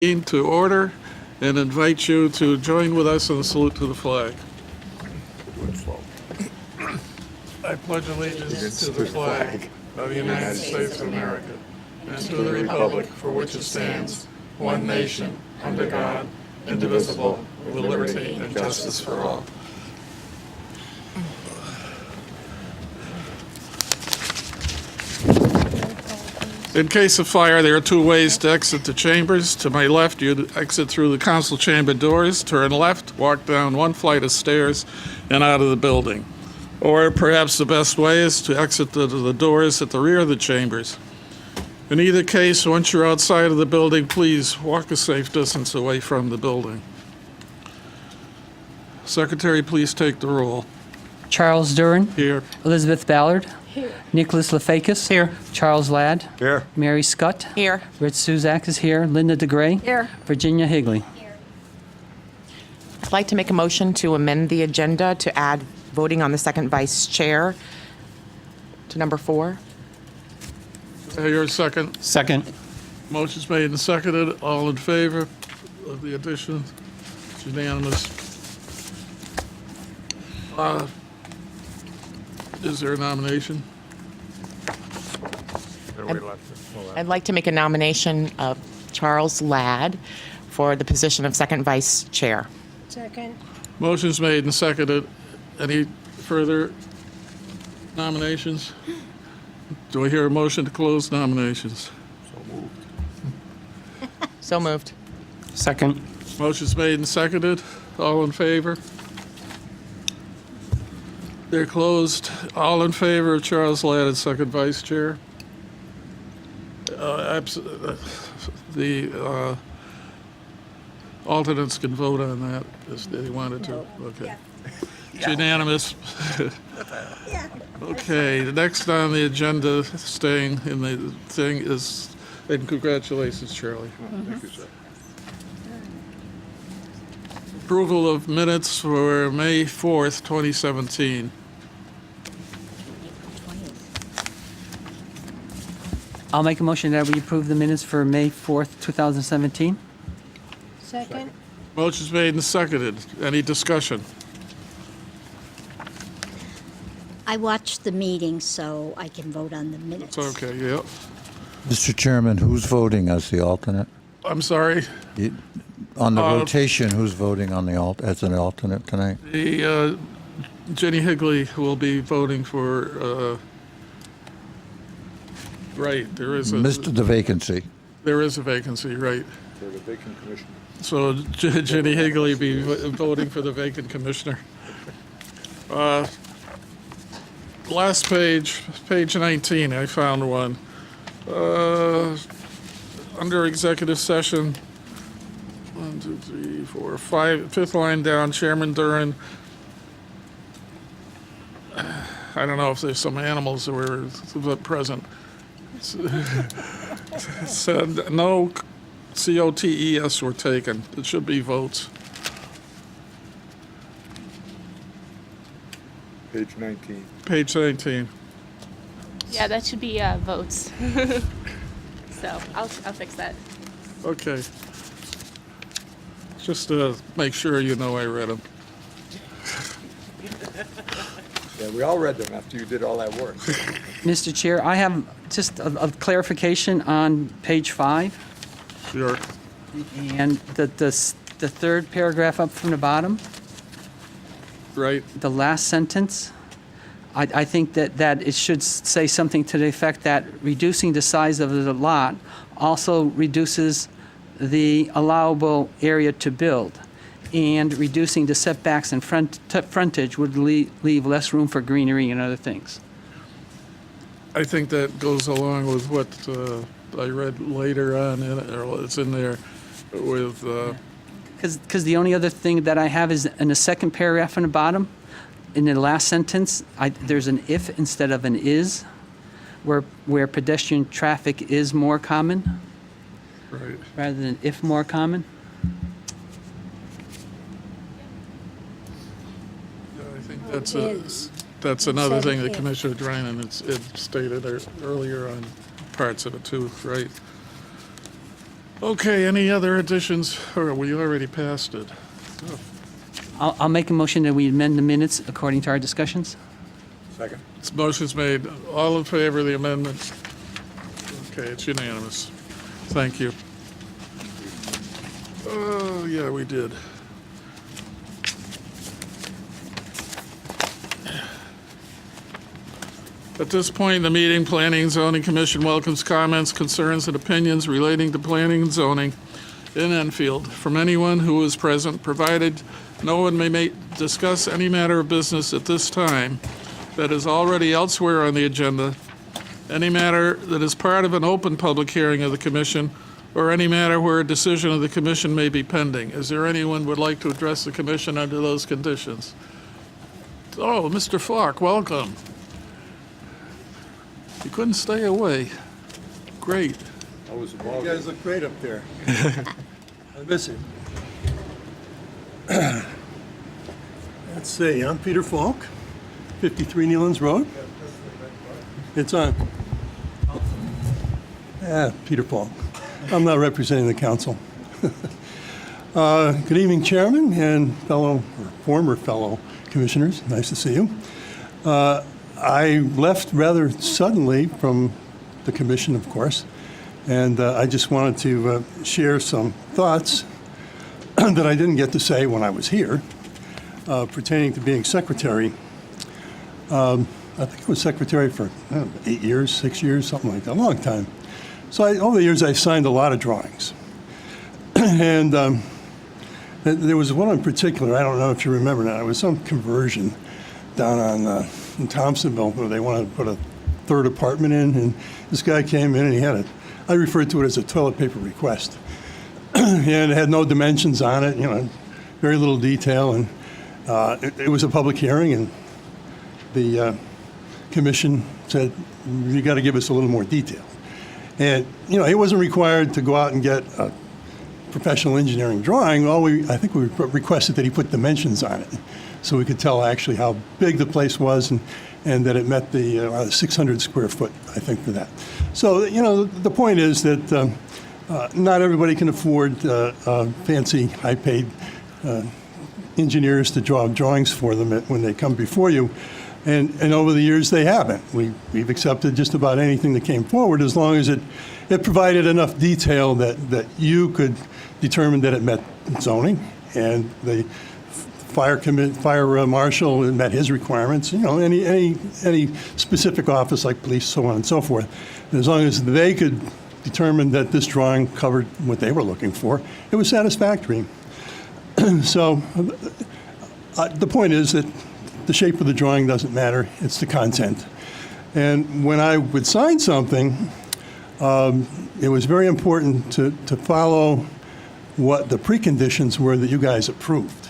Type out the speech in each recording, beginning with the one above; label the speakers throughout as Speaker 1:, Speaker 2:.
Speaker 1: To order and invite you to join with us in the salute to the flag. I pledge allegiance to the flag of the United States of America and to the republic for which it stands, one nation, under God, indivisible, with liberty and justice for all. In case of fire, there are two ways to exit the chambers. To my left, you exit through the council chamber doors, turn left, walk down one flight of stairs, and out of the building. Or perhaps the best way is to exit the doors at the rear of the chambers. In either case, once you're outside of the building, please walk a safe distance away from the building. Secretary, please take the roll.
Speaker 2: Charles Duran.
Speaker 1: Here.
Speaker 2: Elizabeth Ballard.
Speaker 3: Here.
Speaker 2: Nicholas Lefakis. Here. Charles Ladd.
Speaker 4: Here.
Speaker 2: Mary Scott.
Speaker 3: Here.
Speaker 2: Rich Suzak is here. Linda DeGray.
Speaker 3: Here.
Speaker 2: Virginia Higley.
Speaker 3: I'd like to make a motion to amend the agenda to add voting on the second vice chair to number 4.
Speaker 1: Your second.
Speaker 2: Second.
Speaker 1: Motion's made and seconded. All in favor of the addition? It's unanimous. Is there a nomination?
Speaker 3: I'd like to make a nomination of Charles Ladd for the position of second vice chair.
Speaker 5: Second.
Speaker 1: Motion's made and seconded. Any further nominations? Do I hear a motion to close nominations?
Speaker 3: So moved.
Speaker 2: Second.
Speaker 1: Motion's made and seconded. All in favor? They're closed. All in favor of Charles Ladd as second vice chair? The alternates can vote on that if they wanted to. Okay. It's unanimous. Okay, the next on the agenda, staying in the thing is, and congratulations, Charlie.
Speaker 4: Thank you, sir.
Speaker 1: Approval of minutes for May 4th, 2017.
Speaker 2: I'll make a motion that we approve the minutes for May 4th, 2017.
Speaker 5: Second.
Speaker 1: Motion's made and seconded. Any discussion?
Speaker 5: I watched the meeting, so I can vote on the minutes.
Speaker 1: It's okay, yeah.
Speaker 4: Mr. Chairman, who's voting as the alternate?
Speaker 1: I'm sorry.
Speaker 4: On the rotation, who's voting on as an alternate tonight?
Speaker 1: The Jenny Higley will be voting for, right, there is
Speaker 4: The vacancy.
Speaker 1: there is a vacancy, right.
Speaker 4: For the vacant commissioner.
Speaker 1: So Jenny Higley be voting for the vacant commissioner. Last page, page 19, I found one. Under executive session, 1, 2, 3, 4, 5, fifth line down, Chairman Duran. I don't know if there's some animals that were present. Said no COTES were taken. It should be votes.
Speaker 4: Page 19.
Speaker 1: Page 19.
Speaker 6: Yeah, that should be votes. So I'll fix that.
Speaker 1: Okay. Just to make sure you know I read them.
Speaker 7: Yeah, we all read them after you did all that work.
Speaker 2: Mr. Chair, I have just a clarification on page 5.
Speaker 1: Sure.
Speaker 2: And the third paragraph up from the bottom,
Speaker 1: Right.
Speaker 2: the last sentence, I think that it should say something to the effect that reducing the size of the lot also reduces the allowable area to build, and reducing the setbacks and frontage would leave less room for greenery and other things.
Speaker 1: I think that goes along with what I read later on, or it's in there with,
Speaker 2: Because the only other thing that I have is in the second paragraph on the bottom, in the last sentence, there's an if instead of an is, where pedestrian traffic is more common
Speaker 1: right.
Speaker 2: rather than if more common.
Speaker 1: Yeah, I think
Speaker 5: It is.
Speaker 1: that's another
Speaker 5: Said
Speaker 1: thing that
Speaker 5: if.
Speaker 1: Commissioner Drinan had stated earlier on parts of it too, right? Okay, any other additions? Or we already passed it.
Speaker 2: I'll make a motion that we amend the minutes according to our discussions.
Speaker 7: Second.
Speaker 1: This motion's made. All in favor of the amendment? Okay, it's unanimous. Thank you. Oh, yeah, we did. At this point in the meeting, Planning and Zoning Commission welcomes comments, concerns, and opinions relating to planning and zoning in Enfield from anyone who is present, provided no one may discuss any matter of business at this time that is already elsewhere on the agenda, any matter that is part of an open public hearing of the commission, or any matter where a decision of the commission may be pending. Is there anyone who would like to address the commission under those conditions? Oh, Mr. Falk, welcome. You couldn't stay away. Great.
Speaker 7: You
Speaker 8: guys look great up there. I miss it. Let's see, I'm Peter Falk, 53 Newlands Road. It's on. Yeah, Peter Falk. I'm not representing the council. Good evening, Chairman and former fellow commissioners. Nice to see you. I left rather suddenly from the commission, of course, and I just wanted to share some thoughts that I didn't get to say when I was here pertaining to being secretary. I think I was secretary for 8 years, 6 years, something like that, a long time. So over the years, I signed a lot of drawings. And there was one in particular, I don't know if you remember now, it was some conversion down on in Thompsonville where they wanted to put a third apartment in, and this guy came in and he had I referred to it as a toilet paper request. And it had no dimensions on it, very little detail, and it was a public hearing, and the commission said, you got to give us a little more detail. And, he wasn't required to go out and get a professional engineering drawing. I think we requested that he put dimensions on it so we could tell actually how big the place was and that it met the 600 square foot, I think, for that. So, the point is that not everybody can afford fancy, high-paid engineers to draw drawings for them when they come before you. And over the years, they haven't. We've accepted just about anything that came forward as long as it provided enough detail that you could determine that it met zoning, and the fire marshal met his requirements. Any specific office like police, so on and so forth. And as long as they could determine that this drawing covered what they were looking for, it was satisfactory. So the point is that the shape of the drawing doesn't matter, it's the content. And when I would sign something, it was very important to follow what the preconditions were that you guys approved.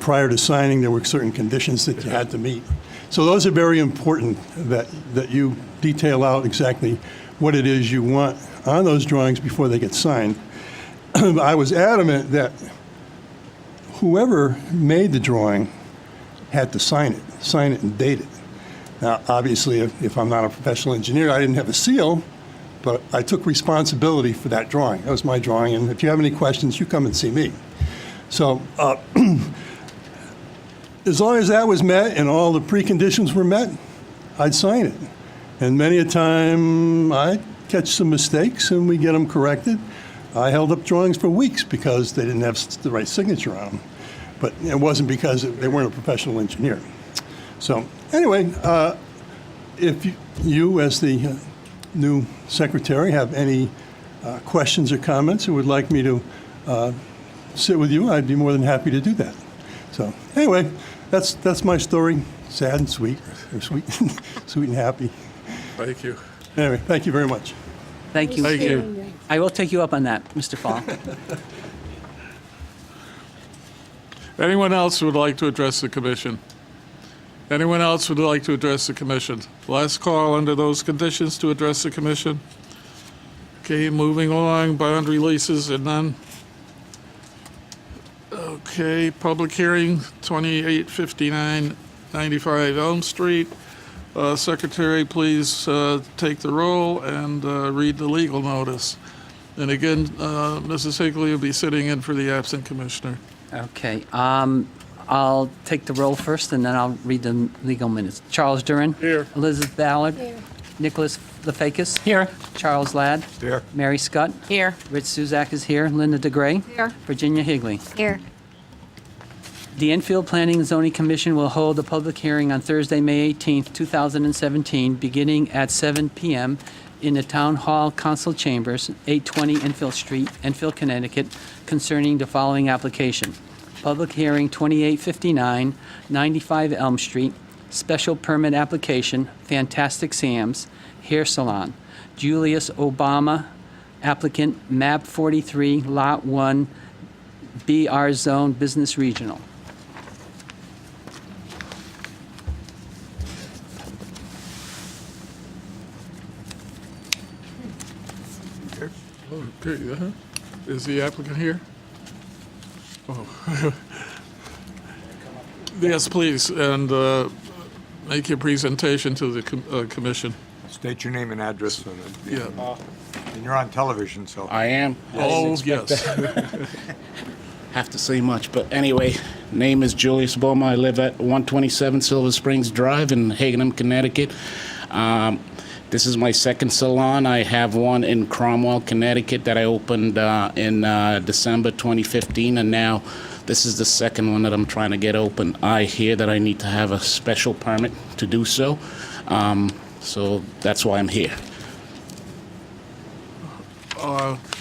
Speaker 8: Prior to signing, there were certain conditions that you had to meet. So those are very important, that you detail out exactly what it is you want on those drawings before they get signed. I was adamant that whoever made the drawing had to sign it and date it. Now, obviously, if I'm not a professional engineer, I didn't have a seal, but I took responsibility for that drawing. That was my drawing, and if you have any questions, you come and see me. So as long as that was met and all the preconditions were met, I'd sign it. And many a time, I'd catch some mistakes, and we get them corrected. I held up drawings for weeks because they didn't have the right signature on them. But it wasn't because they weren't a professional engineer. So anyway, if you as the new secretary have any questions or comments or would like me to sit with you, I'd be more than happy to do that. So anyway, that's my story. Sad and sweet, or sweet, sweet and happy.
Speaker 1: Thank you.
Speaker 8: Anyway, thank you very much.
Speaker 2: Thank you.
Speaker 1: Thank you.
Speaker 2: I will take you up on that, Mr. Falk.
Speaker 1: Anyone else who would like to address the commission? Anyone else who would like to address the commission? Last call under those conditions to address the commission. Okay, moving along, bond releases and none. Okay, public hearing, 2859 95 Elm Street. Secretary, please take the roll and read the legal notice. And again, Mrs. Higley will be sitting in for the absent commissioner.
Speaker 2: Okay, I'll take the roll first, and then I'll read the legal minutes. Charles Duran.
Speaker 1: Here.
Speaker 2: Elizabeth Ballard. Here. Nicholas Lefakis.
Speaker 9: Here.
Speaker 2: Charles Ladd.
Speaker 7: Here.
Speaker 2: Mary Scott.
Speaker 3: Here.
Speaker 2: Rich Suzak is here. Linda DeGray.
Speaker 5: Here.
Speaker 2: Virginia Higley.
Speaker 5: Here.
Speaker 2: The Enfield Planning and Zoning Commission will hold a public hearing on Thursday, May 18th, 2017, beginning at 7 p.m. in the Town Hall Council Chambers, 820 Enfield Street, Enfield, Connecticut, concerning the following application. Public hearing 2859, 95 Elm Street, special permit application, Fantastic Sam's, Hair Salon. Julius Obama, applicant, map 43, lot 1, BR Zone, Business Regional.
Speaker 1: Okay, is the applicant here? Oh. Yes, please, and make your presentation to the commission.
Speaker 7: State your name and address. So that,
Speaker 1: Yeah.
Speaker 7: And you're on television, so.
Speaker 9: I am.
Speaker 1: Oh, yes.
Speaker 9: Have to say much, but anyway, name is Julius Boma. I live at 127 Silver Springs Drive in Hagenham, Connecticut. This is my second salon. I have one in Cromwell, Connecticut that I opened in December 2015, and now this is the second one that I'm trying to get open. I hear that I need to have a special permit to do so, so that's why I'm here.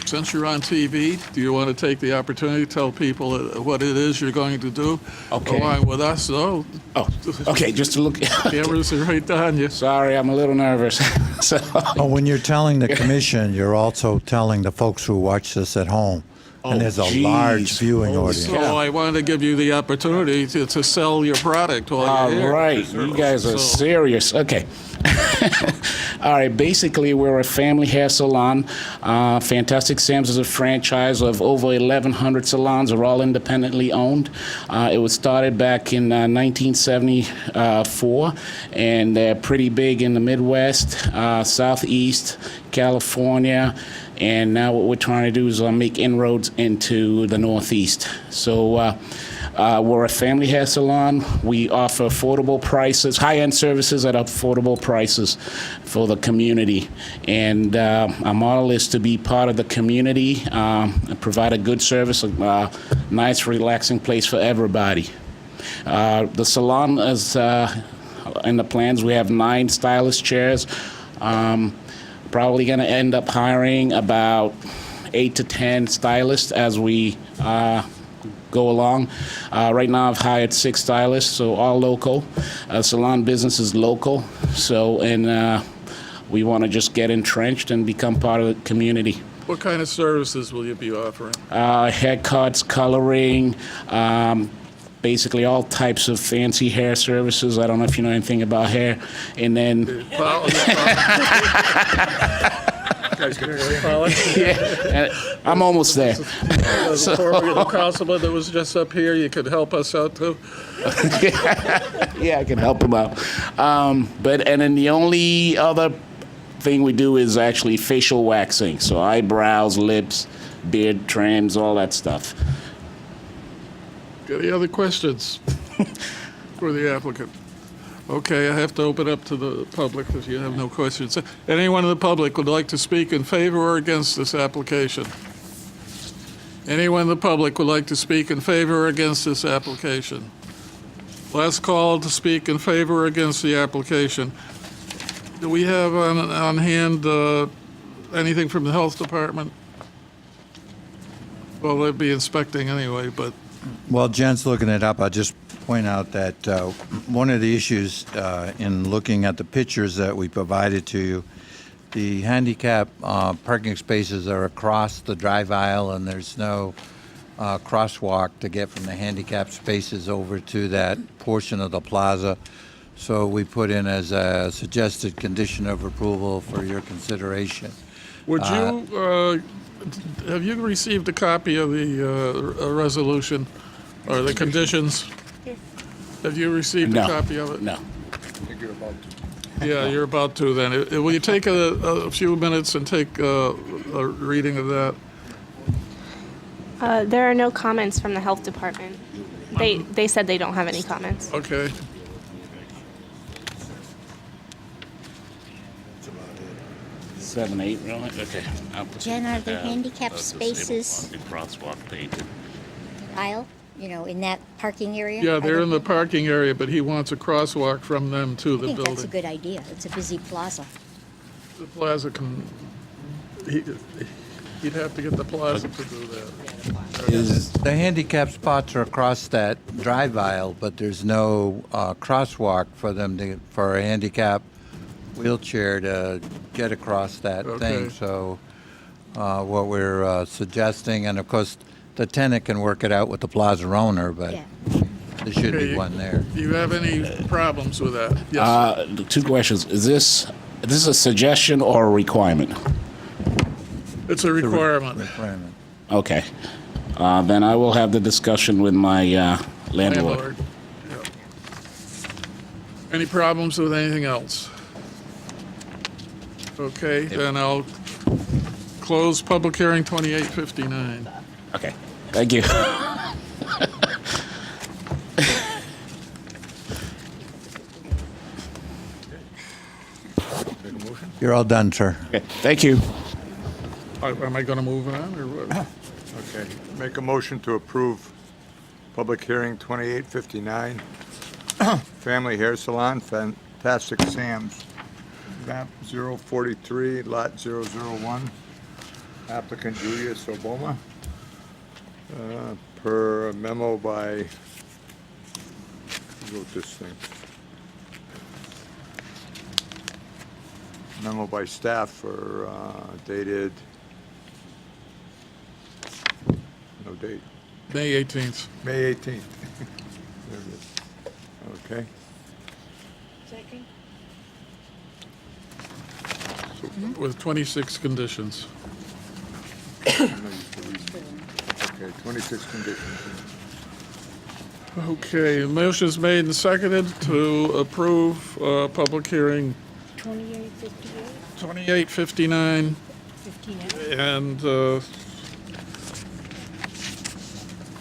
Speaker 1: Since you're on TV, do you want to take the opportunity to tell people what it is you're going to do?
Speaker 9: Okay.
Speaker 1: Along with us, though.
Speaker 9: Oh, okay, just to look.
Speaker 1: Cameras are right on you.
Speaker 9: Sorry, I'm a little nervous. So,
Speaker 4: Oh, when you're telling the commission, you're also telling the folks who watch this at home.
Speaker 9: Oh,
Speaker 4: And there's a
Speaker 9: geez.
Speaker 4: large viewing
Speaker 9: Holy
Speaker 4: audience.
Speaker 1: So
Speaker 9: Yeah.
Speaker 1: I wanted to give you the opportunity to sell your product while
Speaker 9: all
Speaker 1: you're here.
Speaker 9: right, you guys are
Speaker 1: So-
Speaker 9: serious. Okay. All right, basically, we're a family hair salon. Fantastic Sam's is a franchise of over 1,100 salons. They're all independently owned. It was started back in 1974, and they're pretty big in the Midwest, Southeast, California, and now what we're trying to do is make inroads into the Northeast. So we're a family hair salon. We offer affordable prices, high-end services at affordable prices for the community. And our model is to be part of the community, and provide a good service, a nice, relaxing place for everybody. The salon is in the plans. We have 9 stylist chairs. Probably going to end up hiring about 8 to 10 stylists as we go along. Right now, I've hired 6 stylists, so all local. Salon business is local, so and we want to just get entrenched and become part of the community.
Speaker 1: What kind of services will you be offering?
Speaker 9: Haircuts, coloring, basically all types of fancy hair services. I don't know if you know anything about hair. And then I'm almost there.
Speaker 1: The councilman that was just up here, you could help us out too?
Speaker 9: Yeah, I can help him out. And then the only other thing we do is actually facial waxing. So eyebrows, lips, beard trims, all that stuff.
Speaker 1: Any other questions for the applicant? Okay, I have to open up to the public if you have no questions. Anyone in the public would like to speak in favor or against this application? Anyone in the public would like to speak in favor or against this application? Last call to speak in favor or against the application. Do we have on hand anything from the health department? Well, they'd be inspecting anyway, but
Speaker 4: Well, Jen's looking it up. I'll just point out that one of the issues in looking at the pictures that we provided to you, the handicap parking spaces are across the drive aisle, and there's no crosswalk to get from the handicap spaces over to that portion of the plaza. So we put in as a suggested condition of approval for your consideration.
Speaker 1: would you, have you received a copy of the resolution or the conditions? Have you received a
Speaker 9: No.
Speaker 1: copy of it?
Speaker 9: No.
Speaker 7: I think you're about to.
Speaker 1: Yeah, you're about to then. Will you take a few minutes and take a reading of that?
Speaker 6: There are no comments from the health department. They said they don't have any comments.
Speaker 1: Okay.
Speaker 9: Seven, eight, really? Okay. I'll put
Speaker 5: Jen, are the
Speaker 9: it,
Speaker 5: handicap
Speaker 9: disabled
Speaker 5: spaces
Speaker 9: parking crosswalk painted.
Speaker 5: aisle, in that parking area?
Speaker 1: Yeah,
Speaker 5: Are
Speaker 1: they're
Speaker 5: there-
Speaker 1: in the parking area, but he wants a crosswalk from them to
Speaker 5: I
Speaker 1: the
Speaker 5: think that's a
Speaker 1: building.
Speaker 5: good idea. It's a busy plaza.
Speaker 1: The plaza can, he'd have to get the plaza to do that.
Speaker 4: Is the handicap spots are across that drive aisle, but there's no crosswalk for them for a handicap wheelchair to get across that
Speaker 1: Okay.
Speaker 4: thing. So what we're suggesting, and of course, the tenant can work it out with the plaza owner, but
Speaker 5: Yeah.
Speaker 4: there should
Speaker 1: Okay.
Speaker 4: be one there.
Speaker 1: Do you have any problems with that? Yes.
Speaker 9: Two questions. Is this a suggestion or a requirement?
Speaker 1: It's a requirement.
Speaker 4: Requirement.
Speaker 9: Okay. Then I will have the discussion with my landlord.
Speaker 1: Landlord. Yeah. Any problems with anything else? Okay, then I'll close public hearing 2859.
Speaker 9: Okay. Thank you.
Speaker 4: You're all done, sir.
Speaker 9: Okay. Thank you.
Speaker 1: Am I going to move on, or what?
Speaker 7: Okay, make a motion to approve public hearing 2859, Family Hair Salon, Fantastic Sam's, map 043, lot 001, applicant Julia Soboma, per memo by, who wrote this thing? Memo by staff for dated, no date,
Speaker 1: May 18th.
Speaker 7: May 18th. There it is. Okay.
Speaker 1: With 26 conditions.
Speaker 7: Okay, 26 conditions.
Speaker 1: Okay, motion's made and seconded to approve public hearing 2859 and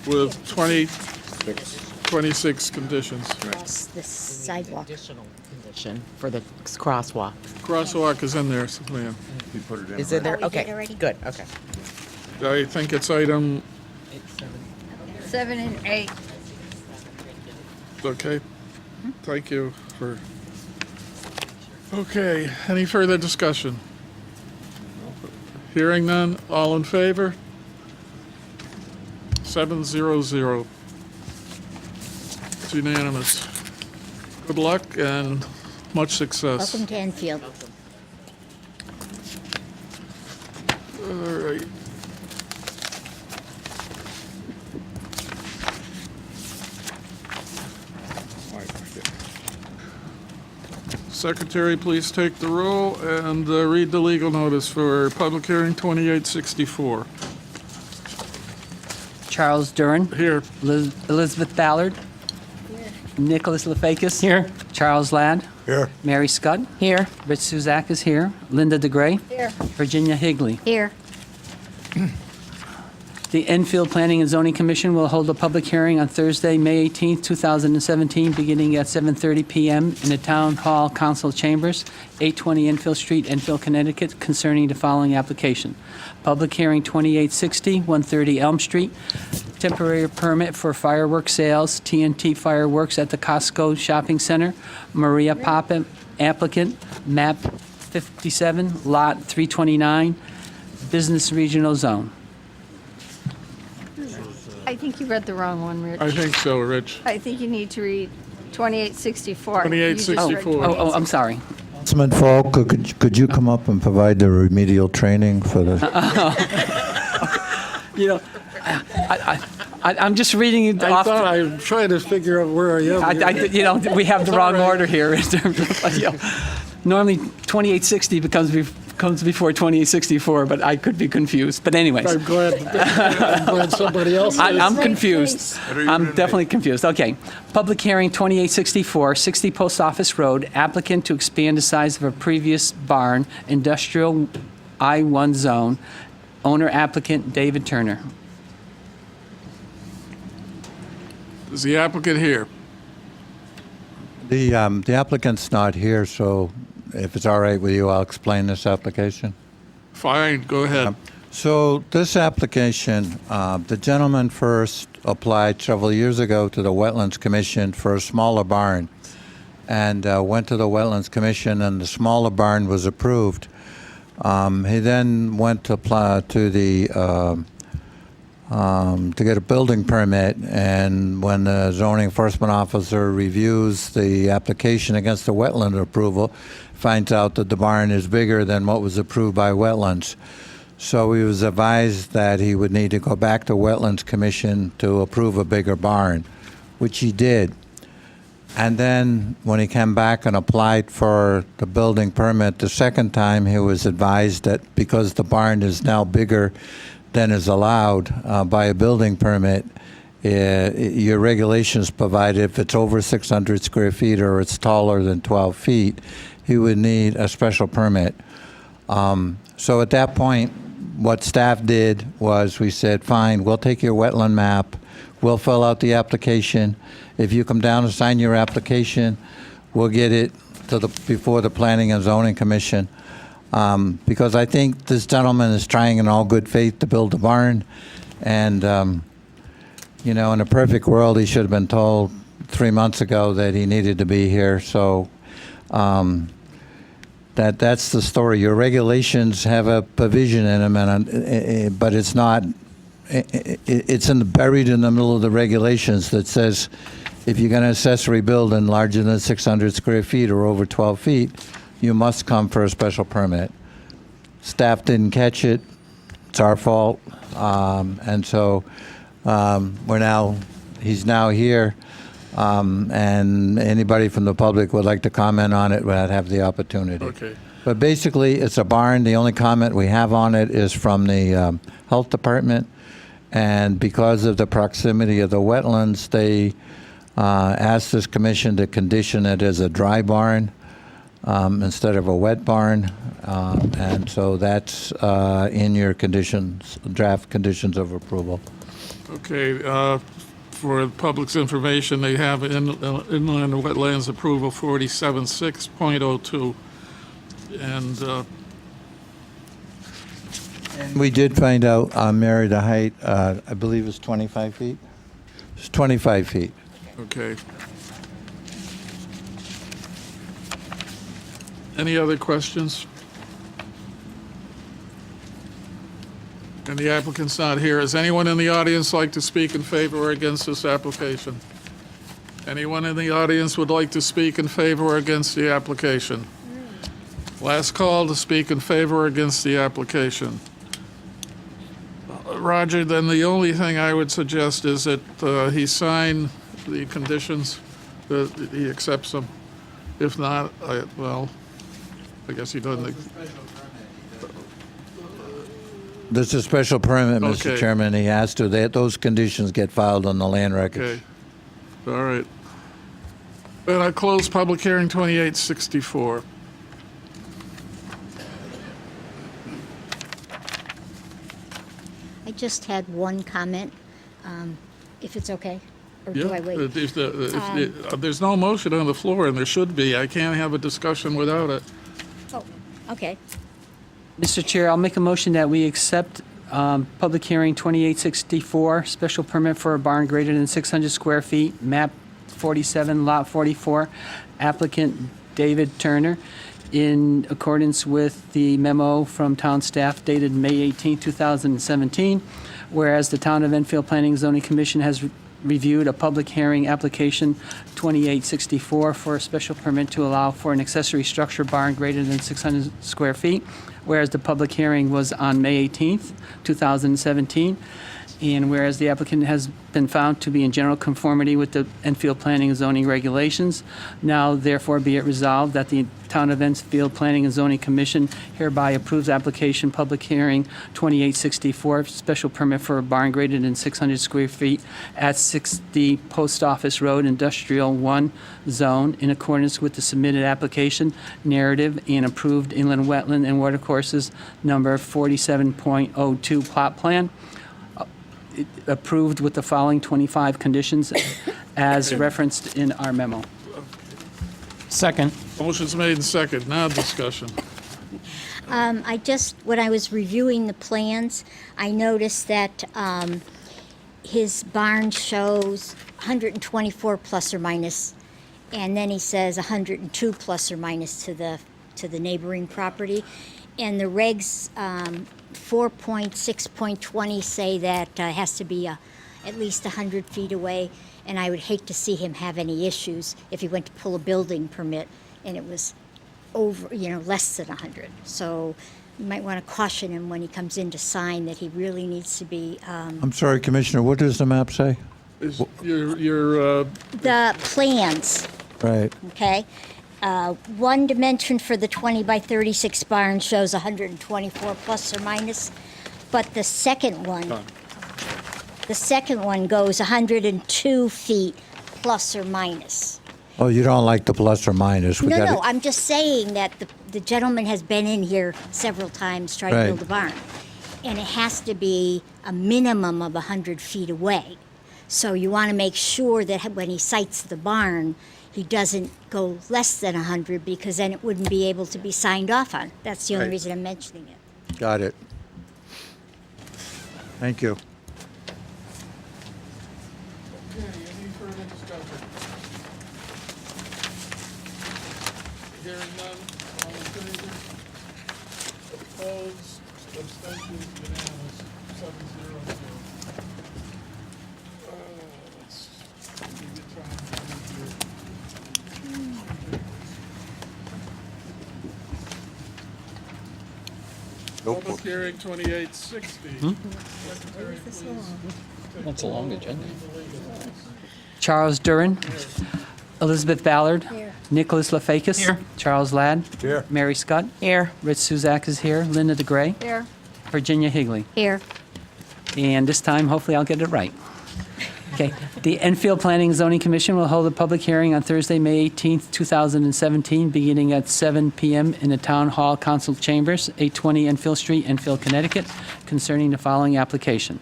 Speaker 1: with 26 conditions.
Speaker 5: Across the sidewalk.
Speaker 3: Additional condition for the crosswalk.
Speaker 1: Crosswalk is in there, ma'am.
Speaker 7: You put it in.
Speaker 3: Is it there?
Speaker 5: Oh, we did
Speaker 3: Okay,
Speaker 5: already?
Speaker 3: good, okay.
Speaker 1: I think it's item,
Speaker 10: 7 and 8.
Speaker 1: okay. Thank you for, okay, any further discussion? Hearing none, all in favor? 700. It's unanimous. Good luck and much success.
Speaker 5: Welcome to Enfield.
Speaker 1: All right. Secretary, please take the roll and read the legal notice for public hearing 2864.
Speaker 2: Charles Duran.
Speaker 1: Here.
Speaker 2: Elizabeth Ballard. Nicholas Lefakis. Here. Charles Ladd.
Speaker 7: Here.
Speaker 2: Mary Scott.
Speaker 3: Here,
Speaker 2: Rich Suzak is here. Linda DeGray.
Speaker 10: Here.
Speaker 2: Virginia Higley.
Speaker 5: Here.
Speaker 2: The Enfield Planning and Zoning Commission will hold a public hearing on Thursday, May 18th, 2017, beginning at 7:30 p.m. in the Town Hall Council Chambers, 820 Enfield Street, Enfield, Connecticut, concerning the following application. Public hearing 2860, 130 Elm Street, temporary permit for fireworks sales, TNT Fireworks at the Costco Shopping Center, Maria Poppin, applicant, map 57, lot 329, Business Regional Zone.
Speaker 10: I think you read the wrong one, Rich.
Speaker 1: I think so, Rich.
Speaker 10: I think you need to read 2864. You just read
Speaker 1: 2864.
Speaker 2: Oh, I'm sorry.
Speaker 4: Councilman Falk, could you come up and provide the remedial training for the?
Speaker 2: You know, I'm just reading it
Speaker 1: I
Speaker 2: off.
Speaker 1: thought I'm trying to figure out where I am.
Speaker 2: You know, we have the wrong order here in terms of, Normally, 2860 comes before 2864, but I could be confused. But anyways,
Speaker 1: I'm glad somebody else
Speaker 2: I'm
Speaker 5: Great
Speaker 2: confused.
Speaker 5: place.
Speaker 2: I'm definitely confused. Okay. Public hearing 2864, 60 Post Office Road, applicant to expand the size of a previous barn, industrial I-1 zone, owner applicant David Turner.
Speaker 1: Is the applicant here?
Speaker 4: The applicant's not here, so if it's all right with you, I'll explain this application.
Speaker 1: Fine, go ahead.
Speaker 4: So this application, the gentleman first applied several years ago to the Wetlands Commission for a smaller barn, and went to the Wetlands Commission, and the smaller barn was approved. He then went to apply to the to get a building permit, and when the zoning enforcement officer reviews the application against the wetland approval, finds out that the barn is bigger than what was approved by wetlands. So he was advised that he would need to go back to Wetlands Commission to approve a bigger barn, which he did. And then when he came back and applied for the building permit the second time, he was advised that because the barn is now bigger than is allowed by a building permit, your regulations provide if it's over 600 square feet or it's taller than 12 feet, he would need a special permit. So at that point, what staff did was we said, fine, we'll take your wetland map, we'll fill out the application. If you come down and sign your application, we'll get it to before the Planning and Zoning Commission. Because I think this gentleman is trying in all good faith to build a barn. And, in a perfect world, he should have been told 3 months ago that he needed to be here. So that's the story. Your regulations have a provision in them, but it's not, it's buried in the middle of the regulations that says if you're going to accessory building larger than 600 square feet or over 12 feet, you must come for a special permit. Staff didn't catch it. It's our fault. And so he's now here. And anybody from the public would like to comment on it, would have the opportunity.
Speaker 1: Okay.
Speaker 4: But basically, it's a barn. The only comment we have on it is from the health department. And because of the proximity of the wetlands, they asked this commission to condition it as a dry barn instead of a wet barn. And so that's in your draft conditions of approval.
Speaker 1: Okay, for the public's information, they have inland wetlands approval 47.6.02. And
Speaker 4: We did find out, Mary, the height, I believe is 25 feet? It's 25 feet.
Speaker 1: okay. Any other questions? And the applicant's not here. Does anyone in the audience like to speak in favor or against this application? Anyone in the audience would like to speak in favor or against the application? Last call to speak in favor or against the application. Roger, then the only thing I would suggest is that he sign the conditions, that he accepts them. If not, I guess he doesn't.
Speaker 4: This is a special permit, Mr.
Speaker 1: Okay.
Speaker 4: Chairman. He has to. Those conditions get filed on the land records.
Speaker 1: Okay, all right. Then I close public hearing 2864.
Speaker 5: I just had one comment, if it's okay, or do
Speaker 1: Yeah,
Speaker 5: I wait?
Speaker 1: there's no motion on the floor, and there should be. I can't have a discussion without it.
Speaker 5: Oh, okay.
Speaker 2: Mr. Chair, I'll make a motion that we accept public hearing 2864, special permit for a barn greater than 600 square feet, map 47, lot 44, applicant David Turner, in accordance with the memo from town staff dated May 18, 2017, whereas the Town of Enfield Planning and Zoning Commission has reviewed a public hearing application 2864 for a special permit to allow for an accessory structure barn greater than 600 square feet, whereas the public hearing was on May 18th, 2017, and whereas the applicant has been found to be in general conformity with the Enfield Planning and Zoning regulations, now therefore be it resolved that the Town of Enfield Planning and Zoning Commission hereby approves application public hearing 2864, special permit for a barn greater than 600 square feet at 60 Post Office Road, Industrial 1 Zone, in accordance with the submitted application narrative and approved inland wetland and watercourses number 47.02 plot plan, approved with the following 25 conditions as referenced in our memo.
Speaker 11: Second.
Speaker 1: Motion's made and second. Now discussion.
Speaker 5: When I was reviewing the plans, I noticed that his barn shows 124 plus or minus, and then he says 102 plus or minus to the neighboring property. And the regs 4.6.20 say that it has to be at least 100 feet away, and I would hate to see him have any issues if he went to pull a building permit and it was over, less than 100. So you might want to caution him when he comes in to sign that he really needs to be.
Speaker 4: I'm sorry, Commissioner, what does the map say?
Speaker 1: Is your
Speaker 5: The plans,
Speaker 4: Right.
Speaker 5: okay? One dimension for the 20 by 36 barn shows 124 plus or minus, but the second one goes 102 feet plus or minus.
Speaker 4: Oh, you don't like the plus or minus?
Speaker 5: No, I'm just saying that the gentleman has been in here several times trying
Speaker 4: Right.
Speaker 5: to build a barn, and it has to be a minimum of 100 feet away. So you want to make sure that when he sites the barn, he doesn't go less than 100, because then it wouldn't be able to be signed off on. That's the only
Speaker 4: Right.
Speaker 5: reason I'm mentioning it.
Speaker 4: Got it. Thank you.
Speaker 1: Okay, any further discussion? Hearing none, all in favor? Opposed, abstentions, unanimous, 7-0. Let's give you time to read your- Public hearing 2860. Secretary, please.
Speaker 11: That's a long agenda.
Speaker 2: Charles Durin. Elizabeth Ballard. Nicholas Lefakis.
Speaker 11: Here.
Speaker 2: Charles Ladd.
Speaker 4: Here.
Speaker 2: Mary Scott.
Speaker 3: Here.
Speaker 2: Rich Suzak is here. Linda DeGray.
Speaker 10: Here.
Speaker 2: Virginia Higley.
Speaker 5: Here.
Speaker 2: And this time, hopefully, I'll get it right. Okay. The Enfield Planning and Zoning Commission will hold a public hearing on Thursday, May 18th, 2017, beginning at 7 p.m. in the Town Hall Council Chambers, 820 Enfield Street, Enfield, Connecticut, concerning the following application.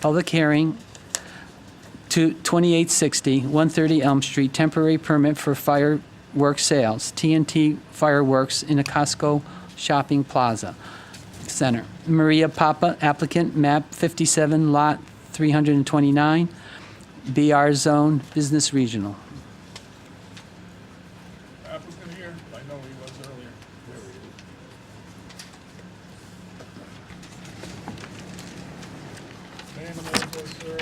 Speaker 2: Public hearing to 2860, 130 Elm Street, temporary permit for fireworks sales, TNT Fireworks in a Costco Shopping Plaza Center. Maria Papa, applicant, map 57, lot 329, BR Zone, Business Regional.
Speaker 1: Applicant here? I know he was earlier. There he is. Name and address, sir.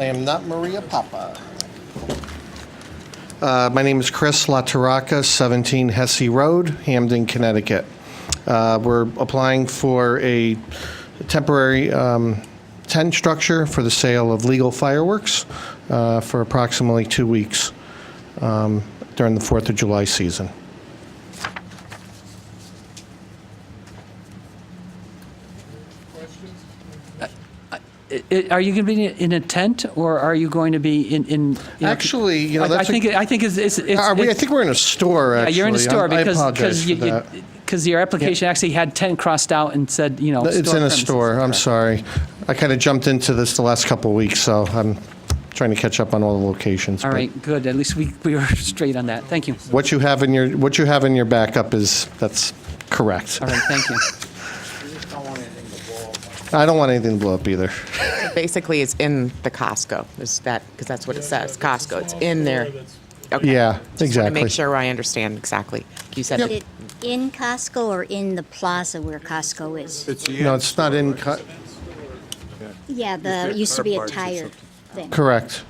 Speaker 12: I am not Maria Papa. My name is Chris LaTaraka, 17 Hesse Road, Hamden, Connecticut. We're applying for a temporary tent structure for the sale of legal fireworks for approximately 2 weeks during the 4th of July season.
Speaker 2: Are you going to be in a tent, or are you going to be in
Speaker 12: Actually, you know, that's
Speaker 2: I think it's
Speaker 12: I think we're in a store,
Speaker 2: yeah,
Speaker 12: actually.
Speaker 2: you're in a store
Speaker 12: I apologize for that.
Speaker 2: because your application actually had tent crossed out and said,
Speaker 12: It's
Speaker 2: store
Speaker 12: in a
Speaker 2: premises.
Speaker 12: store. I'm sorry. I kind of jumped into this the last couple of weeks, so I'm trying to catch up on all the locations.
Speaker 2: All
Speaker 12: but
Speaker 2: right, good. At least we were straight on that. Thank you.
Speaker 12: What you have in your backup that's correct.
Speaker 2: All right, thank you.
Speaker 12: I don't want anything to blow up either.
Speaker 3: Basically, it's in the Costco. Is that, because that's what it says, Costco. It's in there. Okay.
Speaker 12: Yeah,
Speaker 3: Just want to
Speaker 12: exactly.
Speaker 3: make sure I understand exactly. You said
Speaker 5: Is it in Costco or in the plaza where Costco is?
Speaker 12: No, it's not in.
Speaker 5: Yeah, it used to be a tire thing.
Speaker 12: Correct.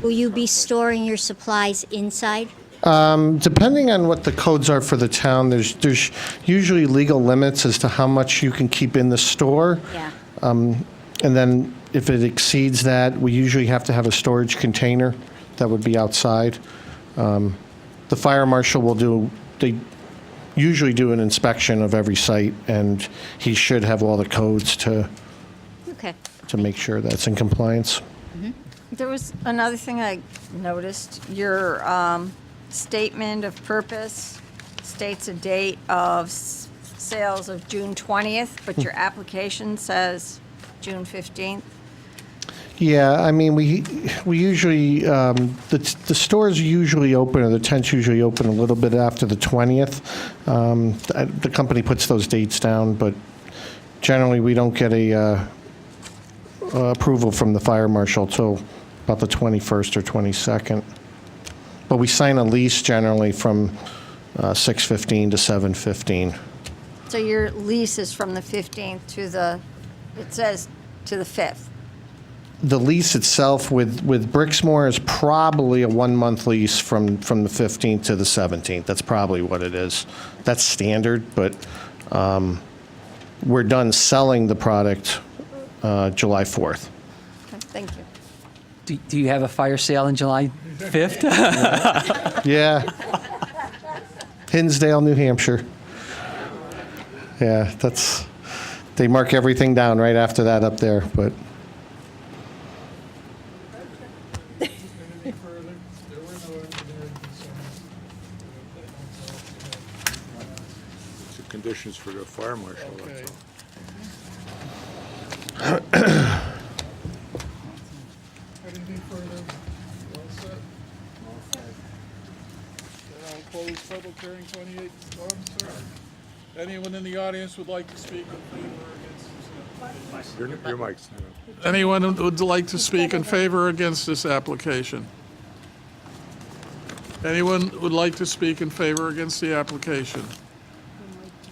Speaker 5: Will you be storing your supplies inside?
Speaker 12: Depending on what the codes are for the town, there's usually legal limits as to how much you can keep in the store.
Speaker 5: Yeah.
Speaker 12: And then if it exceeds that, we usually have to have a storage container that would be outside. The fire marshal they usually do an inspection of every site, and he should have all the codes to
Speaker 5: Okay.
Speaker 12: make sure that's in compliance.
Speaker 10: There was another thing I noticed. Your statement of purpose states a date of sales of June 20th, but your application says June 15th.
Speaker 12: Yeah, I mean, we usually, the stores usually open, or the tents usually open a little bit after the 20th. The company puts those dates down, but generally, we don't get a approval from the fire marshal till about the 21st or 22nd. But we sign a lease generally from 6/15 to 7/15.
Speaker 10: So your lease is from the 15th to it says to the 5th.
Speaker 12: The lease itself with Brixmor is probably a 1-month lease from the 15th to the 17th. That's probably what it is. That's standard, but we're done selling the product July 4th.
Speaker 10: Okay, thank you.
Speaker 2: Do you have a fire sale on July 5th?
Speaker 12: Yeah. Hinsdale, New Hampshire. Yeah, they mark everything down right after that up there, but.
Speaker 1: Any further? There were no engineering concerns.
Speaker 7: It's the conditions for the fire marshal,
Speaker 1: Okay.
Speaker 7: that's all.
Speaker 1: Anything further? All set? Then I'll close public hearing 28. Oh, I'm sorry. Anyone in the audience would like to speak in favor or against this application?
Speaker 7: Your mic's not on.
Speaker 1: Anyone who would like to speak in favor or against this application? Anyone would like to speak in favor or against the application?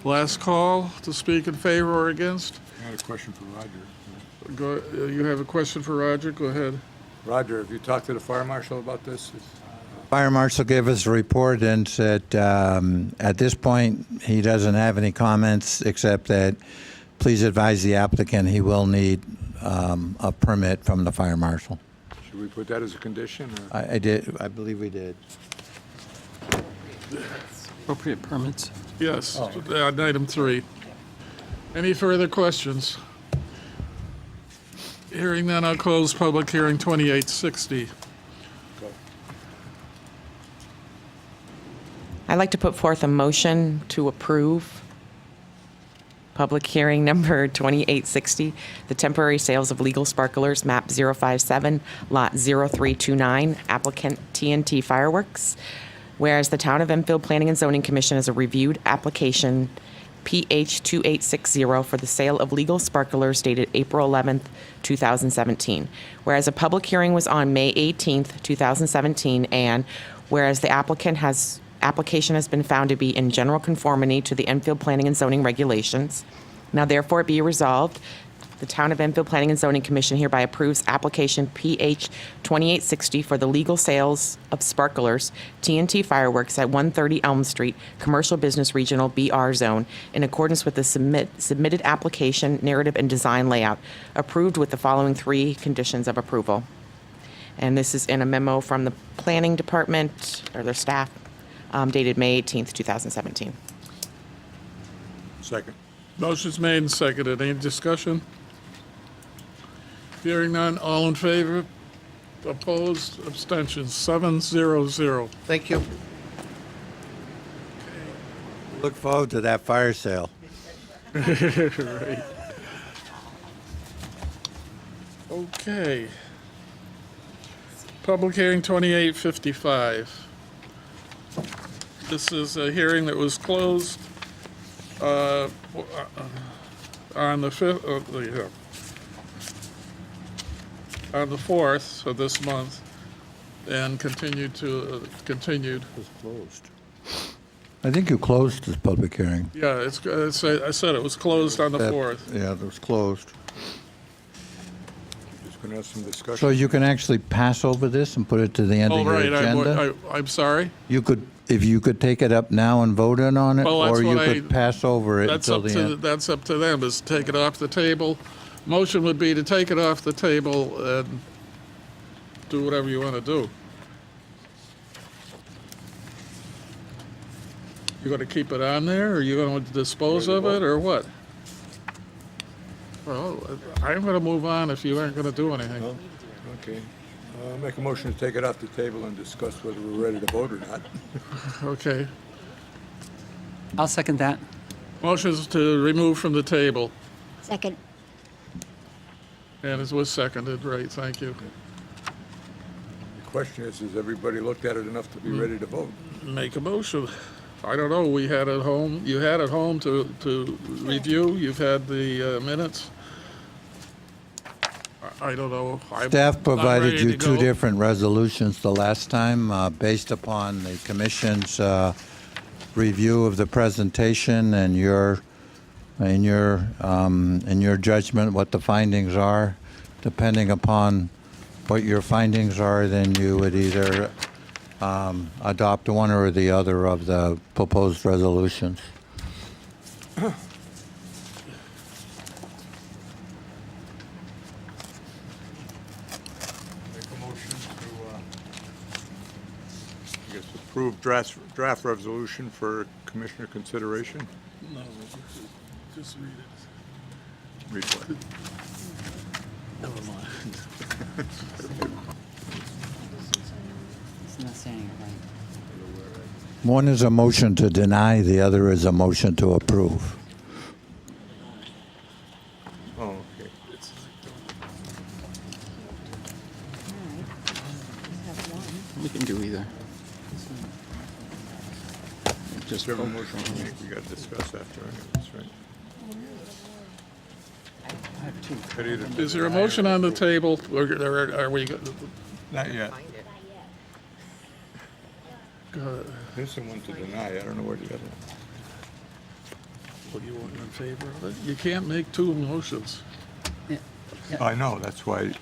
Speaker 1: Last call to speak in favor or against?
Speaker 7: I had a question for Roger.
Speaker 1: You have a question for Roger? Go ahead.
Speaker 7: Roger, have you talked to the fire marshal about this?
Speaker 4: Fire marshal gave us a report and said at this point he doesn't have any comments except that please advise the applicant he will need a permit from the fire marshal.
Speaker 7: Should we put that as a condition? Or?
Speaker 4: I did. I believe we did.
Speaker 11: Appropriate permits.
Speaker 1: Yes, on item 3. Any further questions? Hearing none, I'll close public hearing 2860.
Speaker 3: I'd like to put forth a motion to approve public hearing number 2860, the temporary sales of legal sparklers, map 057, lot 0329, applicant TNT Fireworks. Whereas the Town of Enfield Planning and Zoning Commission has a reviewed application PH 2860 for the sale of legal sparklers dated April 11th, 2017. Whereas a public hearing was on May 18th, 2017, and whereas the application has been found to be in general conformity to the Enfield Planning and Zoning regulations. Now therefore be resolved, the Town of Enfield Planning and Zoning Commission hereby approves application PH 2860 for the legal sales of sparklers, TNT Fireworks at 130 Elm Street, Commercial Business Regional BR Zone, in accordance with the submitted application, narrative, and design layout, approved with the following 3 conditions of approval. And this is in a memo from the Planning Department, or their staff, dated May 18th, 2017.
Speaker 7: Second.
Speaker 1: Motion's made and seconded. Any discussion? Hearing none, all in favor? Opposed? Abstentions? 700.
Speaker 12: Thank you.
Speaker 4: Look forward to that fire sale.
Speaker 1: Right. Okay. Public hearing 2855. This is a hearing that was closed on the 5th, on the 4th of this month, and continued.
Speaker 4: It was closed. I think you closed this public hearing.
Speaker 1: Yeah, I said it was closed on the 4th.
Speaker 4: Yeah, it was closed.
Speaker 7: going to have some discussion.
Speaker 4: So you can actually pass over this and put it to the end
Speaker 1: Oh,
Speaker 4: of your
Speaker 1: right,
Speaker 4: agenda?
Speaker 1: I'm sorry.
Speaker 4: You could, if you could take it up now and vote in on it,
Speaker 1: Well, that's
Speaker 4: or you
Speaker 1: what
Speaker 4: could pass over it
Speaker 1: That's
Speaker 4: until
Speaker 1: up
Speaker 4: the
Speaker 1: to,
Speaker 4: end.
Speaker 1: that's up to them, is to take it off the table. Motion would be to take it off the table and do whatever you want to do. You going to keep it on there, or you going to dispose of it, or what? Well, I'm going to move on if you aren't going to do anything.
Speaker 7: Okay. Make a motion to take it off the table and discuss whether we're ready to vote or not.
Speaker 1: Okay.
Speaker 2: I'll second that.
Speaker 1: Motion is to remove from the table,
Speaker 5: Second.
Speaker 1: and it was seconded, right, thank you.
Speaker 7: The question is, has everybody looked at it enough to be ready to vote?
Speaker 1: Make a motion. I don't know, we had it home, you had it home to review, you've had the minutes. I don't know. I'm
Speaker 4: Staff
Speaker 1: not
Speaker 4: provided
Speaker 1: ready
Speaker 4: you
Speaker 1: to
Speaker 4: two
Speaker 1: go.
Speaker 4: different resolutions the last time, based upon the commission's review of the presentation and your judgment, what the findings are. Depending upon what your findings are, then you would either adopt one or the other of the proposed resolutions.
Speaker 7: Make a motion to, I guess, approve draft resolution for commissioner consideration.
Speaker 1: No, just read it.
Speaker 7: Read what?
Speaker 1: Never mind.
Speaker 2: It's not saying it right.
Speaker 4: One is a motion to deny, the other is a motion to approve.
Speaker 7: Oh, okay.
Speaker 11: We can do either. Just
Speaker 7: Whichever
Speaker 11: vote.
Speaker 7: motion we make, we got to discuss after anyways, right? Could either
Speaker 1: Is there a motion on the table, or are we,
Speaker 7: Not yet. There's someone to deny. I don't know where the other one.
Speaker 1: what do you want in favor of it? You can't make two motions.
Speaker 7: I know, that's why.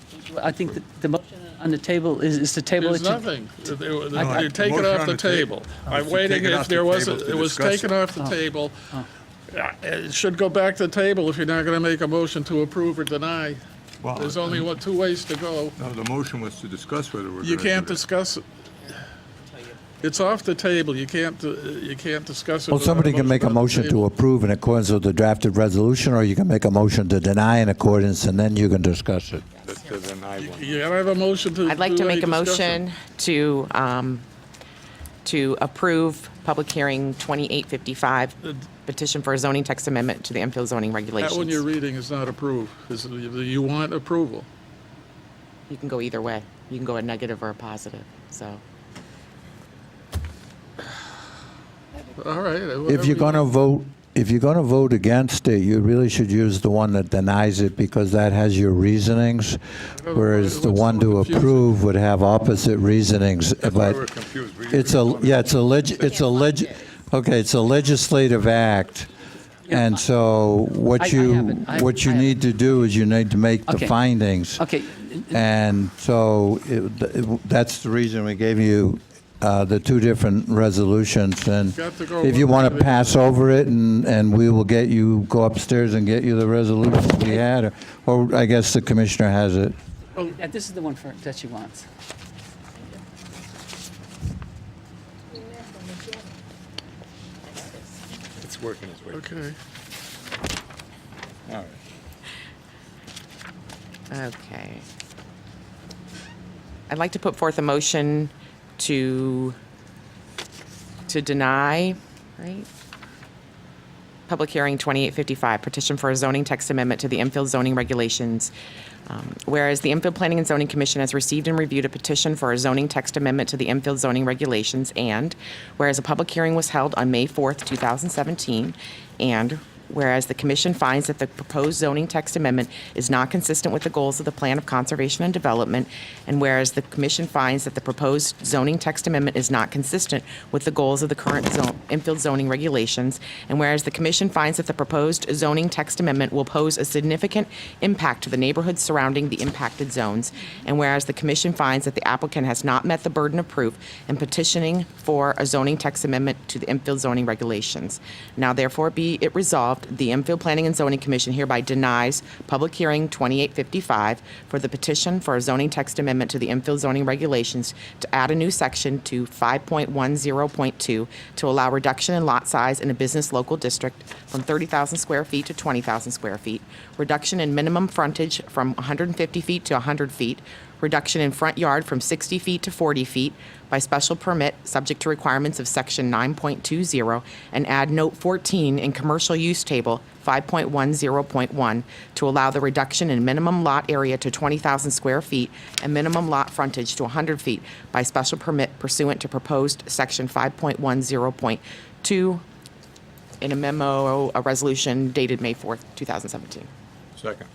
Speaker 2: I think that the motion on the table is to table it
Speaker 1: There's
Speaker 2: to...
Speaker 1: nothing.
Speaker 2: I-
Speaker 1: You take it
Speaker 7: motion
Speaker 1: off
Speaker 7: on
Speaker 1: the
Speaker 7: the ta-
Speaker 1: table.
Speaker 7: Oh,
Speaker 1: I'm
Speaker 7: so
Speaker 1: waiting
Speaker 7: take it
Speaker 1: if
Speaker 7: off
Speaker 1: there
Speaker 7: the
Speaker 1: was,
Speaker 7: table to
Speaker 1: it was
Speaker 7: discuss
Speaker 1: taken
Speaker 7: it.
Speaker 1: off the table. It should go back to the table if you're not going to make a motion to approve or deny.
Speaker 7: Well,
Speaker 1: There's only, two ways to go.
Speaker 7: No, the motion was to discuss whether we're going to
Speaker 1: You
Speaker 7: do
Speaker 1: can't
Speaker 7: that.
Speaker 1: discuss it. It's off the table. You can't discuss it.
Speaker 4: Well, somebody can make a
Speaker 1: on the
Speaker 4: motion to
Speaker 1: table.
Speaker 4: approve in accordance with the drafted resolution, or you can make a motion to deny in accordance, and then you can discuss it.
Speaker 7: That's the deny one.
Speaker 1: You gotta have a motion to.
Speaker 3: I'd like to
Speaker 1: do any
Speaker 3: make a
Speaker 1: discussion.
Speaker 3: motion to approve public hearing 2855, petition for a zoning text amendment to the Enfield zoning
Speaker 1: That one you're
Speaker 3: regulations.
Speaker 1: reading is not approved. You want approval.
Speaker 3: You can go either way. You can go a negative or a positive, so.
Speaker 1: All right.
Speaker 4: If you're going to vote against it, you really should use the one that denies it, because that has your reasonings, whereas the
Speaker 1: What's
Speaker 4: one
Speaker 1: so
Speaker 4: to
Speaker 1: confusing?
Speaker 4: approve would have opposite reasonings.
Speaker 7: That's why
Speaker 4: But
Speaker 7: we're confused.
Speaker 4: it's a legislative act. And so what
Speaker 2: I
Speaker 4: you,
Speaker 2: have it. I have
Speaker 4: need to do is you need to make the
Speaker 2: Okay.
Speaker 4: findings.
Speaker 2: Okay,
Speaker 4: And so that's the reason we gave you the two different resolutions. And
Speaker 1: Got to go
Speaker 4: if you
Speaker 1: one
Speaker 4: want
Speaker 1: way
Speaker 4: to
Speaker 1: or the
Speaker 4: pass over it, and we will go upstairs and get you the resolutions we had, or I guess the commissioner has it.
Speaker 2: yeah, this is the one that she wants.
Speaker 7: It's working its way.
Speaker 1: Okay.
Speaker 7: All right.
Speaker 3: Okay. I'd like to put forth a motion to deny, right? Public hearing 2855, petition for a zoning text amendment to the Enfield zoning regulations. Whereas the Enfield Planning and Zoning Commission has received and reviewed a petition for a zoning text amendment to the Enfield zoning regulations, and whereas a public hearing was held on May 4th, 2017, and whereas the commission finds that the proposed zoning text amendment is not consistent with the goals of the Plan of Conservation and Development, and whereas the commission finds that the proposed zoning text amendment is not consistent with the goals of the current infill zoning regulations, and whereas the commission finds that the proposed zoning text amendment will pose a significant impact to the neighborhoods surrounding the impacted zones, and whereas the commission finds that the applicant has not met the burden of proof in petitioning for a zoning text amendment to the infill zoning regulations. Now therefore be it resolved, the Infill Planning and Zoning Commission hereby denies public hearing 2855 for the petition for a zoning text amendment to the infill zoning regulations to add a new section to 5.10.2 to allow reduction in lot size in a business local district from 30,000 square feet to 20,000 square feet, reduction in minimum frontage from 150 feet to 100 feet, reduction in front yard from 60 feet to 40 feet by special permit, subject to requirements of Section 9.20, and add Note 14 in Commercial Use Table 5.10.1 to allow the reduction in minimum lot area to 20,000 square feet and minimum lot frontage to 100 feet by special permit pursuant to proposed Section 5.10.2 in a memo, a resolution dated May 4th, 2017.
Speaker 7: Second.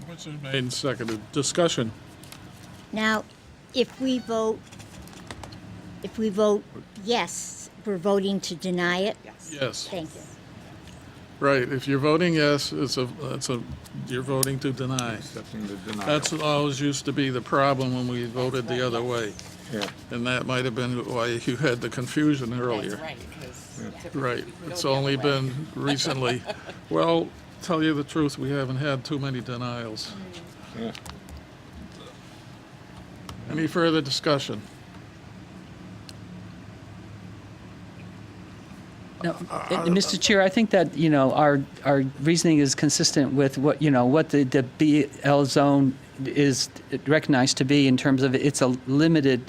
Speaker 1: Motion made and seconded. Discussion.
Speaker 5: Now, if we vote yes, we're voting to deny it?
Speaker 1: Yes.
Speaker 5: Thank you.
Speaker 1: Right. If you're voting yes, you're voting to deny.
Speaker 7: Accepting the denial.
Speaker 1: That's always used to be the problem when we voted the other way.
Speaker 7: Yeah.
Speaker 1: And that might have been why you had the confusion earlier. Right. It's only been recently. Well, tell you the truth, we haven't had too many denials.
Speaker 7: Yeah.
Speaker 1: Any further discussion?
Speaker 2: No, Mr. Chair, I think that, our reasoning is consistent with what the BL zone is recognized to be in terms of it's a limited,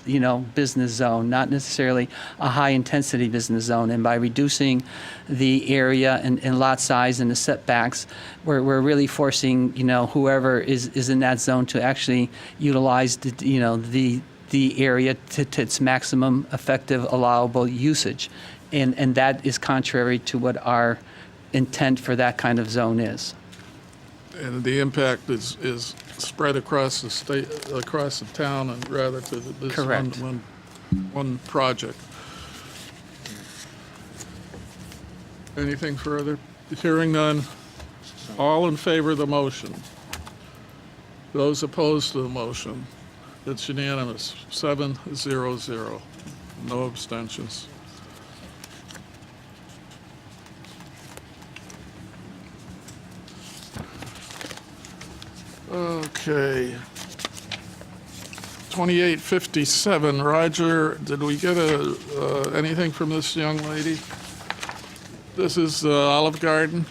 Speaker 2: business zone, not necessarily a high-intensity business zone. And by reducing the area and lot size and the setbacks, we're really forcing, whoever is in that zone to actually utilize the area to its maximum effective allowable usage. And that is contrary to what our intent for that kind of zone is.
Speaker 1: And the impact is spread across the state, across the town, and rather to this
Speaker 2: Correct.
Speaker 1: one project. Anything further? Hearing none. All in favor of the motion? Those opposed to the motion? It's unanimous, 7-0-0. No abstentions. Okay. 2857, Roger, did we get anything from this young lady? This is Olive Garden?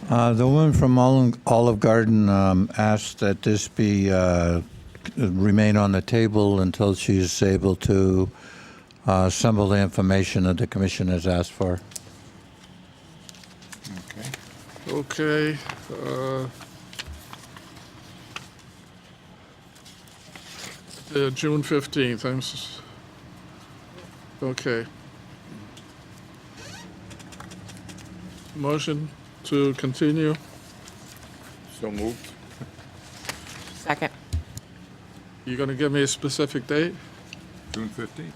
Speaker 4: The woman from Olive Garden asked that this be remain on the table until she's able to assemble the information that the commission has asked for.
Speaker 1: Okay. June 15th, okay. Motion to continue?
Speaker 7: So moved.
Speaker 3: Second.
Speaker 1: You going to give me a specific date?
Speaker 7: June 15th.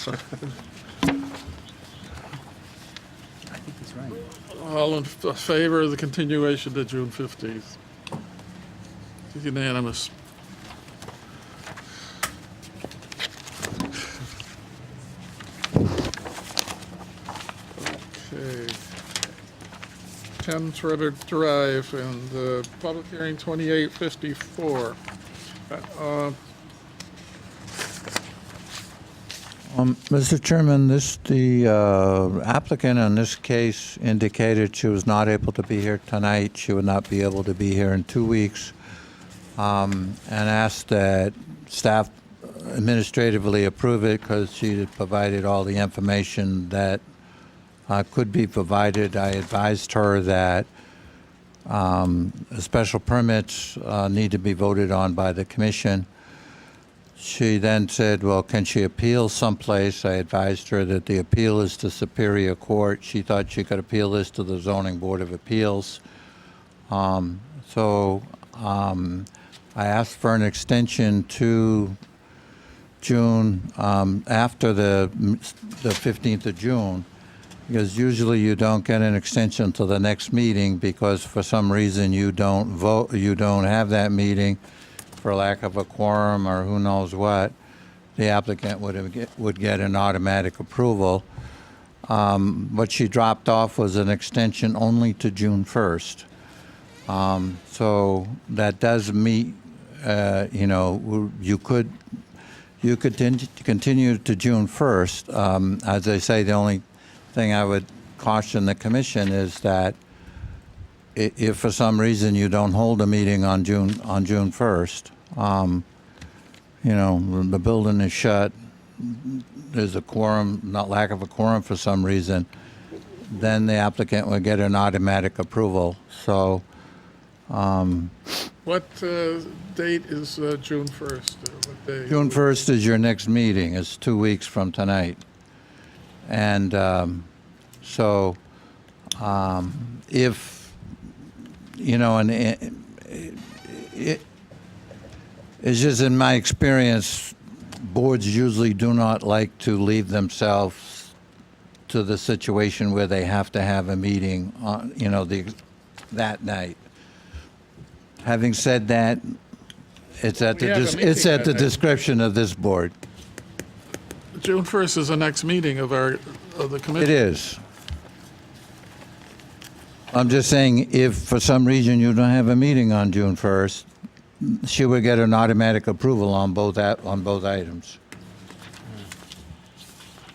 Speaker 11: I think he's right.
Speaker 1: All in favor of the continuation to June 15th? Unanimous. Okay. 10 Treader Drive and public hearing 2854.
Speaker 4: Mr. Chairman, the applicant in this case indicated she was not able to be here tonight. She would not be able to be here in 2 weeks, and asked that staff administratively approve it because she had provided all the information that could be provided. I advised her that special permits need to be voted on by the commission. She then said, well, can she appeal someplace? I advised her that the appeal is to Superior Court. She thought she could appeal this to the Zoning Board of Appeals. So I asked for an extension to June, after the 15th of June, because usually you don't get an extension till the next meeting because for some reason you don't vote, you don't have that meeting for lack of a quorum or who knows what. The applicant would get an automatic approval. What she dropped off was an extension only to June 1st. So that does meet, you could continue to June 1st. As I say, the only thing I would caution the commission is that if for some reason you don't hold a meeting on June 1st, the building is shut, there's a quorum, not lack of a quorum for some reason, then the applicant would get an automatic approval. So,
Speaker 1: What date is June 1st? What day?
Speaker 4: June 1st is your next meeting, it's 2 weeks from tonight. And if, it's just in my experience, boards usually do not like to leave themselves to the situation where they have to have a meeting on, that night. Having said that, it's at
Speaker 1: We have a meeting
Speaker 4: it's at
Speaker 1: that
Speaker 4: the
Speaker 1: night.
Speaker 4: discretion of this board.
Speaker 1: June 1st is the next meeting of the commission.
Speaker 4: It is. I'm just saying, if for some reason you don't have a meeting on June 1st, she would get an automatic approval on both items.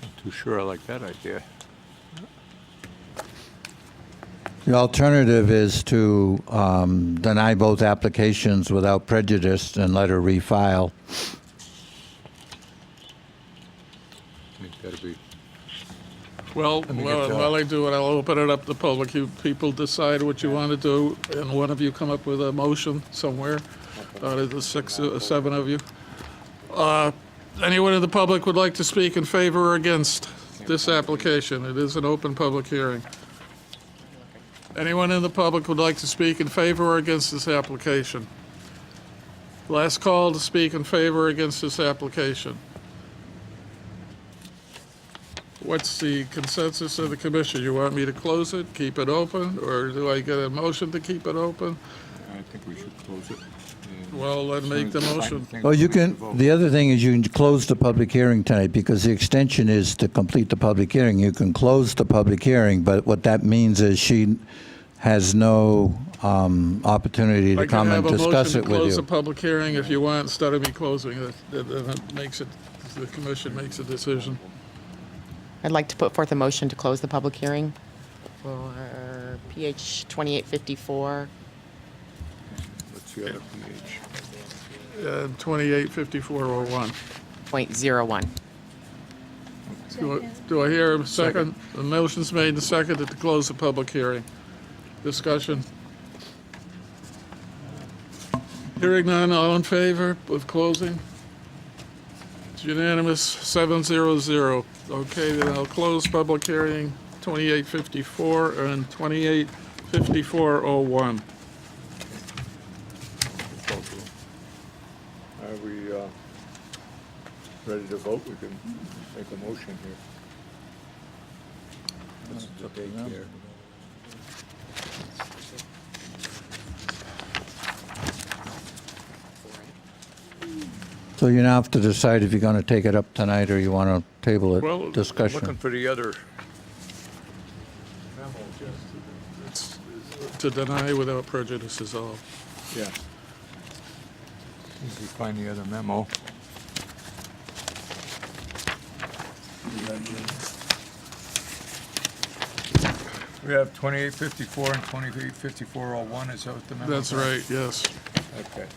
Speaker 7: Not too sure I like that idea.
Speaker 4: The alternative is to deny both applications without prejudice and let her refile.
Speaker 7: It's got to be.
Speaker 1: Well,
Speaker 7: me get
Speaker 1: while I do it, I'll open it up to public. You people decide what you want to do, and one of you come up with a motion somewhere out of the seven of you. Anyone in the public would like to speak in favor or against this application? It is an open public hearing. Anyone in the public would like to speak in favor or against this application? Last call to speak in favor or against this application. What's the consensus of the commission? You want me to close it, keep it open, or do I get a motion to keep it open?
Speaker 7: I think we should close it.
Speaker 1: Well, then make the motion.
Speaker 4: Well, you can, the other thing is you can close the public hearing tonight because the extension is to complete the public hearing. You can close the public hearing, but what that means is she has no opportunity to come and discuss it
Speaker 1: I can have a motion to close the
Speaker 4: with you.
Speaker 1: public hearing if you want, instead of me closing it. Then it makes it, the commission makes a decision.
Speaker 3: I'd like to put forth a motion to close the public hearing for PH 2854.
Speaker 7: What's the other page?
Speaker 1: 285401.
Speaker 3: .01.
Speaker 1: Do I hear a second? The motion's made and seconded to close the public hearing. Discussion. Hearing none, all in favor of closing? It's unanimous, 700. Okay, then I'll close public hearing 2854 and 285401.
Speaker 7: Are we ready to vote? We can make a motion here. What's the date here?
Speaker 4: So you now have to decide if you're going to take it up tonight or you want to table
Speaker 1: Well,
Speaker 4: it,
Speaker 7: Looking
Speaker 4: discussion.
Speaker 7: for the other,
Speaker 1: It's to deny without prejudice is all.
Speaker 7: yeah. If we find the other memo. We have 2854 and 285401, is that what the memo?
Speaker 1: That's right, yes.
Speaker 7: Okay.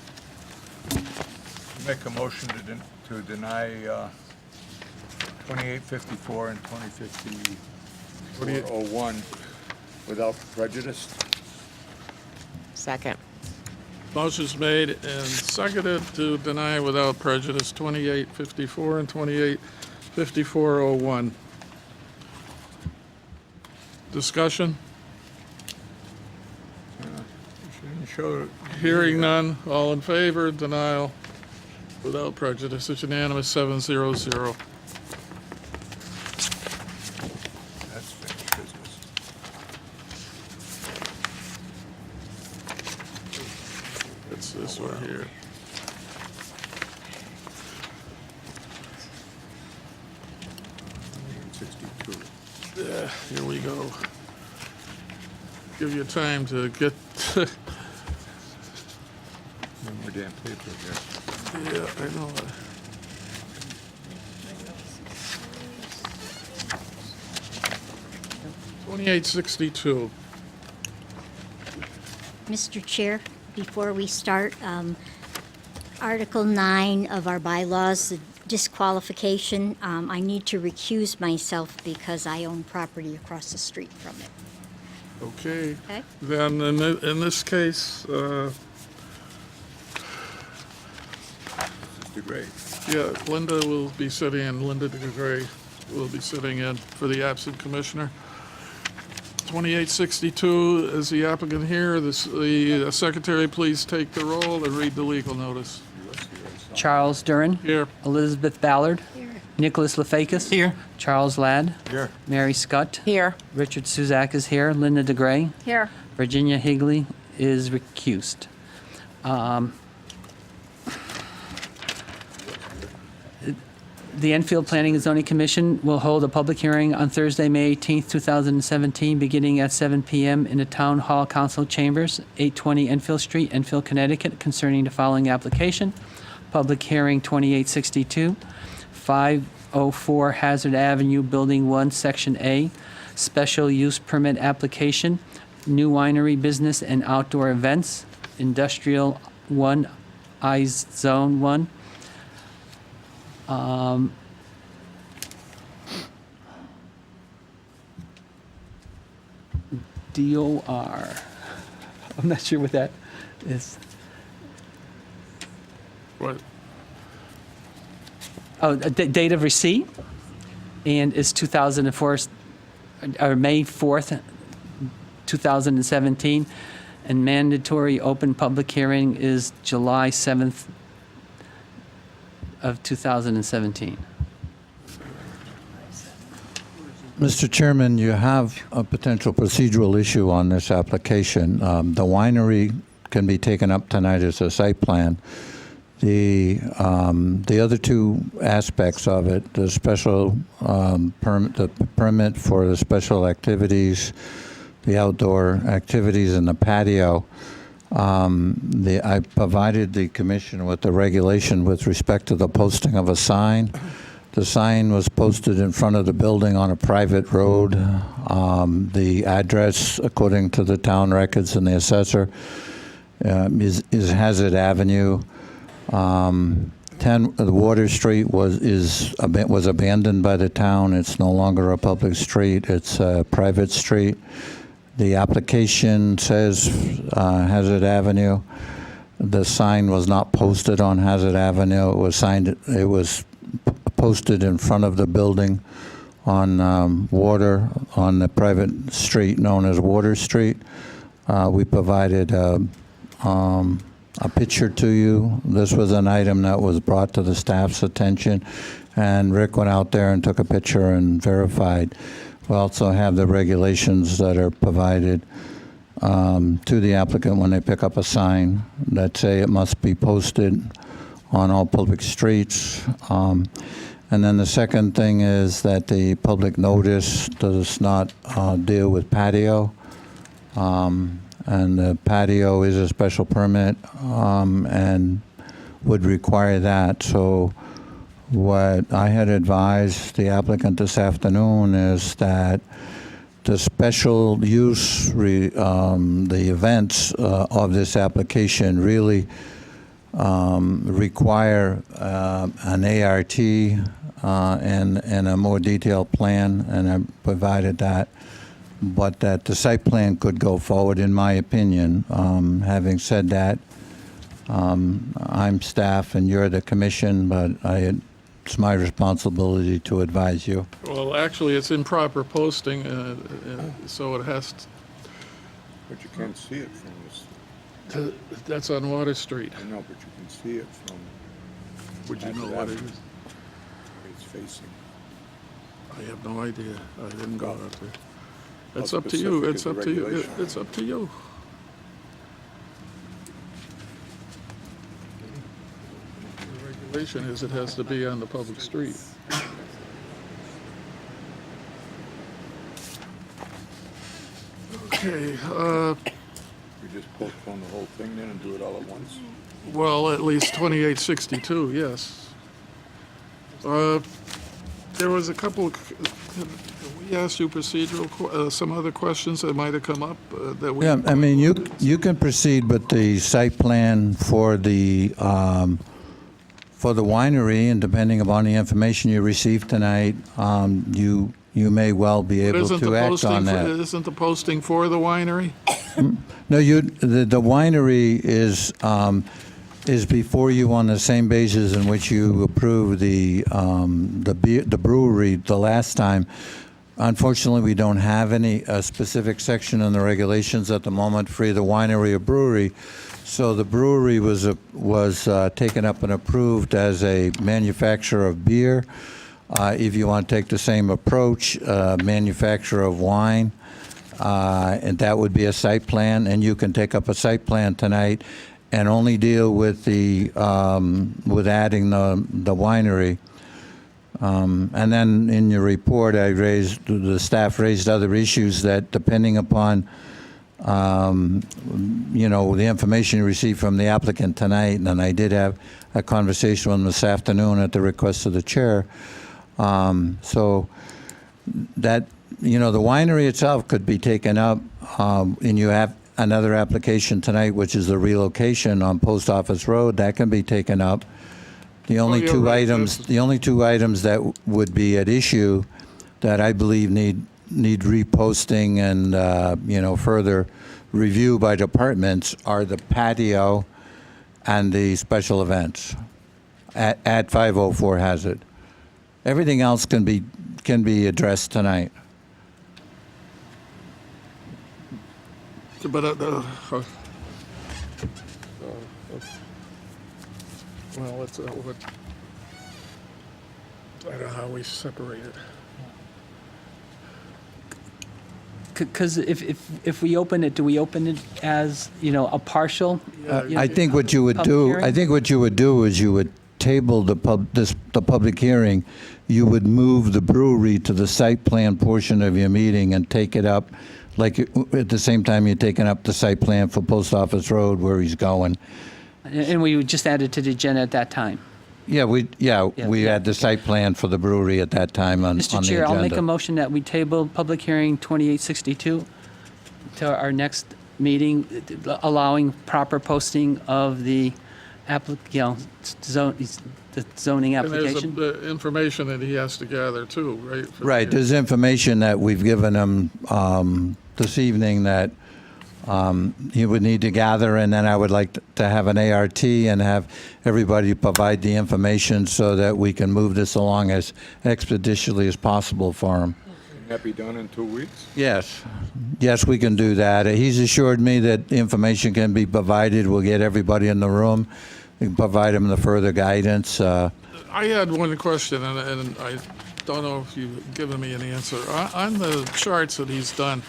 Speaker 7: Make a motion to deny 2854 and 285401 without prejudice.
Speaker 3: Second.
Speaker 1: Motion's made and seconded to deny without prejudice 2854 and 285401. Discussion?
Speaker 7: Show,
Speaker 1: Hearing none. All in favor, denial without prejudice. It's unanimous, 700.
Speaker 7: that's finished business.
Speaker 1: It's this one here. Yeah, here we go. Give you time to get,
Speaker 7: No more damn paper here.
Speaker 1: yeah, I know. 2862.
Speaker 5: Mr. Chair, before we start, Article 9 of our bylaws, the disqualification, I need to recuse myself because I own property across the street from it.
Speaker 1: Okay.
Speaker 5: Okay.
Speaker 1: Then in this case,
Speaker 7: Mr. Gray.
Speaker 1: yeah, Linda will be sitting in, Linda DeGray will be sitting in for the absent commissioner. 2862 is the applicant here. The secretary, please take the roll and read the legal notice.
Speaker 2: Charles Durin.
Speaker 1: Here.
Speaker 2: Elizabeth Ballard. Nicholas Lefakis.
Speaker 11: Here.
Speaker 2: Charles Ladd.
Speaker 7: Here.
Speaker 2: Mary Scott.
Speaker 3: Here.
Speaker 2: Richard Suzak is here. Linda DeGray.
Speaker 10: Here.
Speaker 2: Virginia Higley is recused. The Enfield Planning and Zoning Commission will hold a public hearing on Thursday, May 18th, 2017, beginning at 7 p.m. in the Town Hall Council Chambers, 820 Enfield Street, Enfield, Connecticut, concerning the following application. Public hearing 2862, 504 Hazard Avenue, Building 1, Section A, special use permit application, new winery business and outdoor events, Industrial 1, I Zone 1. DOR. I'm not sure what that is.
Speaker 1: What?
Speaker 2: Oh, date of receipt, and is 2004, or May 4th, 2017, and mandatory open public hearing is July 7th of 2017.
Speaker 4: Mr. Chairman, you have a potential procedural issue on this application. The winery can be taken up tonight as a site plan. The other two aspects of it, the special permit, the permit for the special activities, the outdoor activities, and the patio. I provided the commission with the regulation with respect to the posting of a sign. The sign was posted in front of the building on a private road. The address, according to the town records and the assessor, is Hazard Avenue. 10 Water Street was abandoned by the town. It's no longer a public street. It's a private street. The application says Hazard Avenue. The sign was not posted on Hazard Avenue. It was posted in front of the building on Water, on the private street known as Water Street. We provided a picture to you. This was an item that was brought to the staff's attention, and Rick went out there and took a picture and verified. We also have the regulations that are provided to the applicant when they pick up a sign that say it must be posted on all public streets. And then the second thing is that the public notice does not deal with patio. And the patio is a special permit and would require that. So what I had advised the applicant this afternoon is that the special use, the events of this application really require an ART and a more detailed plan, and I provided that. But that the site plan could go forward, in my opinion. Having said that, I'm staff and you're the commission, but it's my responsibility to advise you.
Speaker 1: Well, actually, it's improper posting, so it has
Speaker 7: But you can't see it from this.
Speaker 1: that's on Water Street.
Speaker 7: I know, but you can see it from
Speaker 1: Would you know what it is?
Speaker 7: where it's facing.
Speaker 1: I have no idea. I didn't go out there.
Speaker 7: How
Speaker 1: It's up to you.
Speaker 7: specific
Speaker 1: It's
Speaker 7: is the
Speaker 1: up to you.
Speaker 7: regulation?
Speaker 1: It's up to you. The regulation is it has to be on the public street. Okay,
Speaker 7: We just postpone the whole thing then and do it all at once?
Speaker 1: well, at least 2862, yes. There was a couple, we asked you procedural, some other questions that might have come up that we.
Speaker 4: Yeah, I mean, you can proceed with the site plan for the winery, and depending upon the information you receive tonight, you may well be able
Speaker 1: Isn't
Speaker 4: to
Speaker 1: the
Speaker 4: act
Speaker 1: posting
Speaker 4: on that.
Speaker 1: Isn't the posting for the winery?
Speaker 4: No, the winery is before you on the same basis in which you approved the brewery the last time. Unfortunately, we don't have any specific section in the regulations at the moment for either winery or brewery. So the brewery was taken up and approved as a manufacturer of beer. If you want to take the same approach, manufacturer of wine, and that would be a site plan, and you can take up a site plan tonight and only deal with the with adding the winery. And then in your report, the staff raised other issues that, depending upon the information you received from the applicant tonight, and I did have a conversation with him this afternoon at the request of the chair. So that, the winery itself could be taken up, and you have another application tonight, which is the relocation on Post Office Road. That can be taken up. The only
Speaker 1: yeah,
Speaker 4: two
Speaker 1: right,
Speaker 4: items,
Speaker 1: that's-
Speaker 4: the only two items that would be at issue that I believe need reposting and further review by departments are the patio and the special events. At 504 has it. Everything else can be addressed tonight.
Speaker 1: But, well, it's, what, I don't know how we separate it.
Speaker 2: Because if we open it, do we open it as, a partial?
Speaker 4: I think what you would
Speaker 2: Public
Speaker 4: do,
Speaker 2: hearing?
Speaker 4: I think what you would do is you would table the public hearing. You would move the brewery to the site plan portion of your meeting and take it up, like at the same time you're taking up the site plan for Post Office Road where he's going.
Speaker 2: And we would just add it to the agenda at that time.
Speaker 4: Yeah, we had the site plan for the brewery at that time on the
Speaker 2: Mr.
Speaker 4: agenda.
Speaker 2: Chair, I'll make a motion that we table public hearing 2862 to our next meeting, allowing proper posting of the the zoning
Speaker 1: And there's
Speaker 2: application.
Speaker 1: the information that he has to gather too, right? for the
Speaker 4: Right,
Speaker 1: hearing.
Speaker 4: there's information that we've given him this evening that he would need to gather, and then I would like to have an ART and have everybody provide the information so that we can move this along as expeditiously as possible for him.
Speaker 7: Can that be done in 2 weeks?
Speaker 4: Yes, we can do that. He's assured me that the information can be provided. We'll get everybody in the room. We can provide him the further guidance.
Speaker 1: I had one question, and I don't know if you've given me an answer. On the charts that he's done,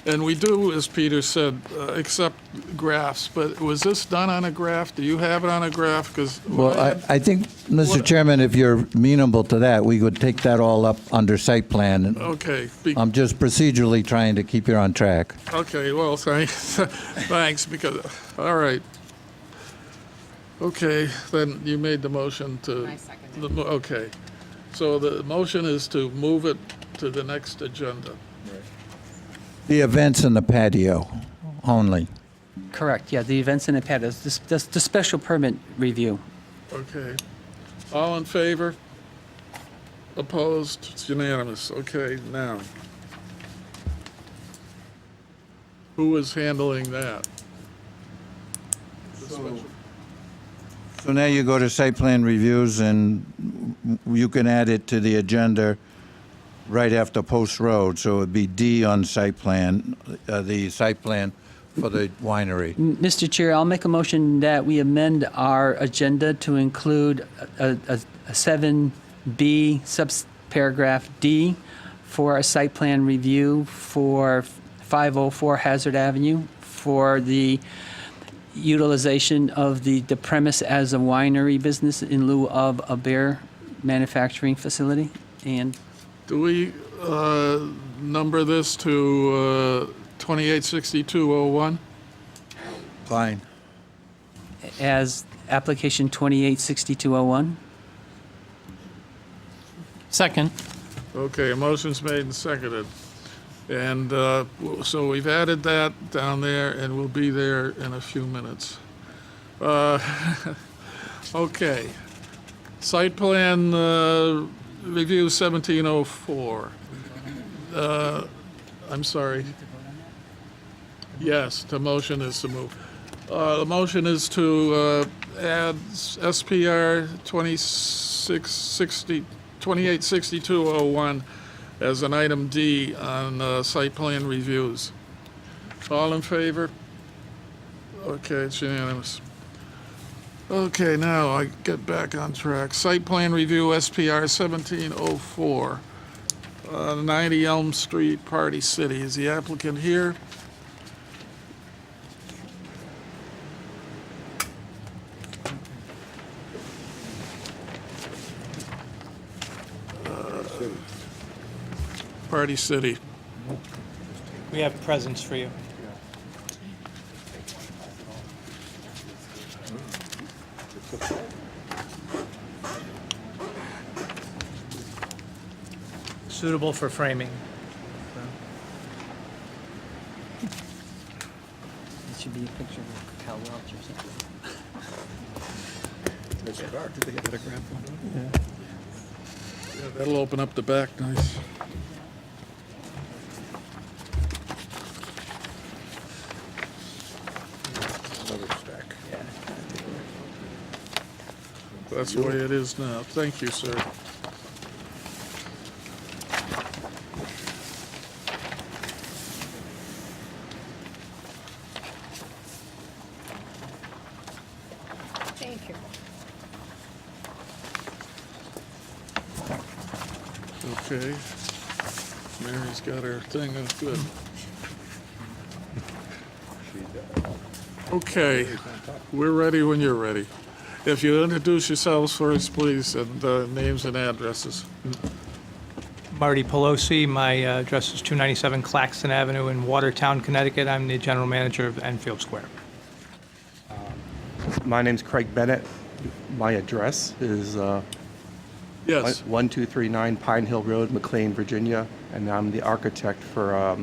Speaker 1: and we do, as Peter said, accept graphs, but was this done on a graph? Do you have it on a graph? Because
Speaker 4: Well, I think, Mr. Chairman, if you're amenable to that, we would take that all up under site plan.
Speaker 1: Okay,
Speaker 4: I'm just procedurally trying to keep you on track.
Speaker 1: okay, well, thanks, because, all right. Okay, then you made the motion to.
Speaker 3: I seconded.
Speaker 1: Okay, so the motion is to move it to the next agenda.
Speaker 4: The events in the patio only.
Speaker 2: Correct, yeah, the events and the patios, the special permit review.
Speaker 1: Okay. All in favor? Opposed? It's unanimous. Okay, now. Who is handling that? The special-
Speaker 4: So now you go to site plan reviews, and you can add it to the agenda right after Post Road, so it'd be D on site plan, the site plan for the winery.
Speaker 2: Mr. Chair, I'll make a motion that we amend our agenda to include a 7B subparagraph D for a site plan review for 504 Hazard Avenue for the utilization of the premise as a winery business in lieu of a beer manufacturing facility. And
Speaker 1: Do we number this to 286201?
Speaker 4: Fine.
Speaker 2: as application 286201.
Speaker 11: Second.
Speaker 1: Okay, a motion's made and seconded. And so we've added that down there, and we'll be there in a few minutes. Okay. Site plan review 1704. I'm sorry. Yes, the motion is to move. The motion is to add SPR 286201 as an item D on site plan reviews. All in favor? Okay, it's unanimous. Okay, now I get back on track. Site plan review SPR 1704, 90 Elm Street, Party City. Is the applicant here? Party City.
Speaker 11: We have presents for you. Suitable for framing.
Speaker 2: It should be a picture of Cal Welch or something.
Speaker 1: Yeah, that'll open up the back nice.
Speaker 7: Another stack.
Speaker 1: That's the way it is now. Thank you, sir.
Speaker 10: Thank you.
Speaker 1: Okay. Mary's got her thing. That's good. Okay, we're ready when you're ready. If you introduce yourselves first, please, and names and addresses.
Speaker 11: Marty Pelosi, my address is 297 Claxton Avenue in Watertown, Connecticut. I'm the general manager of Enfield Square.
Speaker 13: My name's Craig Bennett. My address is
Speaker 1: Yes.
Speaker 13: 1239 Pine Hill Road, McLean, Virginia, and I'm the architect for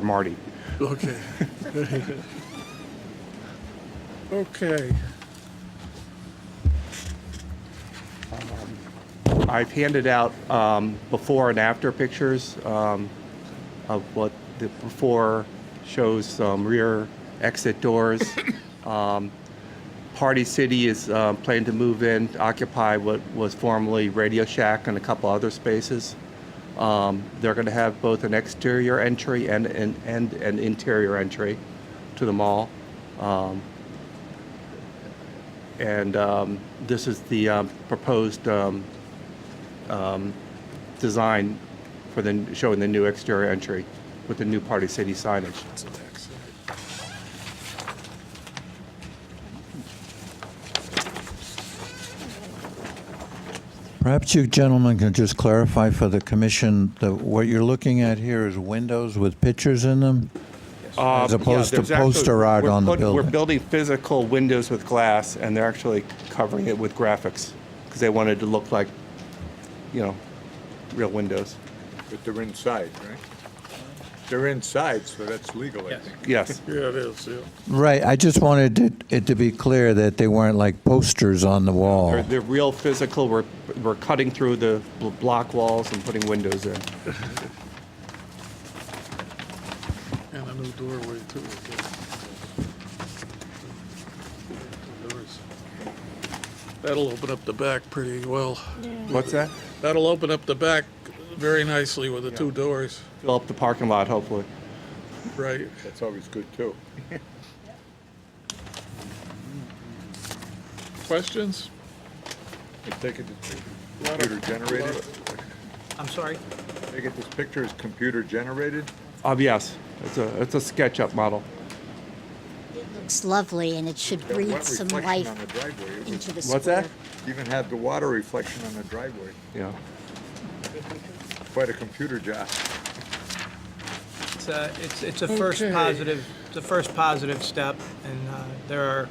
Speaker 13: Marty.
Speaker 1: Okay. Okay.
Speaker 13: I've handed out before and after pictures of what the before shows some rear exit doors. Party City is planning to move in, to occupy what was formerly Radio Shack and a couple other spaces. They're going to have both an exterior entry and an interior entry to the mall. This is the proposed design for showing the new exterior entry with the new Party City signage.
Speaker 4: Perhaps you gentlemen can just clarify for the commission that what you're looking at here is windows with pictures in them? As opposed to
Speaker 13: there's actually-
Speaker 4: poster art on the
Speaker 13: We're
Speaker 4: building?
Speaker 13: building physical windows with glass, and they're actually covering it with graphics because they wanted to look like, real windows.
Speaker 7: But they're inside, right? They're inside, so that's legal, I think.
Speaker 13: Yes.
Speaker 1: Yeah, it is, yeah.
Speaker 4: Right, I just wanted it to be clear that they weren't like posters on the wall.
Speaker 13: They're real physical. We're cutting through the block walls and putting windows in.
Speaker 1: And a new doorway, too. I guess. Doors. That'll open up the back pretty well.
Speaker 13: What's that?
Speaker 1: That'll open up the back very nicely with the two doors,
Speaker 13: Fill up the parking lot, hopefully.
Speaker 1: right?
Speaker 7: That's always good, too.
Speaker 1: Questions?
Speaker 7: I take it this computer generated?
Speaker 11: I'm sorry?
Speaker 7: Take it this picture is computer generated?
Speaker 13: Yes, it's a SketchUp model.
Speaker 5: It's lovely, and it should
Speaker 7: Got
Speaker 5: breathe
Speaker 7: wet
Speaker 5: some
Speaker 7: reflection
Speaker 5: life
Speaker 7: on the driveway.
Speaker 5: into the
Speaker 13: What's that?
Speaker 5: square.
Speaker 7: Even had the water reflection on the driveway.
Speaker 13: Yeah.
Speaker 7: Quite a computer job.
Speaker 11: It's a first
Speaker 1: Okay.
Speaker 11: positive, it's a first positive step, and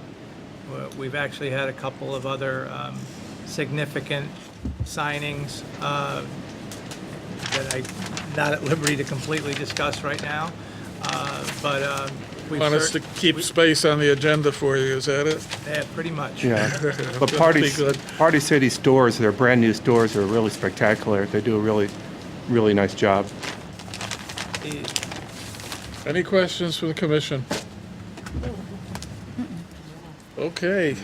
Speaker 11: we've actually had a couple of other significant signings that I'm not at liberty to completely discuss right now, but we've...
Speaker 1: Want us to keep space on the agenda for you, is that it?
Speaker 11: Yeah, pretty much.
Speaker 13: Yeah. But
Speaker 1: That'd be good.
Speaker 13: Party City stores, their brand-new stores are really spectacular. They do a really, really nice job.
Speaker 1: Any questions for the commission? Okay.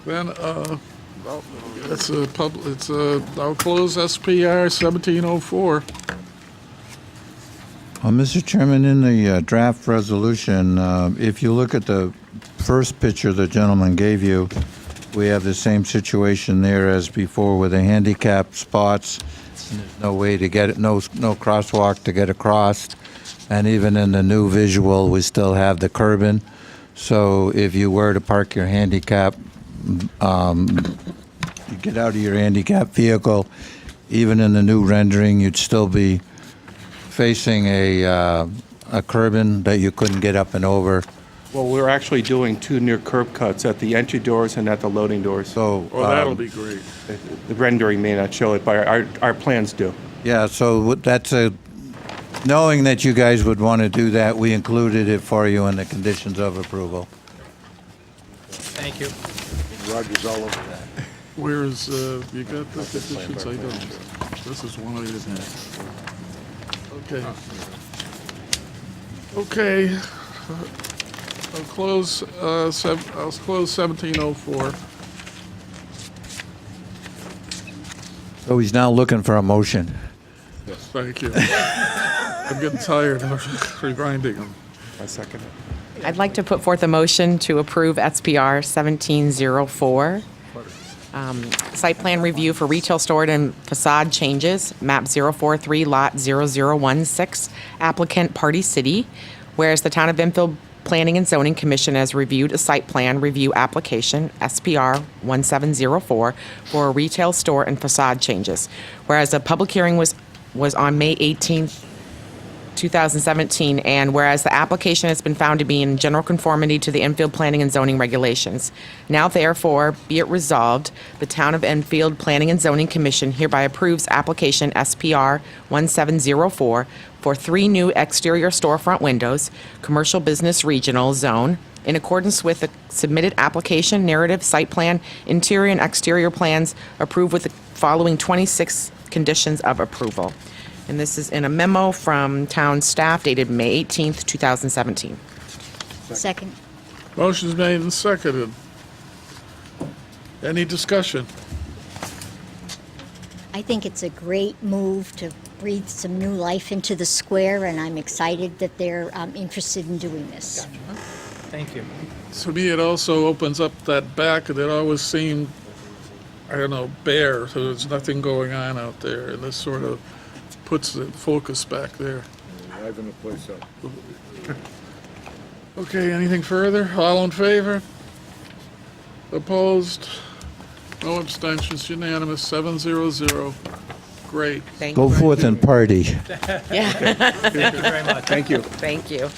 Speaker 1: Then, I'll close SPR 1704.
Speaker 4: Mr. Chairman, in the draft resolution, if you look at the first picture the gentleman gave you, we have the same situation there as before with the handicap spots. And there's no way to get it, no crosswalk to get across. And even in the new visual, we still have the curbing. So if you were to park your handicap, you get out of your handicap vehicle, even in the new rendering, you'd still be facing a curbing that you couldn't get up and over.
Speaker 13: Well, we're actually doing two near curb cuts at the entry doors and at the loading doors.
Speaker 4: So
Speaker 1: Well, that'll be great.
Speaker 13: The rendering may not show it, but our plans do.
Speaker 4: yeah, so that's knowing that you guys would want to do that, we included it for you in the conditions of approval.
Speaker 11: Thank you.
Speaker 7: Roger's all over that.
Speaker 1: Where's, you got the conditions? I don't. This is one I didn't have. Okay. Okay. I'll close 1704.
Speaker 4: So he's now looking for a motion.
Speaker 1: Thank you. I'm getting tired of rewinding them.
Speaker 13: I second it.
Speaker 3: I'd like to put forth a motion to approve SPR 1704. Site plan review for retail store and facade changes, map 043, lot 0016, applicant Party City. Whereas the Town of Enfield Planning and Zoning Commission has reviewed a site plan review application, SPR 1704, for a retail store and facade changes. Whereas a public hearing was on May 18th, 2017, and whereas the application has been found to be in general conformity to the Enfield Planning and Zoning regulations. Now therefore, be it resolved, the Town of Enfield Planning and Zoning Commission hereby approves application SPR 1704 for 3 new exterior storefront windows, commercial business regional zone, in accordance with the submitted application, narrative, site plan, interior and exterior plans approved with the following 26 conditions of approval. And this is in a memo from town staff dated May 18th, 2017.
Speaker 5: Second.
Speaker 1: Motion's made and seconded. Any discussion?
Speaker 5: I think it's a great move to breathe some new life into the square, and I'm excited that they're interested in doing this.
Speaker 11: Thank you.
Speaker 1: To me, it also opens up that back that always seemed, I don't know, bare, so there's nothing going on out there, and this sort of puts the focus back there.
Speaker 7: Liven the place up.
Speaker 1: Okay, anything further? All in favor? Opposed? No abstentions, unanimous, 700. Great.
Speaker 3: Thank
Speaker 4: Go
Speaker 3: you.
Speaker 4: forth and party.
Speaker 3: Yeah,
Speaker 11: Thank you very much.
Speaker 13: Thank you.
Speaker 3: thank you.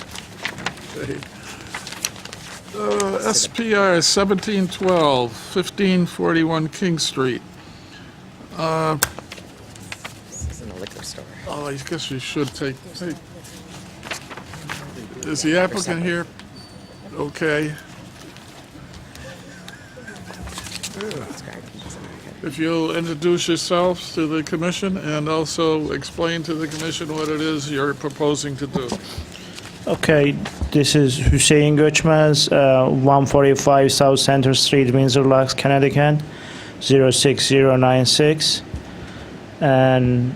Speaker 1: SPR 1712, 1541 King Street.
Speaker 3: This isn't a liquor store.
Speaker 1: Oh, I guess you should take. Is the applicant here? Okay. If you'll introduce yourself to the commission and also explain to the commission what it is you're proposing to do.
Speaker 14: Okay, this is Hussein Göçmez, 145 South Center Street, Windsor Locks, Connecticut, 06096. And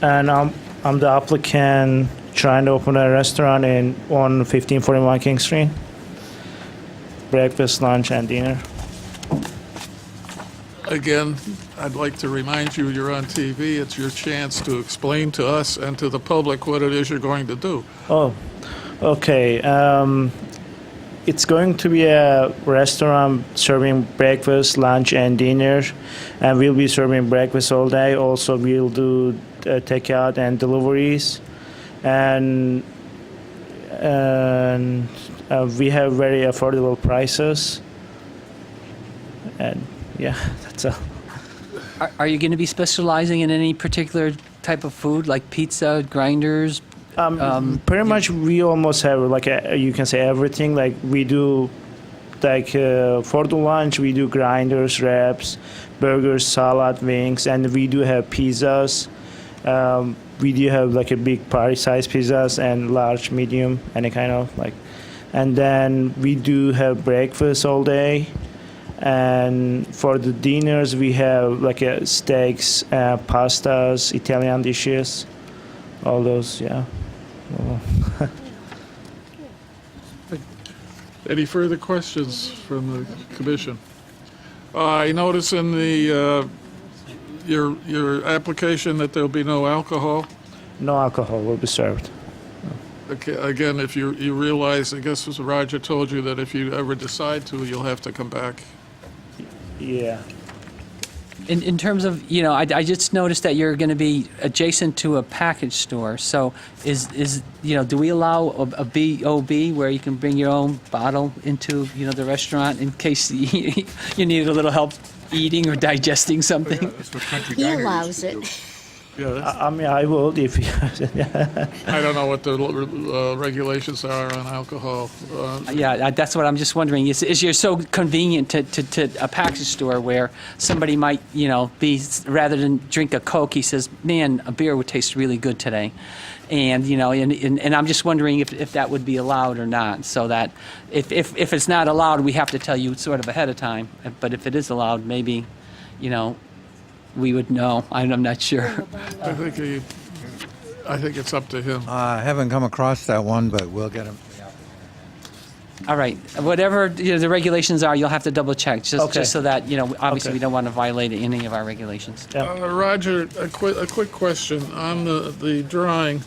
Speaker 14: I'm the applicant trying to open a restaurant on 1541 King Street. Breakfast, lunch, and dinner.
Speaker 1: Again, I'd like to remind you, you're on TV. It's your chance to explain to us and to the public what it is you're going to do.
Speaker 14: Oh, okay. It's going to be a restaurant serving breakfast, lunch, and dinner, and we'll be serving breakfast all day. Also, we'll do takeout and deliveries, and we have very affordable prices. And yeah, that's all.
Speaker 2: Are you going to be specializing in any particular type of food, like pizza, grinders?
Speaker 14: Pretty much, we almost have you can say everything. Like we do, for the lunch, we do grinders, wraps, burgers, salad, wings, and we do have pizzas. We do have a big party-size pizzas and large, medium, any kind of . And then we do have breakfast all day. And for the dinners, we have steaks, pastas, Italian dishes, all those, yeah.
Speaker 1: Any further questions from the commission? I notice in the your application that there'll be no alcohol.
Speaker 14: No alcohol will be served.
Speaker 1: Okay, again, if you realize, I guess as Roger told you, that if you ever decide to, you'll have to come back.
Speaker 14: Yeah.
Speaker 2: In terms of, I just noticed that you're going to be adjacent to a package store. So do we allow a BOB where you can bring your own bottle into, the restaurant in case you need a little help eating or digesting something?
Speaker 5: He allows it.
Speaker 1: Yeah,
Speaker 14: I will if you.
Speaker 1: I don't know what the regulations are on alcohol.
Speaker 2: Yeah, that's what I'm just wondering. Is you're so convenient to a package store where somebody might, be, rather than drink a Coke, he says, man, a beer would taste really good today. And, and I'm just wondering if that would be allowed or not, so that if it's not allowed, we have to tell you sort of ahead of time. But if it is allowed, maybe, we would know. I'm not sure.
Speaker 1: I think it's up to him.
Speaker 4: I haven't come across that one, but we'll get him.
Speaker 2: All right. Whatever the regulations are, you'll have to double check, just so that obviously
Speaker 14: Okay.
Speaker 2: we don't want to violate any of our regulations.
Speaker 1: Roger, a quick question on the drawing.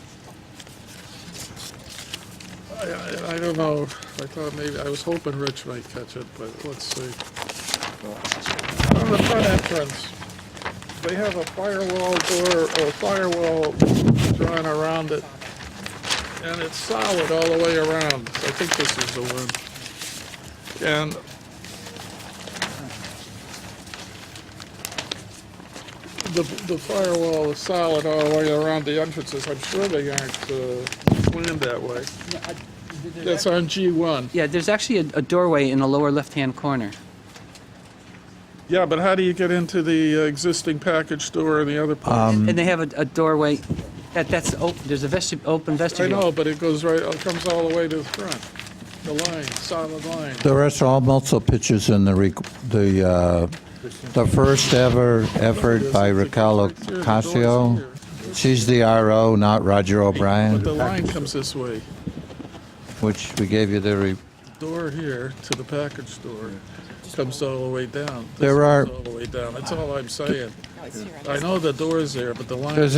Speaker 1: I don't know. I thought maybe I was hoping Rich might catch it, but let's see. On the front entrance, they have a firewall door or firewall drawn around it, and it's solid all the way around. I think this is the one. And the firewall is solid all the way around the entrances. I'm sure they aren't planned that way. That's on G1.
Speaker 2: Yeah, there's actually a doorway in the lower left-hand corner.
Speaker 1: Yeah, but how do you get into the existing package store and the other part?
Speaker 2: And they have a doorway that's open. There's a open
Speaker 1: I
Speaker 2: vestibule.
Speaker 1: know, but it comes all the way to the front. The line, solid line.
Speaker 4: There are also pictures in the first ever effort by Raquel Ocasio. She's the RO, not Roger
Speaker 1: But
Speaker 4: O'Brien,
Speaker 1: the line comes this way.
Speaker 4: which we gave you the.
Speaker 1: Door here to the package store comes all the way down. This
Speaker 4: There are-
Speaker 1: goes all the way down. That's all I'm saying. I know the door's there, but the line.
Speaker 4: There's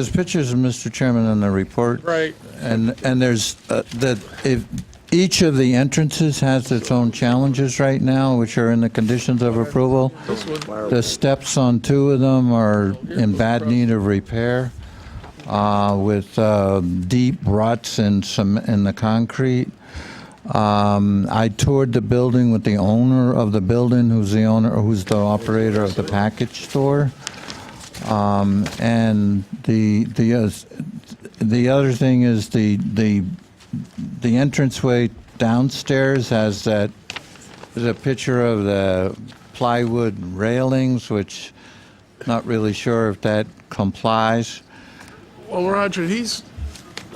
Speaker 4: pictures, Mr. Chairman, in the report.
Speaker 1: Right.
Speaker 4: And there's each of the entrances has its own challenges right now, which are in the conditions of approval.
Speaker 1: This one.
Speaker 4: The steps on two of them are in bad need of repair, with deep ruts in the concrete. I toured the building with the owner of the building, who's the operator of the package store. And the other thing is the entranceway downstairs has there's a picture of the plywood railings, which not really sure if that complies.
Speaker 1: Well, Roger, he's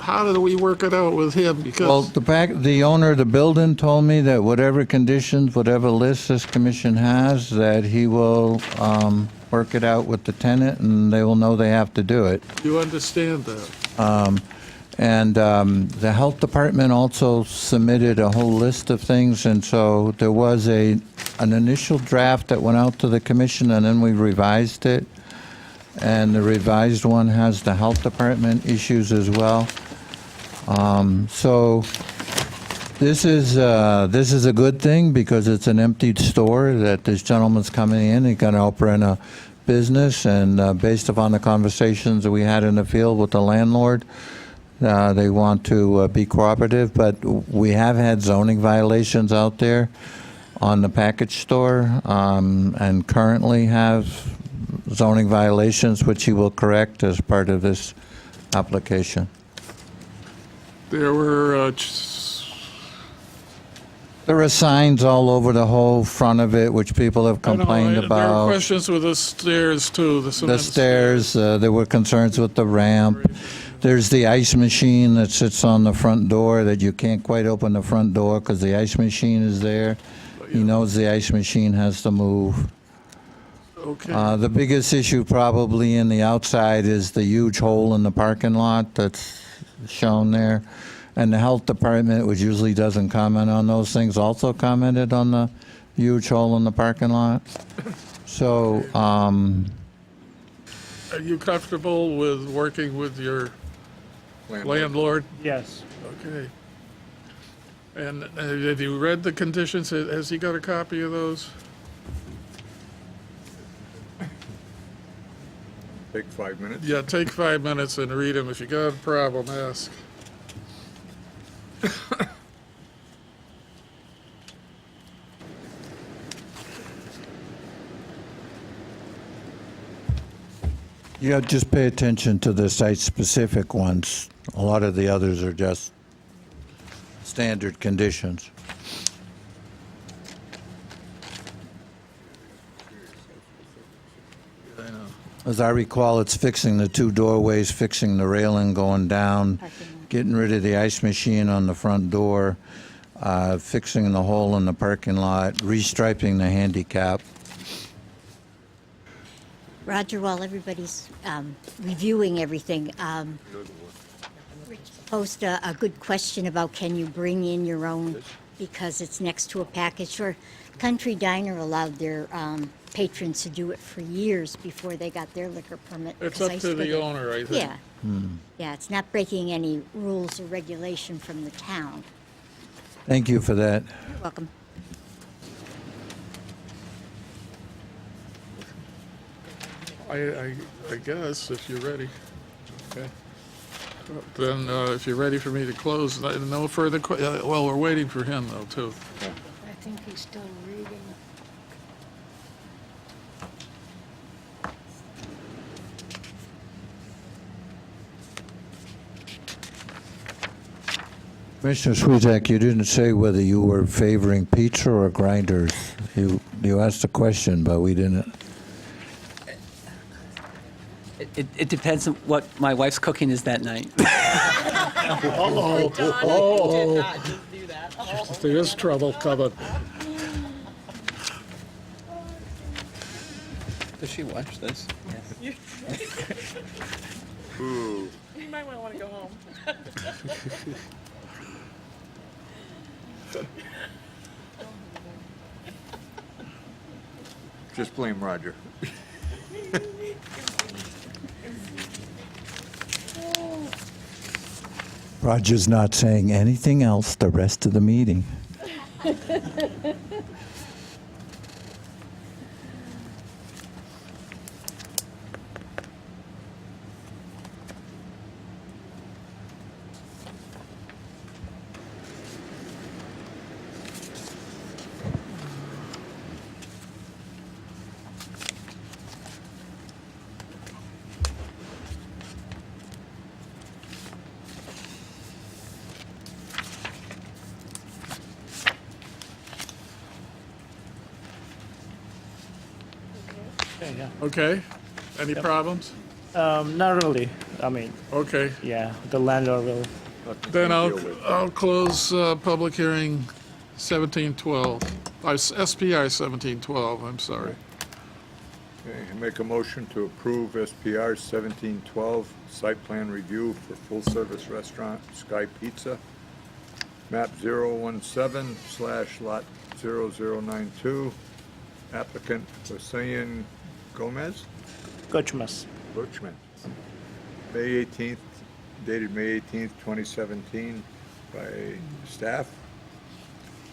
Speaker 1: how do we work it out with him?
Speaker 4: Well,
Speaker 1: Because
Speaker 4: the owner of the building told me that whatever conditions, whatever list this commission has, that he will work it out with the tenant, and they will know they have to do it.
Speaker 1: you understand that.
Speaker 4: And the health department also submitted a whole list of things, and so there was an initial draft that went out to the commission, and then we revised it. And the revised one has the health department issues as well. So this is a good thing because it's an emptied store that this gentleman's coming in. He's going to open a business, and based upon the conversations that we had in the field with the landlord, they want to be cooperative. But we have had zoning violations out there on the package store, and currently have zoning violations, which he will correct as part of this application.
Speaker 1: There were,
Speaker 4: There are signs all over the whole front of it, which people have
Speaker 1: I know,
Speaker 4: complained
Speaker 1: there were
Speaker 4: about.
Speaker 1: questions with the stairs too, the
Speaker 4: The
Speaker 1: cement
Speaker 4: stairs, there were concerns with the ramp. There's the ice machine that sits on the front door that you can't quite open the front door because the ice machine is there. He knows the ice machine has to move.
Speaker 1: Okay.
Speaker 4: The biggest issue probably in the outside is the huge hole in the parking lot that's shown there. And the health department, which usually doesn't comment on those things, also commented on the huge hole in the parking lot. So,
Speaker 1: Are you comfortable with working with your landlord?
Speaker 11: Yes.
Speaker 1: Okay. And have you read the conditions? Has he got a copy of those?
Speaker 7: Take 5 minutes.
Speaker 1: Yeah, take 5 minutes and read them. If you got a problem, ask.
Speaker 4: yeah, just pay attention to the site-specific ones. A lot of the others are just standard conditions. As I recall, it's fixing the two doorways, fixing the railing going down, getting rid of the ice machine on the front door, fixing the hole in the parking lot, restriping the handicap.
Speaker 5: Roger, while everybody's reviewing everything, Rich posed a good question about can you bring in your own because it's next to a package store. Country Diner allowed their patrons to do it for years before they got their liquor permit.
Speaker 1: It's
Speaker 5: because
Speaker 1: up
Speaker 5: I
Speaker 1: to the
Speaker 5: split it.
Speaker 1: owner, I think.
Speaker 5: Yeah. Yeah, it's not breaking any rules or regulation from the town.
Speaker 4: Thank you for that.
Speaker 5: You're welcome.
Speaker 1: I guess, if you're ready. Okay. Then, if you're ready for me to close, no further, well, we're waiting for him, though, too.
Speaker 15: I think he's still reading.
Speaker 4: Commissioner Swezak, you didn't say whether you were favoring pizza or grinders. You asked a question, but we didn't.
Speaker 2: It depends on what my wife's cooking is that night.
Speaker 1: There is trouble coming.
Speaker 2: Does she watch this?
Speaker 6: You might want to go home.
Speaker 7: Just blame Roger.
Speaker 4: Roger's not saying anything else the rest of the meeting.
Speaker 1: Okay? Any problems?
Speaker 14: Not really. I mean,
Speaker 1: Okay,
Speaker 14: yeah, the landlord will.
Speaker 7: Nothing
Speaker 1: then
Speaker 7: to deal with.
Speaker 1: I'll close public hearing 1712, SPR 1712, I'm sorry.
Speaker 7: Okay, make a motion to approve SPR 1712, site plan review for full-service restaurant Sky Pizza, map 017/lot 0092, applicant Hussein Gomez,
Speaker 14: Coachmas.
Speaker 7: Birchman. May 18th, dated May 18th, 2017, by staff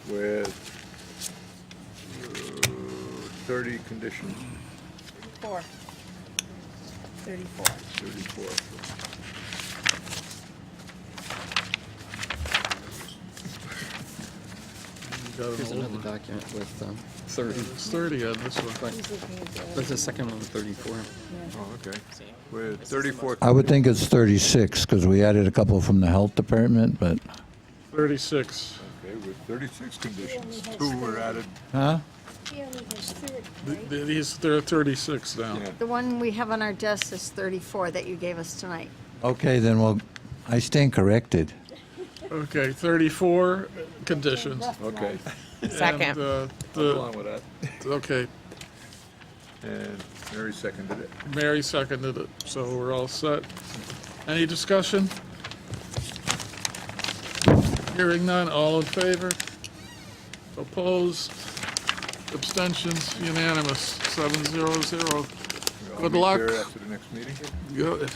Speaker 7: with 30 conditions.
Speaker 10: 34.
Speaker 7: 34.
Speaker 1: Here's another
Speaker 16: document with 30.
Speaker 1: It's 30 on this one.
Speaker 16: There's a second one with 34.
Speaker 7: Oh, okay. With 34.
Speaker 4: I would think it's 36, because we added a couple from the health department, but,
Speaker 1: 36.
Speaker 7: Okay, with 36 conditions. 2 were added.
Speaker 4: huh?
Speaker 15: He only has 30, right?
Speaker 1: There are 36 now.
Speaker 7: Yeah.
Speaker 10: The one we have on our desk is 34 that you gave us tonight.
Speaker 4: Okay, then I stand corrected.
Speaker 1: Okay, 34 conditions.
Speaker 7: Okay.
Speaker 3: Second.
Speaker 1: And,
Speaker 7: Go along with that.
Speaker 1: okay,
Speaker 7: And Mary seconded it.
Speaker 1: Mary seconded it, so we're all set. Any discussion? Hearing none, all in favor? Opposed? Abstentions? Unanimous, 700.
Speaker 7: We'll
Speaker 1: Good
Speaker 7: meet
Speaker 1: luck.
Speaker 7: there after the next meeting.
Speaker 1: Good.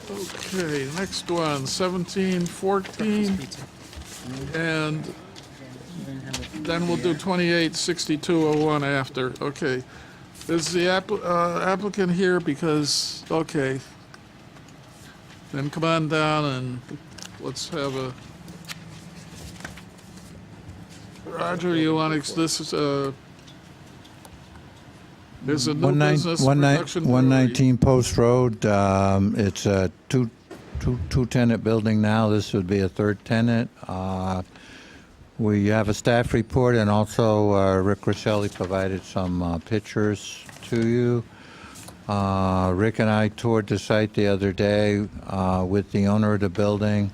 Speaker 1: Okay, next one, 1714, and then we'll do 286201 after. Okay. Is the applicant here because, okay. Then come on down and let's have a, Roger, you want to, this is there's a new business production brewery.
Speaker 4: 119 Post Road, it's a two-tenant building now. This would be a third tenant. We have a staff report, and also Rick Rosselli provided some pictures to you. Rick and I toured the site the other day with the owner of the building.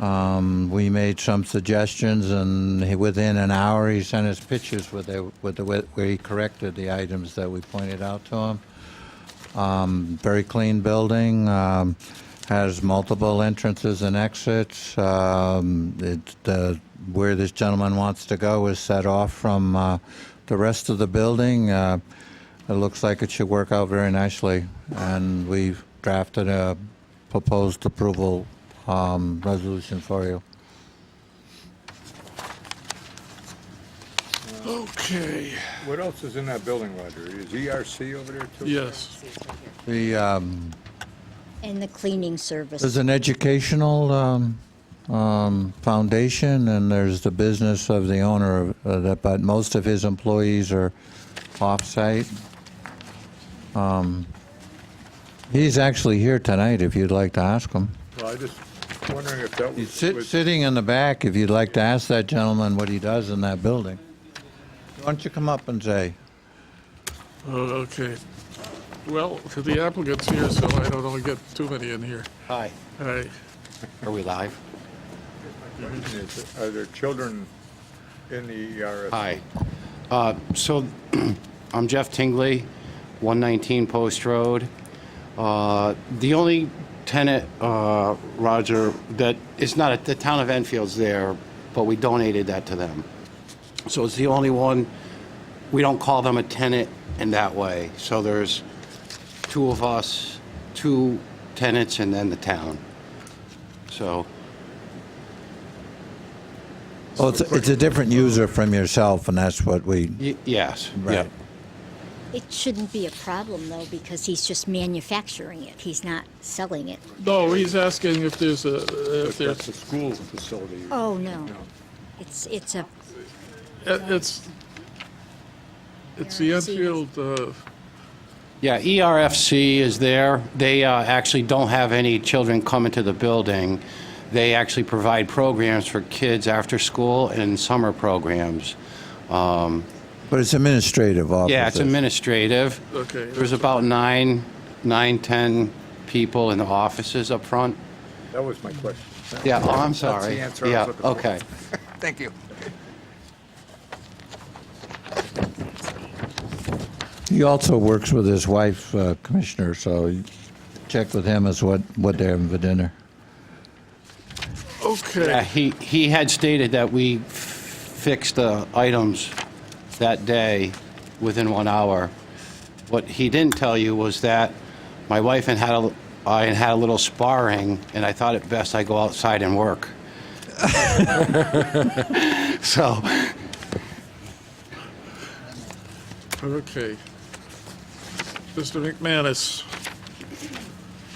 Speaker 4: We made some suggestions, and within an hour, he sent us pictures where he corrected the items that we pointed out to him. Very clean building, has multiple entrances and exits. Where this gentleman wants to go is set off from the rest of the building. It looks like it should work out very nicely, and we've drafted a proposed approval resolution for you.
Speaker 1: Okay,
Speaker 7: What else is in that building, Roger? Is ERC over there too?
Speaker 1: yes.
Speaker 4: The
Speaker 5: And the cleaning service.
Speaker 4: there's an educational foundation, and there's the business of the owner, but most of his employees are off-site. He's actually here tonight, if you'd like to ask him.
Speaker 7: Well, I just wondering if that
Speaker 4: He's
Speaker 7: was.
Speaker 4: sitting in the back, if you'd like to ask that gentleman what he does in that building. Why don't you come up and say?
Speaker 1: Okay. Well, the applicant's here, so I don't want to get too many in here.
Speaker 16: Hi.
Speaker 1: Hi.
Speaker 16: Are we live?
Speaker 7: Are there children in the ERS?
Speaker 16: Hi. So I'm Jeff Tingley, 119 Post Road. The only tenant, Roger, that is not at the town of Enfield's there, but we donated that to them. So it's the only one, we don't call them a tenant in that way. So there's 2 of us, 2 tenants, and then the town. So,
Speaker 4: Oh, it's a different user from yourself, and that's what we,
Speaker 16: yes,
Speaker 4: Right.
Speaker 16: yeah.
Speaker 5: It shouldn't be a problem, though, because he's just manufacturing it. He's not selling it.
Speaker 1: No, he's asking if there's a,
Speaker 7: But
Speaker 1: if
Speaker 7: that's
Speaker 1: there's,
Speaker 7: a school facility.
Speaker 5: Oh, no. It's a,
Speaker 1: it's the Enfield,
Speaker 16: Yeah, ERFC is there. They actually don't have any children come into the building. They actually provide programs for kids after school and summer programs.
Speaker 4: But it's administrative offices.
Speaker 16: Yeah, it's administrative.
Speaker 1: Okay.
Speaker 16: There's about 10 people in the offices up front.
Speaker 7: That was my question.
Speaker 16: Yeah, oh, I'm
Speaker 7: That's
Speaker 16: sorry.
Speaker 7: the answer I was
Speaker 16: Yeah,
Speaker 7: looking for.
Speaker 16: okay.
Speaker 7: Thank you.
Speaker 4: He also works with his wife, Commissioner, so you check with him as what they're having for dinner.
Speaker 1: Okay.
Speaker 16: Yeah, he had stated that we fixed the items that day within 1 hour. What he didn't tell you was that my wife and I had a little sparring, and I thought it best I go outside and work. So,
Speaker 1: Okay. Mr. McManus,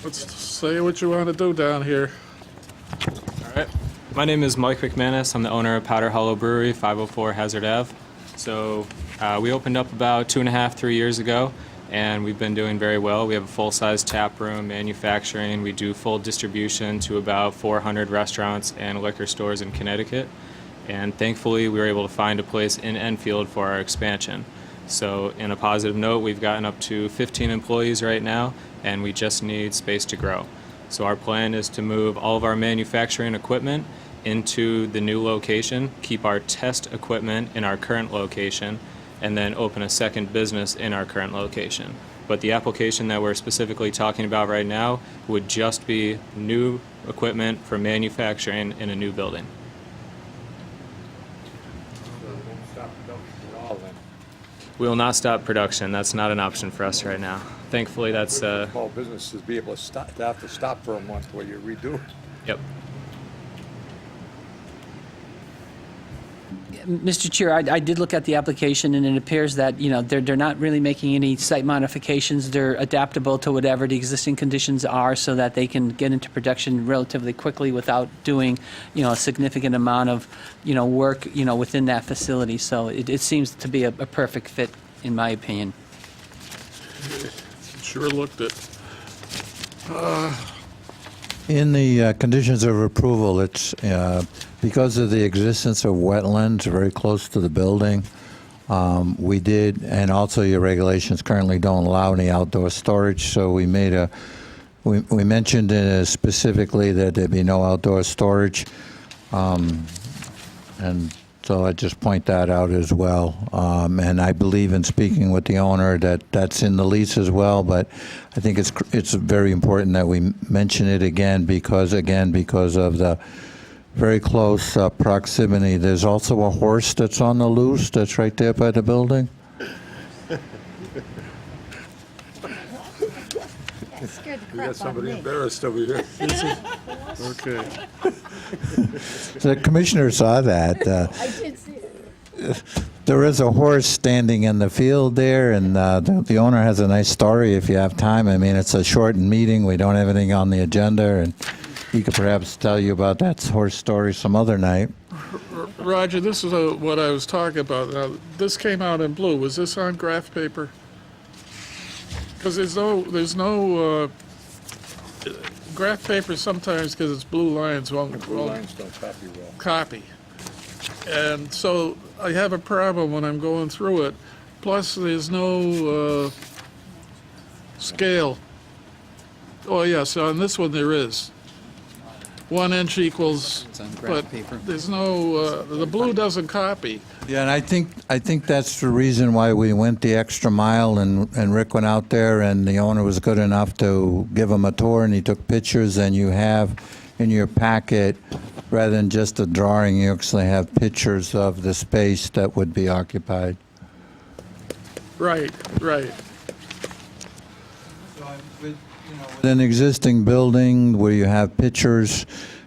Speaker 1: let's say what you want to do down here.
Speaker 17: All right. My name is Mike McManus. I'm the owner of Powder Hollow Brewery, 504 Hazard Ave. So we opened up about 2.5, 3 years ago, and we've been doing very well. We have a full-size tap room, manufacturing. We do full distribution to about 400 restaurants and liquor stores in Connecticut. And thankfully, we were able to find a place in Enfield for our expansion. So in a positive note, we've gotten up to 15 employees right now, and we just need space to grow. So our plan is to move all of our manufacturing equipment into the new location, keep our test equipment in our current location, and then open a second business in our current location. But the application that we're specifically talking about right now would just be new equipment for manufacturing in a new building. We will not stop production. That's not an option for us right now. Thankfully, that's...
Speaker 7: Small businesses be able to stop, to have to stop for a month while you redo.
Speaker 17: Yep.
Speaker 2: Mr. Chair, I did look at the application, and it appears that, you know, they're not really making any site modifications. They're adaptable to whatever the existing conditions are so that they can get into production relatively quickly without doing, you know, a significant amount of, you know, work, you know, within that facility. So it seems to be a perfect fit, in my opinion.
Speaker 1: Sure looked it.
Speaker 4: In the conditions of approval, it's because of the existence of wetlands very close to the building. We did, and also your regulations currently don't allow any outdoor storage. So we made we mentioned specifically that there be no outdoor storage, and so I just point that out as well. And I believe in speaking with the owner that that's in the lease as well. But I think it's very important that we mention it again because of the very close proximity. There's also a horse that's on the loose that's right there by the building.
Speaker 15: Scared the
Speaker 7: We got
Speaker 15: crap out of
Speaker 7: somebody
Speaker 15: me.
Speaker 7: embarrassed over here.
Speaker 1: Okay.
Speaker 4: The commissioner saw that.
Speaker 15: I did see it.
Speaker 4: There is a horse standing in the field there, and the owner has a nice story if you have time. I mean, it's a shortened meeting. We don't have anything on the agenda, and he could perhaps tell you about that horse story some other night.
Speaker 1: Roger, this is what I was talking about. Now, this came out in blue. Was this on graph paper? Because there's no graph paper sometimes because it's blue lines won't
Speaker 7: Lines don't copy well.
Speaker 1: copy. And so I have a problem when I'm going through it. Plus, there's no scale. Oh, yes, on this one there is. 1 inch equals, but there's no, the blue doesn't copy.
Speaker 4: Yeah, and I think that's the reason why we went the extra mile, and Rick went out there, and the owner was good enough to give him a tour, and he took pictures, and you have in your packet, rather than just a drawing, you actually have pictures of the space that would be occupied.
Speaker 1: Right, right.
Speaker 4: With an existing building where you have pictures,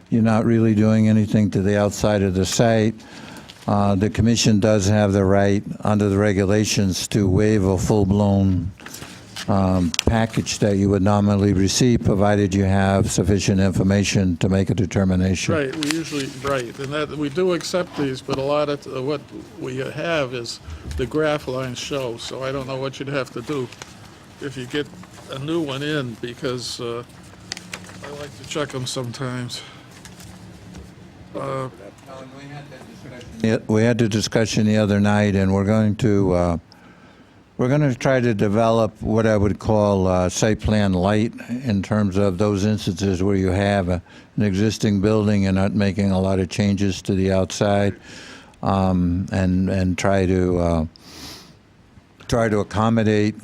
Speaker 4: you're not really doing anything to the outside of the site. The commission does have the right, under the regulations, to waive a full-blown package that you would normally receive, provided you have sufficient information to make a determination.
Speaker 1: Right, we usually, right, and that, we do accept these, but a lot of, what we have is the graph lines show, so I don't know what you'd have to do if you get a new one in, because I like to check them sometimes.
Speaker 4: We had the discussion the other night, and we're going to try to develop what I would call site plan light in terms of those instances where you have an existing building and not making a lot of changes to the outside, and try to accommodate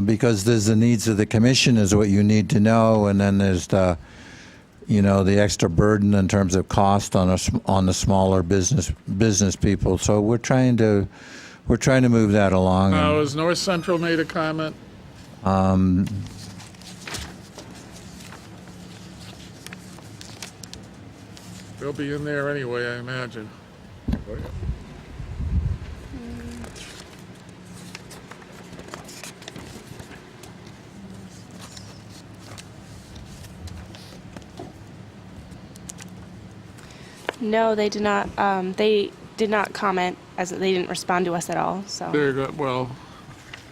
Speaker 4: because there's the needs of the commission is what you need to know, and then there's the extra burden in terms of cost on the smaller business people. So we're trying to move that along.
Speaker 1: Now, has North Central made a comment? They'll be in there anyway, I imagine.
Speaker 6: No, they did not. They did not comment, as they didn't respond to us at all. So
Speaker 1: They're good. Well,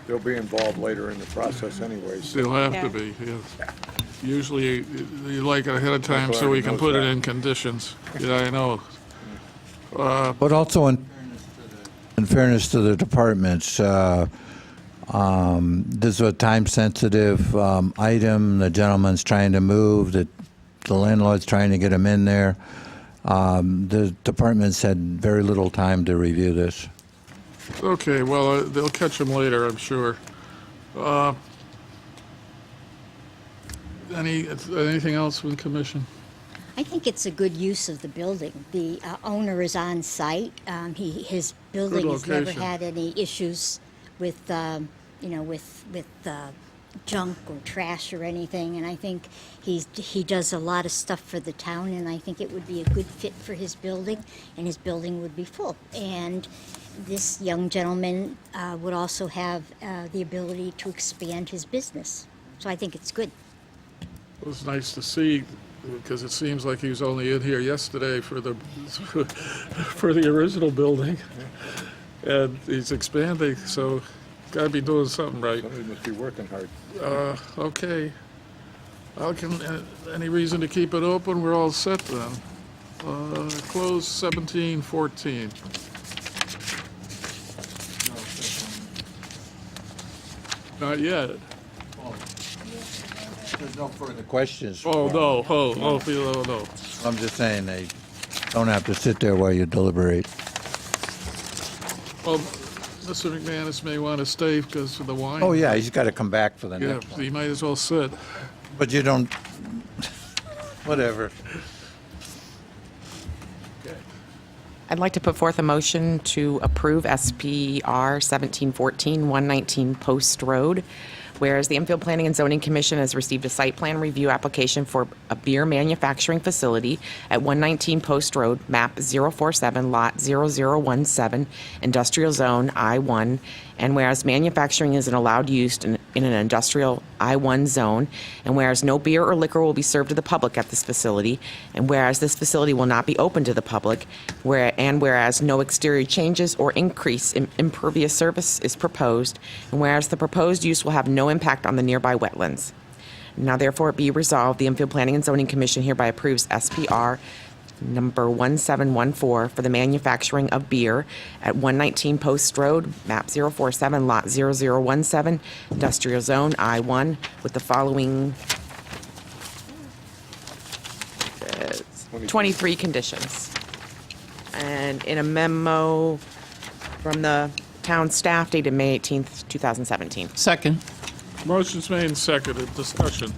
Speaker 7: They'll be involved later in the process anyways.
Speaker 1: they'll have
Speaker 6: Yeah.
Speaker 1: to be, yes. Usually, you like it ahead of time so we can put it in conditions. Yeah, I know.
Speaker 4: But also in fairness to the departments, this is a time-sensitive item. The gentleman's trying to move. The landlord's trying to get him in there. The departments had very little time to review this.
Speaker 1: Okay, well, they'll catch them later, I'm sure. Anything else from the commission?
Speaker 5: I think it's a good use of the building. The owner is on site. His building has never
Speaker 1: location.
Speaker 5: had any issues with, with junk or trash or anything. And I think he does a lot of stuff for the town, and I think it would be a good fit for his building, and his building would be full. And this young gentleman would also have the ability to expand his business. So I think it's good.
Speaker 1: It was nice to see, because it seems like he was only in here yesterday for the for the original building, and he's expanding. So, gotta be doing something right.
Speaker 7: Somebody must be working hard.
Speaker 1: Okay. Any reason to keep it open? We're all set then. Close 1714. Not yet.
Speaker 4: There's no further questions.
Speaker 1: Oh, no. No.
Speaker 4: I'm just saying they don't have to sit there while you deliberate.
Speaker 1: Well, Mr. McManus may want to stay because of the wine.
Speaker 4: Oh, yeah, he's got to come back for the
Speaker 1: Yeah,
Speaker 4: next one.
Speaker 1: he might as well sit.
Speaker 4: But you don't, whatever.
Speaker 3: I'd like to put forth a motion to approve SPR 1714, 119 Post Road. Whereas the Enfield Planning and Zoning Commission has received a site plan review application for a beer manufacturing facility at 119 Post Road, map 047, lot 0017, industrial zone I-1. And whereas manufacturing is an allowed use in an industrial I-1 zone, and whereas no beer or liquor will be served to the public at this facility, and whereas this facility will not be open to the public, whereas no exterior changes or increase in impervious surface is proposed, and whereas the proposed use will have no impact on the nearby wetlands. Now therefore be resolved, the Enfield Planning and Zoning Commission hereby approves SPR number 1714 for the manufacturing of beer at 119 Post Road, map 047, lot 0017, industrial zone I-1, with the following 23 conditions. And in a memo from the town staff dated May 18th, 2017.
Speaker 16: Second.
Speaker 1: Motion's made and seconded. Discussion.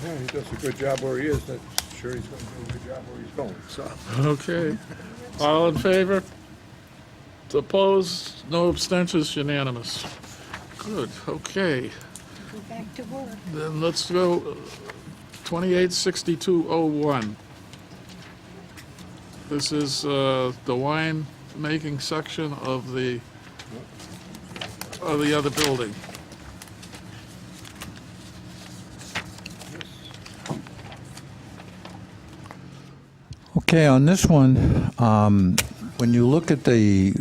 Speaker 7: Yeah, he does a good job where he is. I'm sure he's going to do a good job where he's going, so.
Speaker 1: Okay. All in favor? Opposed? No abstentions? Unanimous. Good. Okay.
Speaker 15: Go back to work.
Speaker 1: Then let's go 286201. This is the wine making section of the other building.
Speaker 4: Okay, on this one, when you look at the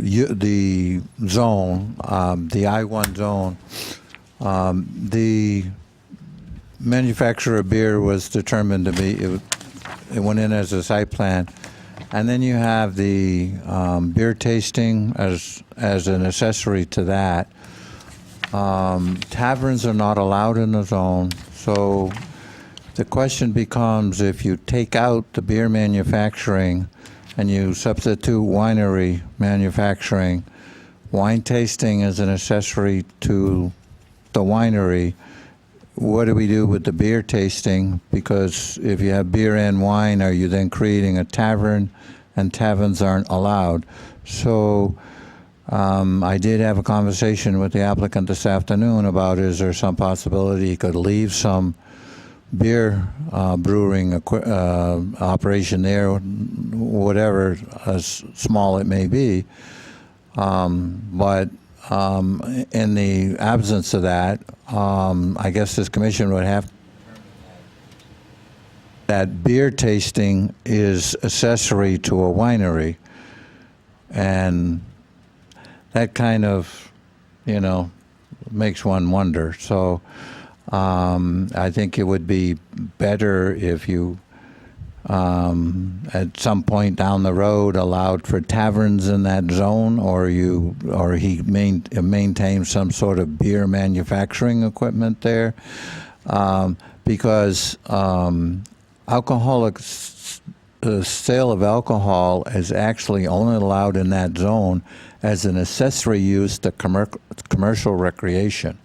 Speaker 4: zone, the I-1 zone, the manufacturer of beer was determined to be, it went in as a site plan. And then you have the beer tasting as an accessory to that. Taverns are not allowed in the zone, so the question becomes, if you take out the beer manufacturing and you substitute winery manufacturing, wine tasting is an accessory to the winery. What do we do with the beer tasting? Because if you have beer and wine, are you then creating a tavern? And taverns aren't allowed. So I did have a conversation with the applicant this afternoon about, is there some possibility he could leave some beer brewing operation there, whatever, as small it may be. But in the absence of that, I guess this commission would have that beer tasting is accessory to a winery. And that kind of, makes one wonder. So I think it would be better if you, at some point down the road, allowed for taverns in that zone, or he maintains some sort of beer manufacturing equipment there, because alcoholic sale of alcohol is actually only allowed in that zone as an accessory use to commercial recreation.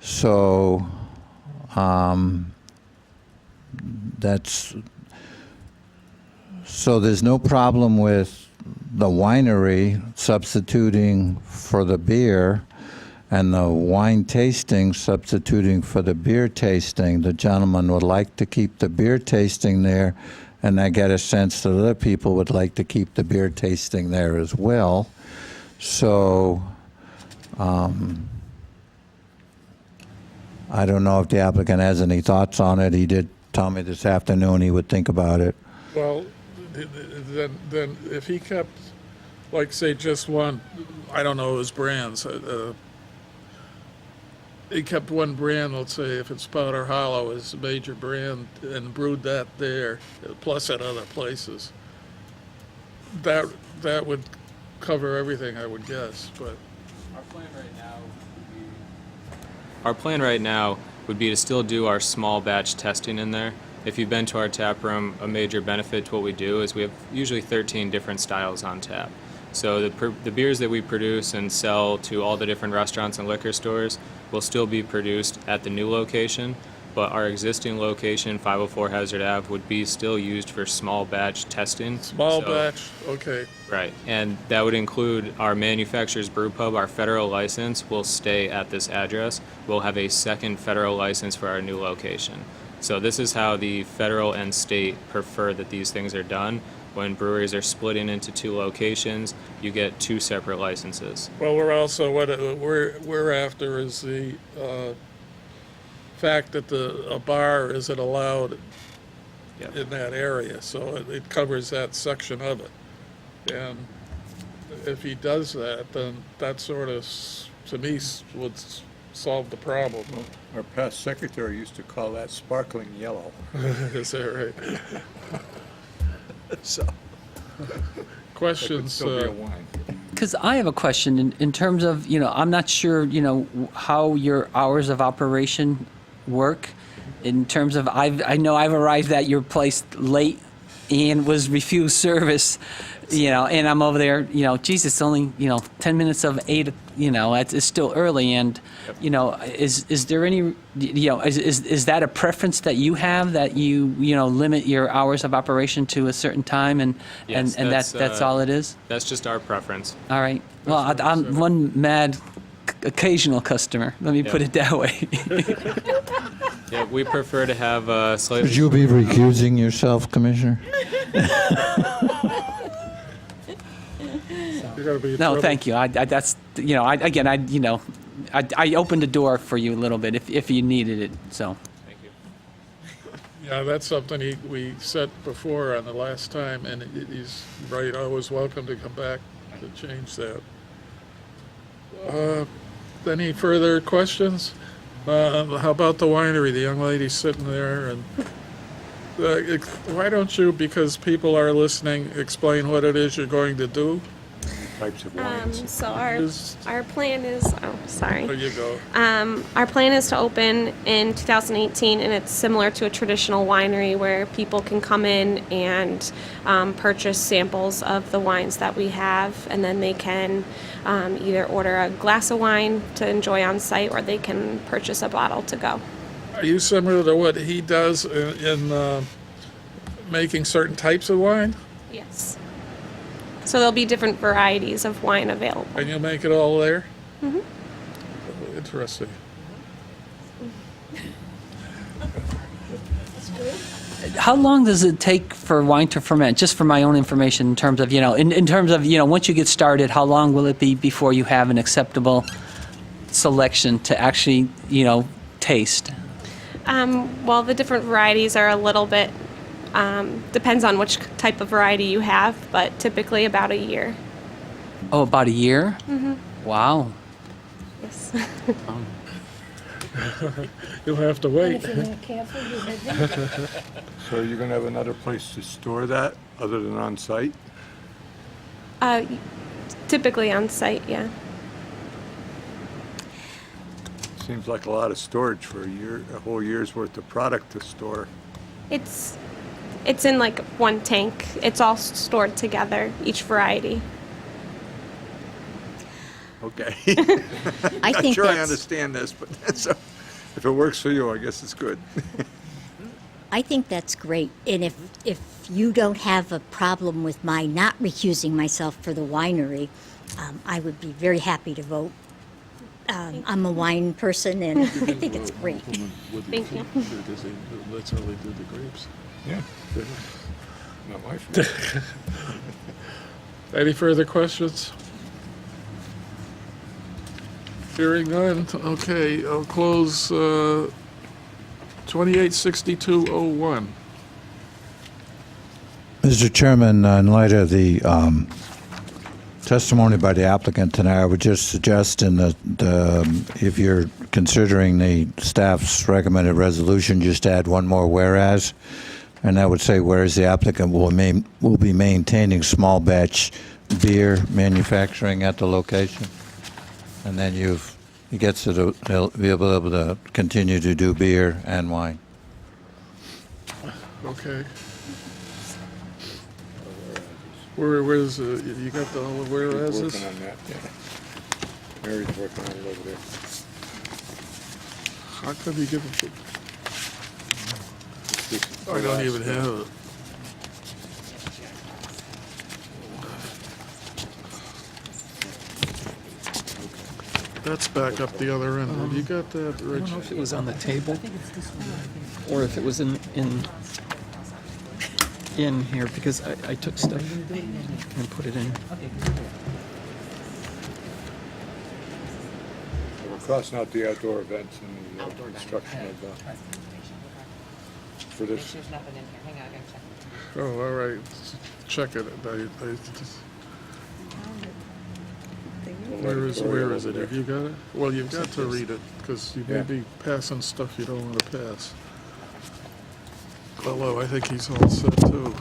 Speaker 4: So there's no problem with the winery substituting for the beer and the wine tasting substituting for the beer tasting. The gentleman would like to keep the beer tasting there, and I get a sense that other people would like to keep the beer tasting there as well. So I don't know if the applicant has any thoughts on it. He did tell me this afternoon he would think about it.
Speaker 1: Well, then if he kept, like, say, just one, I don't know his brands, he kept one brand, let's say if it's Powder Hollow is a major brand, and brewed that there, plus at other places, that would cover everything, I would guess. But
Speaker 17: Our plan right now would be to still do our small batch testing in there. If you've been to our tap room, a major benefit to what we do is we have usually 13 different styles on tap. So the beers that we produce and sell to all the different restaurants and liquor stores will still be produced at the new location, but our existing location, 504 Hazard Ave, would be still used for small batch testing.
Speaker 1: small batch, okay.
Speaker 17: Right, and that would include our manufacturer's brew pub. Our federal license will stay at this address. We'll have a second federal license for our new location. So this is how the federal and state prefer that these things are done. When breweries are splitting into two locations, you get two separate licenses.
Speaker 1: Well, we're also, what we're after is the fact that a bar isn't allowed in that area, so it covers that section of it. And if he does that, then that sort of, to me, would solve the problem.
Speaker 7: Our past secretary used to call that sparkling yellow.
Speaker 1: Is that right?
Speaker 7: So,
Speaker 1: questions?
Speaker 7: still be a wine.
Speaker 2: Because I have a question in terms of, I'm not sure, how your hours of operation work in terms of, I know I've arrived at your place late and was refused service, and I'm over there, geez, it's only, 10 minutes of 8, it's still early. And, is there any, is that a preference that you have, that you, limit your hours of operation to a certain time and that's all it is?
Speaker 17: That's just our preference.
Speaker 2: All right. Well, I'm one mad occasional customer. Let me put it that way.
Speaker 17: Yeah, we prefer to have a slightly...
Speaker 4: Would you be recusing yourself, Commissioner?
Speaker 2: No, thank you. I opened the door for you a little bit if you needed it. So.
Speaker 17: Thank you.
Speaker 1: Yeah, that's something we said before on the last time, and he's right, always welcome to come back to change that. Any further questions? How about the winery? The young lady sitting there, and Why don't you, because people are listening, explain what it is you're going to do?
Speaker 7: Types of wines.
Speaker 15: So our plan is,
Speaker 1: There you go.
Speaker 15: our plan is to open in 2018, and it's similar to a traditional winery where people can come in and purchase samples of the wines that we have, and then they can either order a glass of wine to enjoy on site, or they can purchase a bottle to go.
Speaker 1: Are you similar to what he does in making certain types of wine?
Speaker 15: Yes. So there'll be different varieties of wine available.
Speaker 1: And you'll make it all there?
Speaker 15: Mhm.
Speaker 1: Interesting.
Speaker 2: How long does it take for wine to ferment? Just for my own information, in terms of, in terms of, once you get started, how long will it be before you have an acceptable selection to actually, taste?
Speaker 15: Well, the different varieties are a little bit, depends on which type of variety you have, but typically about a year.
Speaker 2: Oh, about a year?
Speaker 15: Mm-hmm.
Speaker 2: Wow.
Speaker 15: Yes.
Speaker 1: You'll have to wait.
Speaker 7: So you're gonna have another place to store that, other than on site?
Speaker 15: Typically on site, yeah.
Speaker 7: Seems like a lot of storage for a whole year's worth of product to store.
Speaker 15: It's in like one tank. It's all stored together, each variety.
Speaker 7: Okay.
Speaker 5: I
Speaker 7: Not
Speaker 5: think
Speaker 7: sure I
Speaker 5: that's-
Speaker 7: understand this, but that's, if it works for you, I guess it's good.
Speaker 5: I think that's great. And if you don't have a problem with my not recusing myself for the winery, I would be very happy to vote. I'm a wine person, and I think it's great.
Speaker 15: Thank you.
Speaker 1: Let's only do the grapes.
Speaker 7: Yeah. Not my fault.
Speaker 1: Any further questions? Hearing none, okay, I'll close 286201.
Speaker 4: Mr. Chairman, in light of the testimony by the applicant tonight, I would just suggest if you're considering the staff's recommended resolution, just add one more whereas, and that would say, whereas the applicant will be maintaining small batch beer manufacturing at the location. And then he gets to he'll be able to continue to do beer and wine.
Speaker 1: Okay. Where's, you got the whereas?
Speaker 7: Working on that, yeah. Mary's working on it over there.
Speaker 1: How come you give it? I don't even have it. That's back up the other end. Have you got that,
Speaker 2: I don't
Speaker 1: Rich?
Speaker 2: know if it was on the table or if it was in here, because I took stuff and put it in.
Speaker 7: We're crossing out the outdoor events and the construction of for this.
Speaker 3: There's nothing in here. Hang on, I gotta check.
Speaker 1: Oh, all right. Check it. Where is it? Have you got it? Well, you've got to read it, because you may
Speaker 7: Yeah.
Speaker 1: be passing stuff you don't want to pass. Although, I think he's all set, too.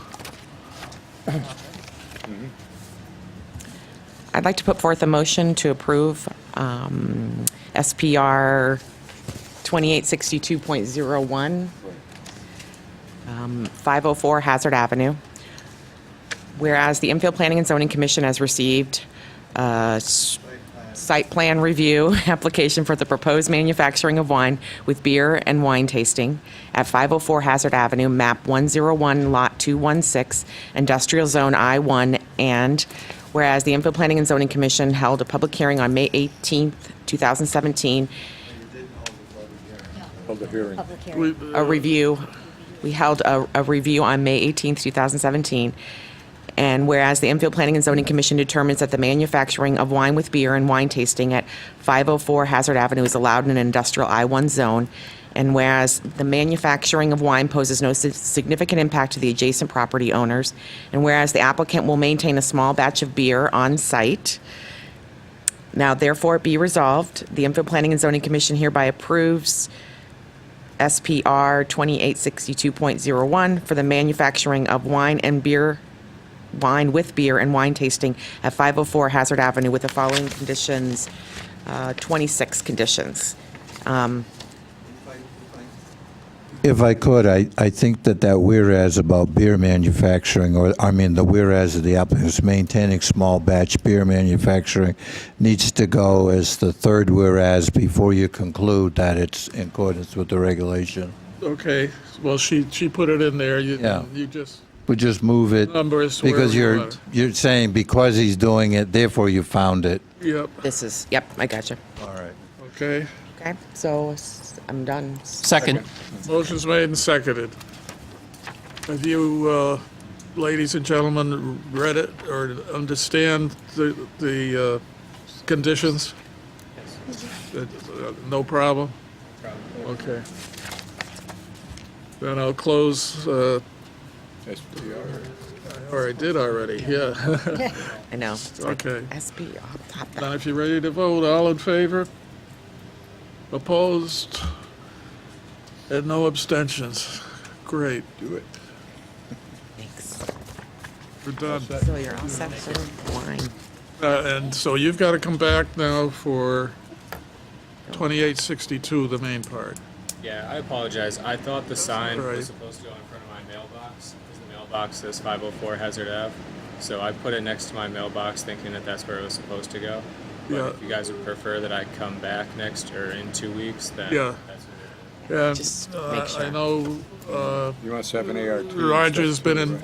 Speaker 3: I'd like to put forth a motion to approve SPR 2862.01, 504 Hazard Avenue. Whereas the Infield Planning and Zoning Commission has received site plan review application for the proposed manufacturing of wine with beer and wine tasting at 504 Hazard Avenue, map 101, lot 216, industrial zone I1, and whereas the Infield Planning and Zoning Commission held a public hearing on May 18th, 2017,
Speaker 7: Held a hearing.
Speaker 5: Public hearing.
Speaker 3: a review. We held a review on May 18th, 2017. And whereas the Infield Planning and Zoning Commission determines that the manufacturing of wine with beer and wine tasting at 504 Hazard Avenue is allowed in an industrial I1 zone, and whereas the manufacturing of wine poses no significant impact to the adjacent property owners, and whereas the applicant will maintain a small batch of beer on site, now therefore be resolved, the Infield Planning and Zoning Commission hereby approves SPR 2862.01 for the manufacturing of wine with beer and wine tasting at 504 Hazard Avenue with the following conditions, 26 conditions.
Speaker 4: If I could, I think that whereas about beer manufacturing, the whereas of the applicant is maintaining small batch beer manufacturing needs to go as the third whereas before you conclude that it's in accordance with the regulation.
Speaker 1: Okay, well, she put it in there.
Speaker 4: Yeah.
Speaker 1: You just,
Speaker 4: But just move it
Speaker 1: Numbers
Speaker 4: because
Speaker 1: where we
Speaker 4: you're saying because he's doing it, therefore you found it.
Speaker 1: yep,
Speaker 3: I gotcha.
Speaker 4: All right.
Speaker 1: okay.
Speaker 3: Okay, so I'm done.
Speaker 2: Second.
Speaker 1: Motion's made and seconded. Have you, ladies and gentlemen, read it or understand the conditions? No problem? Okay. Then I'll close,
Speaker 7: SPR.
Speaker 1: or I did already, yeah.
Speaker 3: I know.
Speaker 1: Okay.
Speaker 3: SPR.
Speaker 1: Now, if you're ready to vote, all in favor? Opposed? And no abstentions. Great. Do it.
Speaker 3: Thanks.
Speaker 1: We're done.
Speaker 3: So you're all set for wine.
Speaker 1: And so you've got to come back now for 2862, the main part.
Speaker 17: Yeah, I apologize. I thought the sign
Speaker 1: Right.
Speaker 17: was supposed to go in front of my mailbox, because the mailbox says 504 Hazard Ave. So I put it next to my mailbox thinking that that's where it was supposed to go. But
Speaker 1: Yeah.
Speaker 17: if you guys would prefer that I come back next or in 2 weeks, then
Speaker 1: Yeah.
Speaker 17: that's what
Speaker 1: And
Speaker 3: Just make sure.
Speaker 1: I know
Speaker 7: You must have an ART.
Speaker 1: Roger's been in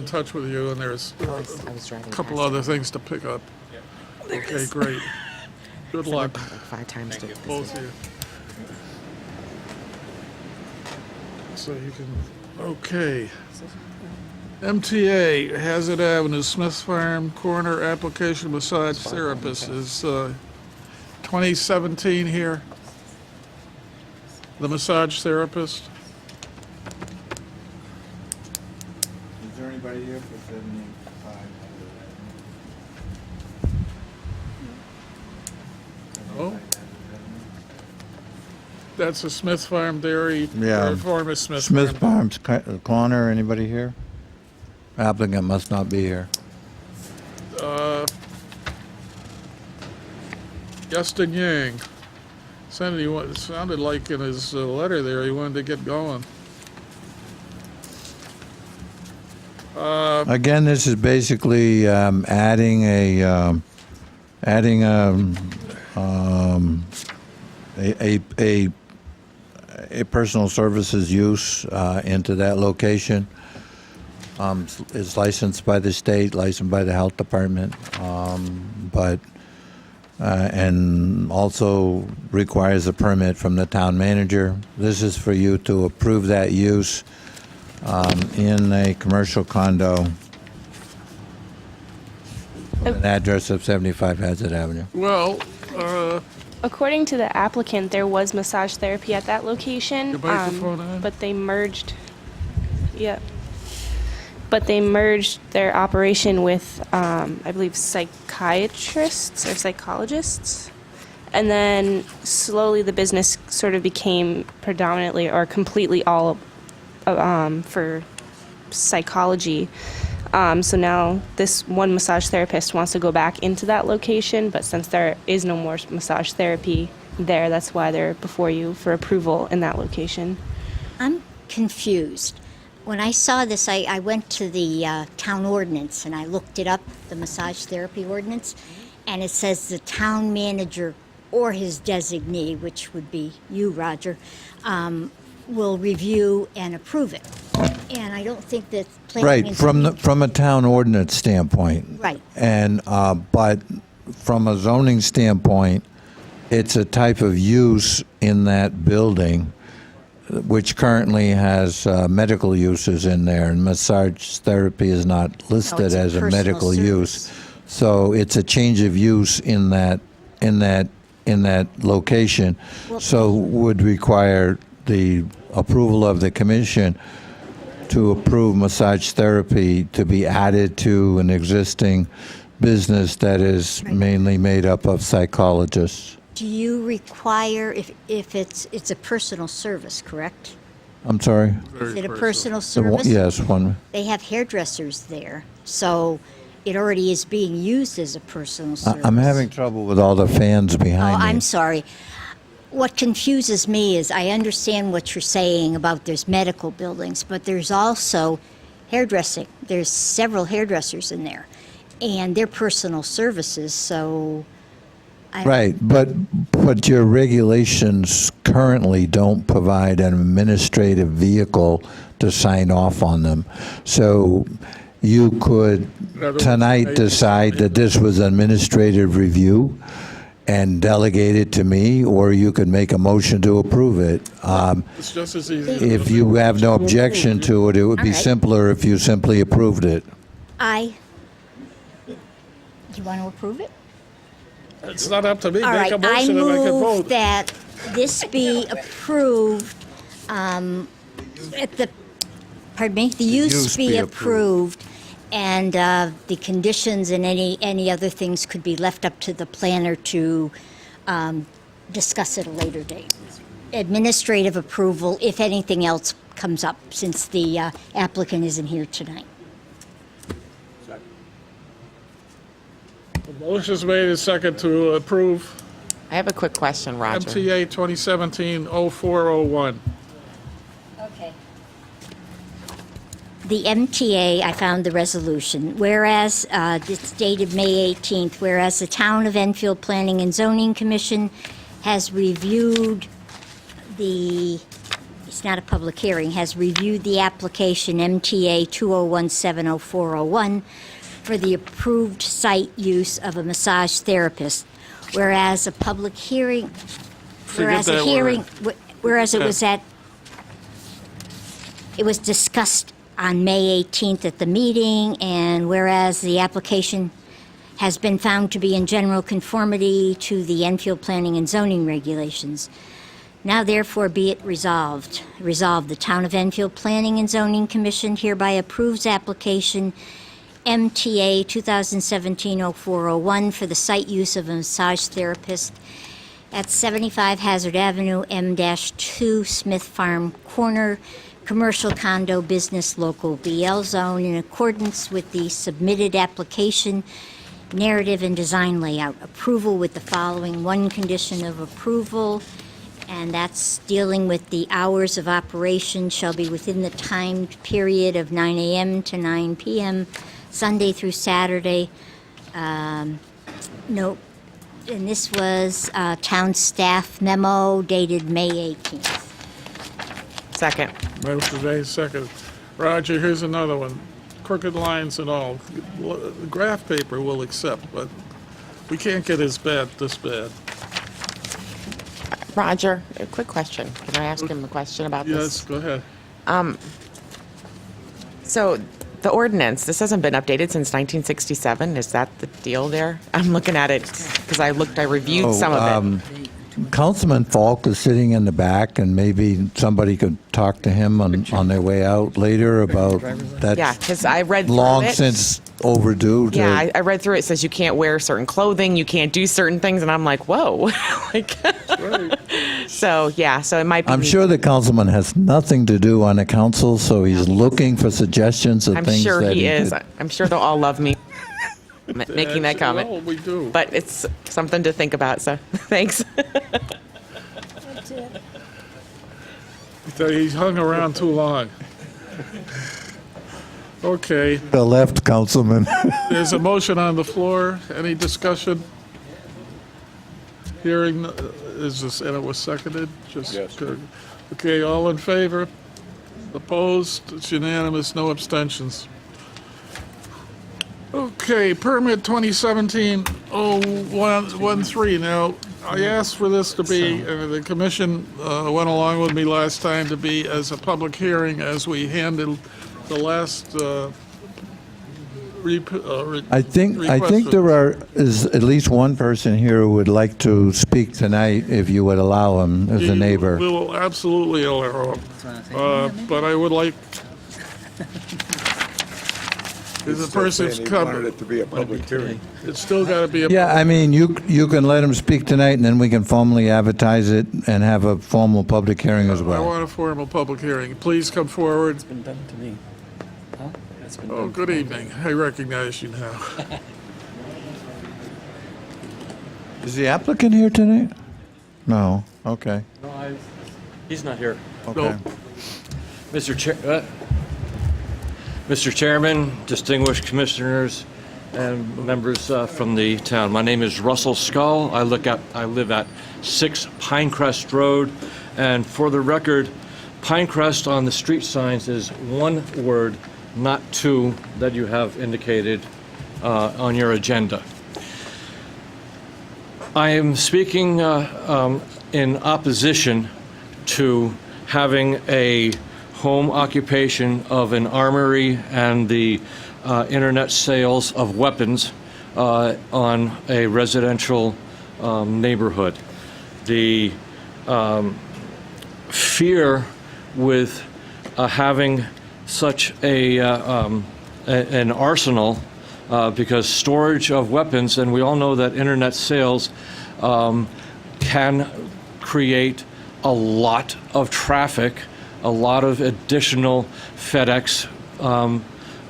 Speaker 1: touch with you, and there's
Speaker 3: I was driving
Speaker 1: a couple
Speaker 3: past
Speaker 1: other
Speaker 3: it.
Speaker 1: things to pick up. Okay, great. Good
Speaker 3: Sent it
Speaker 1: luck,
Speaker 3: about like 5 times to
Speaker 1: both of you. So you can, okay. MTA, Hazard Avenue, Smith Farm Corner Application Massage Therapist is 2017 here. The massage therapist.
Speaker 4: Is there anybody here for 75?
Speaker 1: Oh. That's a Smith Farm Dairy.
Speaker 4: Yeah.
Speaker 1: Or former Smith
Speaker 4: Smith
Speaker 1: Farm.
Speaker 4: Farms Corner, anybody here? Applicant must not be here.
Speaker 1: Justin Yang. Sounded like in his letter there he wanted to get going.
Speaker 4: Again, this is basically adding a personal services use into that location. It's licensed by the state, licensed by the health department, and also requires a permit from the town manager. This is for you to approve that use in a commercial condo with an address of 75 Hazard Avenue.
Speaker 1: Well,
Speaker 6: According to the applicant, there was massage therapy at that location,
Speaker 1: Your microphone on?
Speaker 6: but they merged. Yeah. But they merged their operation with, I believe, psychiatrists or psychologists. And then slowly the business sort of became predominantly or completely all for psychology. So now this one massage therapist wants to go back into that location, but since there is no more massage therapy there, that's why they're before you for approval in that location.
Speaker 5: I'm confused. When I saw this, I went to the town ordinance and I looked it up, the massage therapy ordinance, and it says the town manager or his designee, which would be you, Roger, will review and approve it. And I don't think that planning
Speaker 4: Right,
Speaker 5: and
Speaker 4: from a town ordinance standpoint.
Speaker 5: Right.
Speaker 4: And, but from a zoning standpoint, it's a type of use in that building which currently has medical uses in there, and massage therapy is not listed
Speaker 5: it's a
Speaker 4: as a
Speaker 5: personal
Speaker 4: medical
Speaker 5: service.
Speaker 4: use. So it's a change of use in that location. So would require the approval of the commission to approve massage therapy to be added to an existing business that is mainly made up of psychologists.
Speaker 5: do Do you require, if it's a personal service, correct?
Speaker 4: I'm sorry?
Speaker 5: Is it a personal
Speaker 4: The one-
Speaker 5: service?
Speaker 4: Yes, one.
Speaker 5: They have hairdressers there, so it already is being used as a personal service.
Speaker 4: I'm having trouble with all the fans
Speaker 5: Oh,
Speaker 4: behind me.
Speaker 5: I'm sorry. What confuses me is I understand what you're saying about there's medical buildings, but there's also hairdressing. There's several hairdressers in there, and they're personal services, so
Speaker 4: Right, but your regulations currently don't provide an administrative vehicle to sign off on them. So you could tonight decide that this was administrative review and delegate it to me, or you could make a motion to approve it.
Speaker 1: It's just as easy.
Speaker 4: If you have no objection to it, it would be
Speaker 5: All right.
Speaker 4: simpler if you simply approved it.
Speaker 5: do you want to approve it?
Speaker 1: It's not up to me.
Speaker 5: All
Speaker 1: Make
Speaker 5: right,
Speaker 1: a
Speaker 5: I
Speaker 1: motion and I can
Speaker 5: move
Speaker 1: vote.
Speaker 5: that this be approved, the use be approved, and the conditions and any other things could be left up to the planner to discuss at a later date. Administrative approval, if anything else comes up, since the applicant isn't here tonight.
Speaker 1: The motion's made and second to approve
Speaker 3: I have a quick question, Roger.
Speaker 1: MTA 2017-0401.
Speaker 5: Okay. The MTA, I found the resolution, whereas it's dated May 18th, whereas the Town of Enfield Planning and Zoning Commission has reviewed it's not a public hearing, has reviewed the application MTA 2017-0401 for the approved site use of a massage therapist, whereas a public hearing,
Speaker 1: Forget that word.
Speaker 5: whereas it was discussed on May 18th at the meeting, and whereas the application has been found to be in general conformity to the Enfield Planning and Zoning regulations. Now therefore be it resolved. Resolved, the Town of Enfield Planning and Zoning Commission hereby approves application MTA 2017-0401 for the site use of a massage therapist at 75 Hazard Avenue, M-2, Smith Farm Corner, Commercial Condo Business Local BL Zone, in accordance with the submitted application, narrative and design layout. Approval with the following one condition of approval, and that's dealing with the hours of operation shall be within the timed period of 9 a.m. to 9 p.m., Sunday through Saturday. No, and this was town staff memo dated May 18th.
Speaker 3: Second.
Speaker 1: Motion made, second. Roger, here's another one. Crooked lines and all. Graph paper we'll accept, but we can't get this bad.
Speaker 3: Roger, a quick question. Can I ask him a question about
Speaker 1: Yes,
Speaker 3: this?
Speaker 1: go ahead.
Speaker 3: So the ordinance, this hasn't been updated since 1967. Is that the deal there? I'm looking at it because I reviewed some of it.
Speaker 4: Councilman Falk is sitting in the back, and maybe somebody could talk to him on their way out later about that.
Speaker 3: Yeah, because I read through
Speaker 4: Long
Speaker 3: it.
Speaker 4: since overdue. to-
Speaker 3: Yeah, I read through it. It says you can't wear certain clothing, you can't do certain things, and I'm like, whoa. So it might be.
Speaker 4: I'm sure the councilman has nothing to do on the council, so he's looking for suggestions of
Speaker 3: I'm
Speaker 4: things
Speaker 3: sure
Speaker 4: that
Speaker 3: he is.
Speaker 4: could-
Speaker 3: I'm sure they'll all love me making that comment.
Speaker 1: Well, we do.
Speaker 3: But it's something to think about, so thanks.
Speaker 1: He's hung around too long. Okay,
Speaker 4: The left councilman.
Speaker 1: there's a motion on the floor. Any discussion? Hearing, is this, and it was seconded? Just
Speaker 7: Yes.
Speaker 1: good. Okay, all in favor? Opposed? It's unanimous, no abstentions. Okay, permit 2017-0113. Now, I asked for this to be, the commission went along with me last time to be as a public hearing as we handled the last
Speaker 4: I think there is at least one person here who would like to speak tonight, if you would allow him, as a neighbor.
Speaker 1: We will absolutely allow him. But I would like, Is the
Speaker 7: He's still
Speaker 1: person's
Speaker 7: saying he wanted
Speaker 1: come,
Speaker 7: it to be a public hearing.
Speaker 1: it's still got to be a.
Speaker 4: Yeah, I mean, you can let him speak tonight, and then we can formally advertise it and have a formal public hearing as
Speaker 1: I
Speaker 4: well.
Speaker 1: want a formal public hearing. Please come forward.
Speaker 2: It's been done to me. Huh? It's been
Speaker 1: Oh,
Speaker 2: done.
Speaker 1: good evening. I recognize you now.
Speaker 4: Is the applicant here tonight? No, okay.
Speaker 18: No, he's not here.
Speaker 4: Okay.
Speaker 18: Mr. Chairman, distinguished commissioners, and members from the town. My name is Russell Scull. I live at 6 Pinecrest Road, and for the record, Pinecrest on the street signs is one word, not two, that you have indicated on your agenda. I am speaking in opposition to having a home occupation of an armory and the internet sales of weapons on a residential neighborhood. The fear with having such an arsenal, because storage of weapons, and we all know that internet sales can create a lot of traffic, a lot of additional FedEx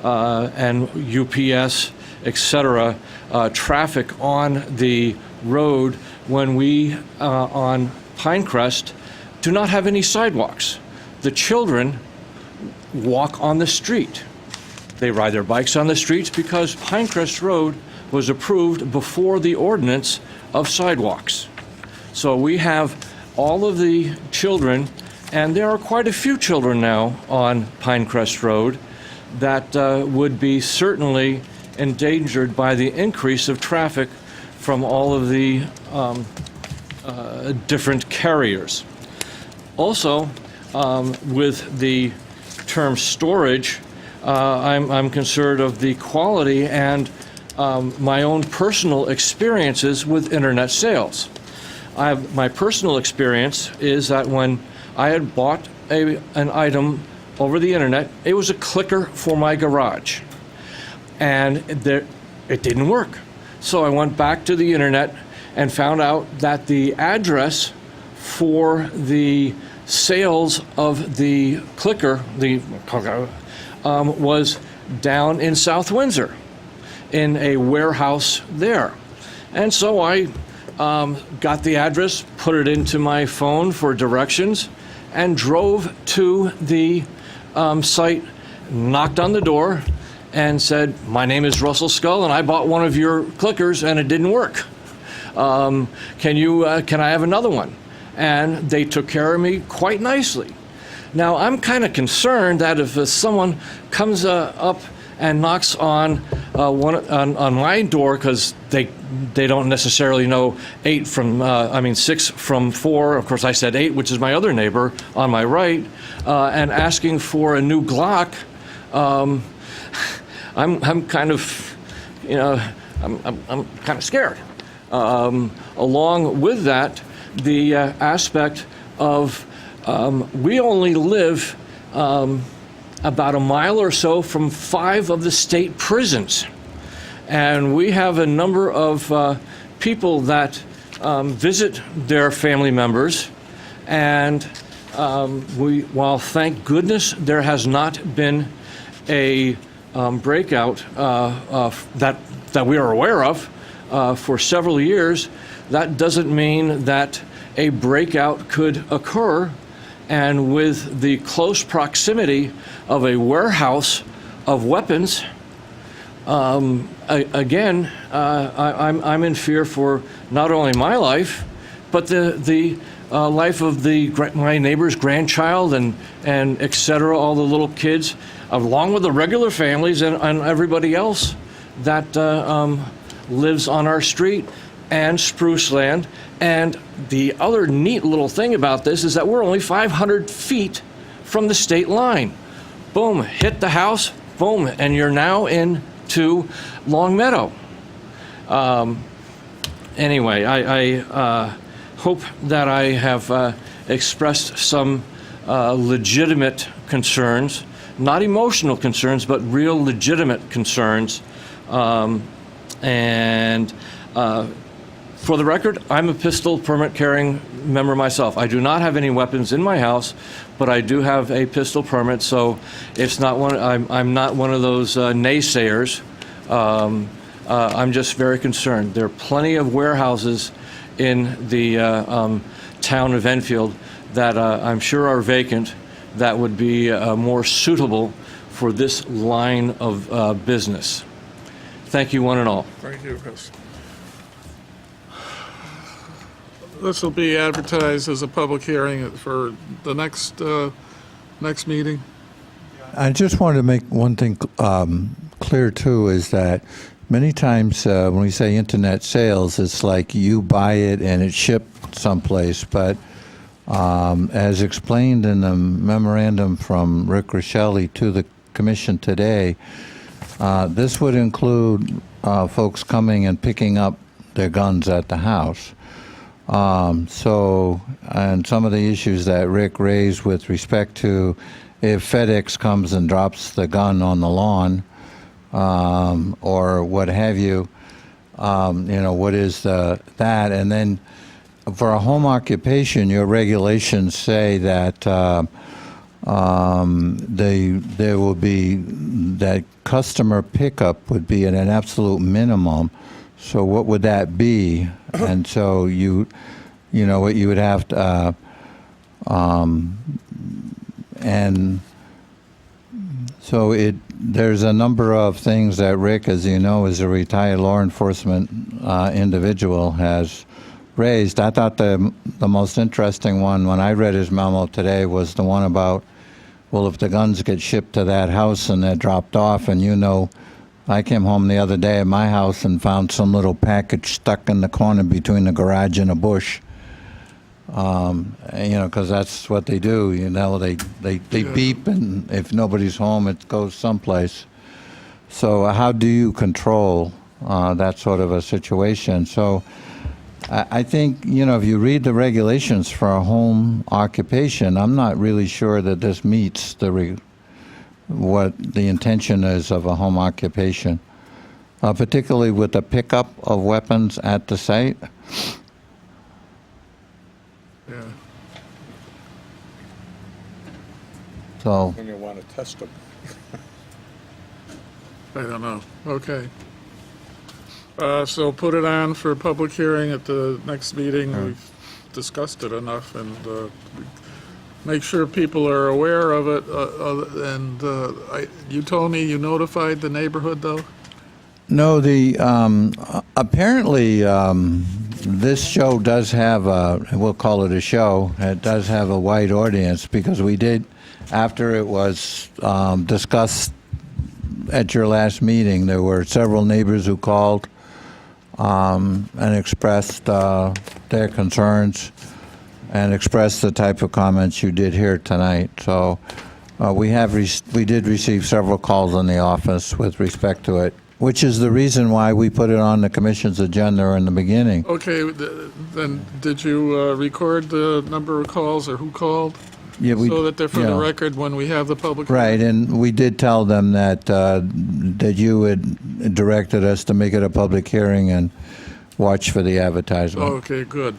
Speaker 18: and UPS, etc., traffic on the road when we on Pinecrest do not have any sidewalks. The children walk on the street. They ride their bikes on the streets because Pinecrest Road was approved before the ordinance of sidewalks. So we have all of the children, and there are quite a few children now on Pinecrest Road that would be certainly endangered by the increase of traffic from all of the different carriers. Also, with the term storage, I'm concerned of the quality and my own personal experiences with internet sales. My personal experience is that when I had bought an item over the internet, it was a clicker for my garage, and it didn't work. So I went back to the internet and found out that the address for the sales of the clicker, was down in South Windsor in a warehouse there. And so I got the address, put it into my phone for directions, and drove to the site, knocked on the door, and said, "My name is Russell Scull, and I bought one of your clickers, and it didn't work. Can I have another one?" And they took care of me quite nicely. Now, I'm kind of concerned that if someone comes up and knocks on my door, because they don't necessarily know 6 from 4. Of course, I said 8, which is my other neighbor on my right, and asking for a new Glock. I'm kind of, I'm kind of scared. Along with that, the aspect of we only live about a mile or so from 5 of the state prisons. And we have a number of people that visit their family members. And while thank goodness there has not been a breakout that we are aware of for several years, that doesn't mean that a breakout could occur. And with the close proximity of a warehouse of weapons, again, I'm in fear for not only my life, but the life of my neighbor's grandchild and et cetera, all the little kids, along with the regular families and everybody else that lives on our street and Spruce Land. And the other neat little thing about this is that we're only 500 feet from the state line. Boom, hit the house, boom, and you're now into Long Meadow. Anyway, I hope that I have expressed some legitimate concerns not emotional concerns, but real legitimate concerns. For the record, I'm a pistol permit carrying member myself. I do not have any weapons in my house, but I do have a pistol permit, so it's not one. I'm not one of those naysayers. I'm just very concerned. There are plenty of warehouses in the town of Enfield that I'm sure are vacant that would be more suitable for this line of business. Thank you, one and all.
Speaker 1: Thank you, Chris. This will be advertised as a public hearing for the next meeting.
Speaker 4: I just wanted to make one thing clear too, is that many times when we say internet sales, it's like you buy it and it's shipped someplace. But as explained in the memorandum from Rick Rochelli to the commission today, this would include folks coming and picking up their guns at the house. And some of the issues that Rick raised with respect to if FedEx comes and drops the gun on the lawn, or what have you, what is that? And then for a home occupation, your regulations say that there will be that customer pickup would be at an absolute minimum. So what would that be? And so what you would have to, and so there's a number of things that Rick, as you know, is a retired law enforcement individual, has raised. I thought the most interesting one when I read his memo today was the one about, well, if the guns get shipped to that house and they're dropped off, and I came home the other day at my house and found some little package stuck in the corner between the garage and a bush. Because that's what they do. They beep, and if nobody's home, it goes someplace. So how do you control that sort of a situation? So I think, if you read the regulations for a home occupation, I'm not really sure that this meets what the intention is of a home occupation, particularly with the pickup of weapons at the site.
Speaker 1: Yeah.
Speaker 4: So
Speaker 7: When you want to test them.
Speaker 1: I don't know. Okay. So put it on for public hearing at the next meeting. We've discussed it enough, and make sure people are aware of it. You told me you notified the neighborhood, though?
Speaker 4: No, apparently this show does have we'll call it a show. It does have a wide audience, because we did, after it was discussed at your last meeting, there were several neighbors who called and expressed their concerns and expressed the type of comments you did here tonight. So we did receive several calls in the office with respect to it, which is the reason why we put it on the commission's agenda in the beginning.
Speaker 1: Okay, then did you record the number of calls or who called?
Speaker 4: Yeah,
Speaker 1: so that they're for the record when we have the public
Speaker 4: Right, and we did tell them that that you had directed us to make it a public hearing and watch for the advertisement.
Speaker 1: Okay, good.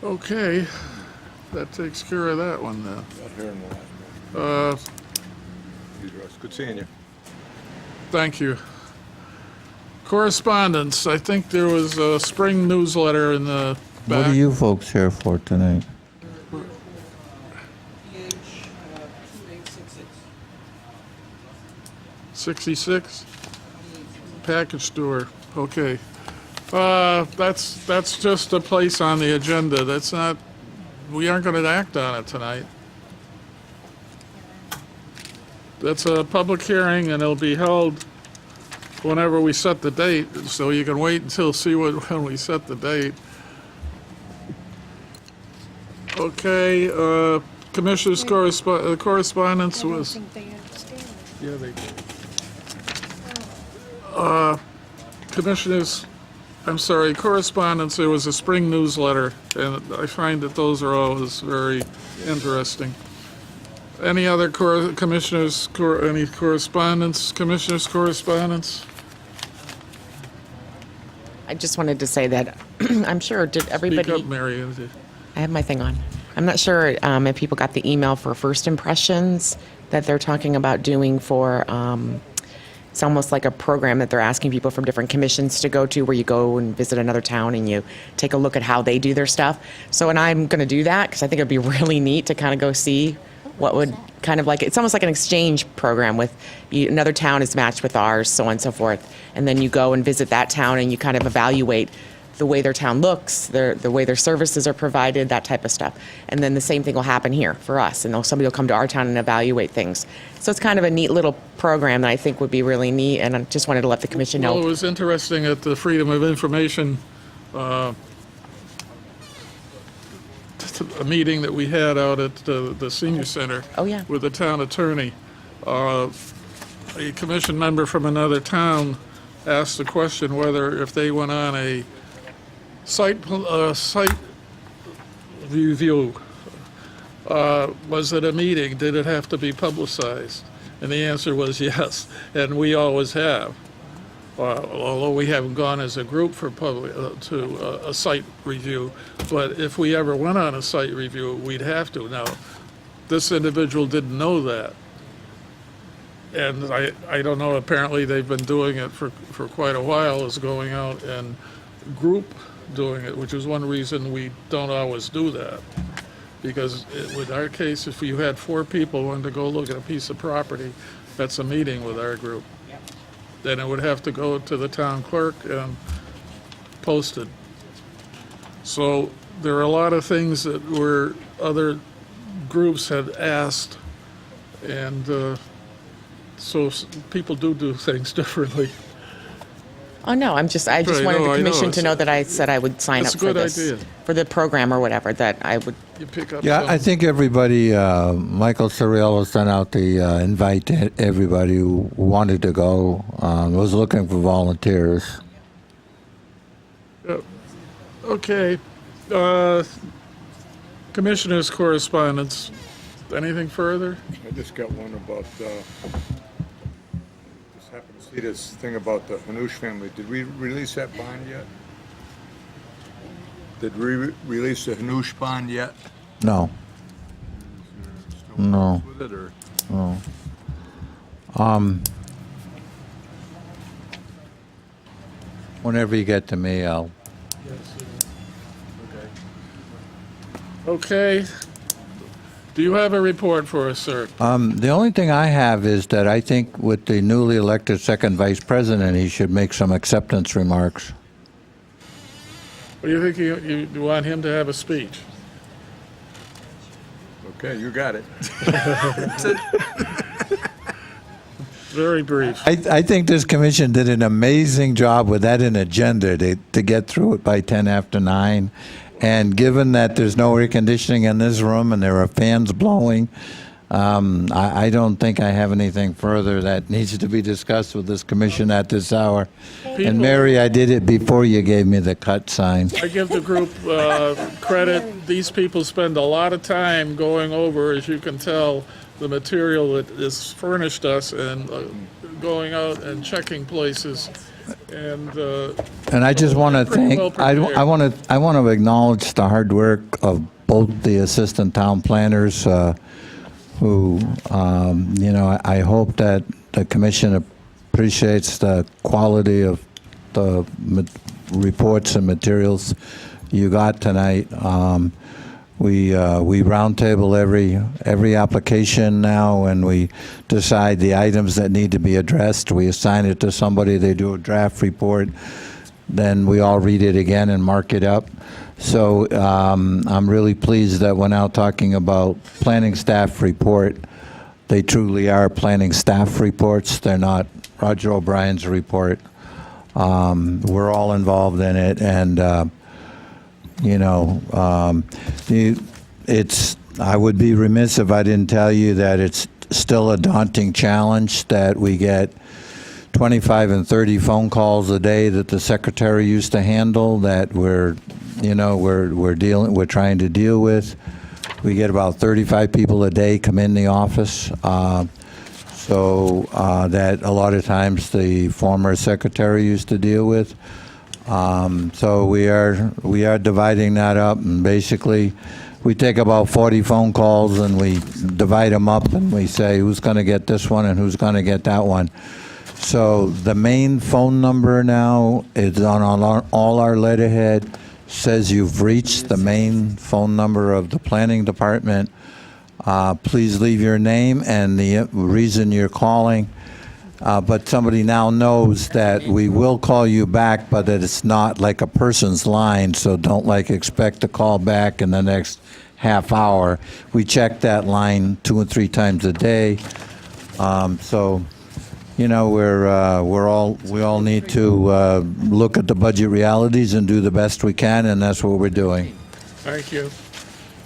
Speaker 1: Okay, that takes care of that one then.
Speaker 7: Not here in the last minute. Good seeing you.
Speaker 1: Thank you. Correspondence. I think there was a spring newsletter in the back.
Speaker 4: What are you folks here for tonight?
Speaker 1: 66? Package store, okay. That's just a place on the agenda. That's not, we aren't going to act on it tonight. That's a public hearing, and it'll be held whenever we set the date, so you can wait until when we set the date. Okay, Commissioner's correspondence was... Yeah, they did. Commissioners, I'm sorry, correspondence, there was a spring newsletter, and I find that those are always very interesting. Any other any correspondence, commissioners' correspondence?
Speaker 3: I just wanted to say that I'm sure, did everybody...
Speaker 1: Speak up, Mary.
Speaker 3: I have my thing on. I'm not sure if people got the email for First Impressions that they're talking about doing for, it's almost like a program that they're asking people from different commissions to go to, where you go and visit another town and you take a look at how they do their stuff. So, and I'm going to do that because I think it'd be really neat to kind of go see what would kind of like, it's almost like an exchange program with another town is matched with ours, so on and so forth. And then you go and visit that town and you kind of evaluate the way their town looks, the way their services are provided, that type of stuff. And then the same thing will happen here for us. And somebody will come to our town and evaluate things. So it's kind of a neat little program that I think would be really neat. And I just wanted to let the commission know.
Speaker 1: Well, it was interesting at the Freedom of Information a meeting that we had out at the senior center.
Speaker 3: Oh, yeah.
Speaker 1: With the town attorney. A commission member from another town asked the question whether if they went on a site review, was it a meeting? Did it have to be publicized? And the answer was yes, and we always have. Although we haven't gone as a group for to a site review, but if we ever went on a site review, we'd have to. Now, this individual didn't know that. And I don't know, apparently they've been doing it for quite a while, is going out and group doing it, which is one reason we don't always do that. Because with our case, if you had 4 people wanting to go look at a piece of property, that's a meeting with our group. Then it would have to go to the town clerk and posted. So there are a lot of things that were other groups had asked, and so people do things differently.
Speaker 3: Oh, no, I just
Speaker 1: Right,
Speaker 3: wanted
Speaker 1: no,
Speaker 3: the
Speaker 1: I
Speaker 3: commission
Speaker 1: know.
Speaker 3: to know that I said I would sign
Speaker 1: That's
Speaker 3: up
Speaker 1: a
Speaker 3: for
Speaker 1: good
Speaker 3: this.
Speaker 1: idea.
Speaker 3: For the program or whatever, that I would.
Speaker 1: You pick up
Speaker 4: Yeah, I
Speaker 1: some-
Speaker 4: think everybody, Michael Soriello sent out the invite to everybody who wanted to go, was looking for volunteers.
Speaker 1: Okay. Commissioners' correspondence. Anything further?
Speaker 7: I just got one about, just happened to see this thing about the Hanush family. Did we release that bond yet? Did we release the Hanush bond yet?
Speaker 4: No. No.
Speaker 7: With it, or?
Speaker 4: No. Whenever you get to me, I'll.
Speaker 1: Okay. Do you have a report for us, sir?
Speaker 4: The only thing I have is that I think with the newly elected second vice president, he should make some acceptance remarks.
Speaker 1: What do you think you want him to have a speech?
Speaker 7: Okay, you got it.
Speaker 1: Very brief.
Speaker 4: I think this commission did an amazing job with that in agenda to get through it by 10 after 9. And given that there's no air conditioning in this room and there are fans blowing, I don't think I have anything further that needs to be discussed with this commission at this hour. And Mary, I did it before you gave me the cut sign.
Speaker 1: I give the group credit. These people spend a lot of time going over, as you can tell, the material that is furnished us and going out and checking places.
Speaker 4: And I just want to
Speaker 1: pretty
Speaker 4: thank,
Speaker 1: well
Speaker 4: I
Speaker 1: prepared.
Speaker 4: want to acknowledge the hard work of both the assistant town planners who, I hope that the commission appreciates the quality of the reports and materials you got tonight. We roundtable every application now, and we decide the items that need to be addressed. We assign it to somebody. They do a draft report. Then we all read it again and mark it up. So I'm really pleased that we're now talking about planning staff report. They truly are planning staff reports. They're not Roger O'Brien's report. We're all involved in it, and I would be remiss if I didn't tell you that it's still a daunting challenge, that we get 25 and 30 phone calls a day that the secretary used to handle, that we're trying to deal with. We get about 35 people a day come in the office. So that a lot of times the former secretary used to deal with. So we are dividing that up, and basically we take about 40 phone calls and we divide them up and we say who's going to get this one and who's going to get that one. So the main phone number now is on all our letterhead, says you've reached the main phone number of the planning department. Please leave your name and the reason you're calling. But somebody now knows that we will call you back, but that it's not like a person's line, so don't expect a call back in the next half hour. We check that line 2 or 3 times a day. So, we all need to look at the budget realities and do the best we can, and that's what we're doing.
Speaker 1: Thank you.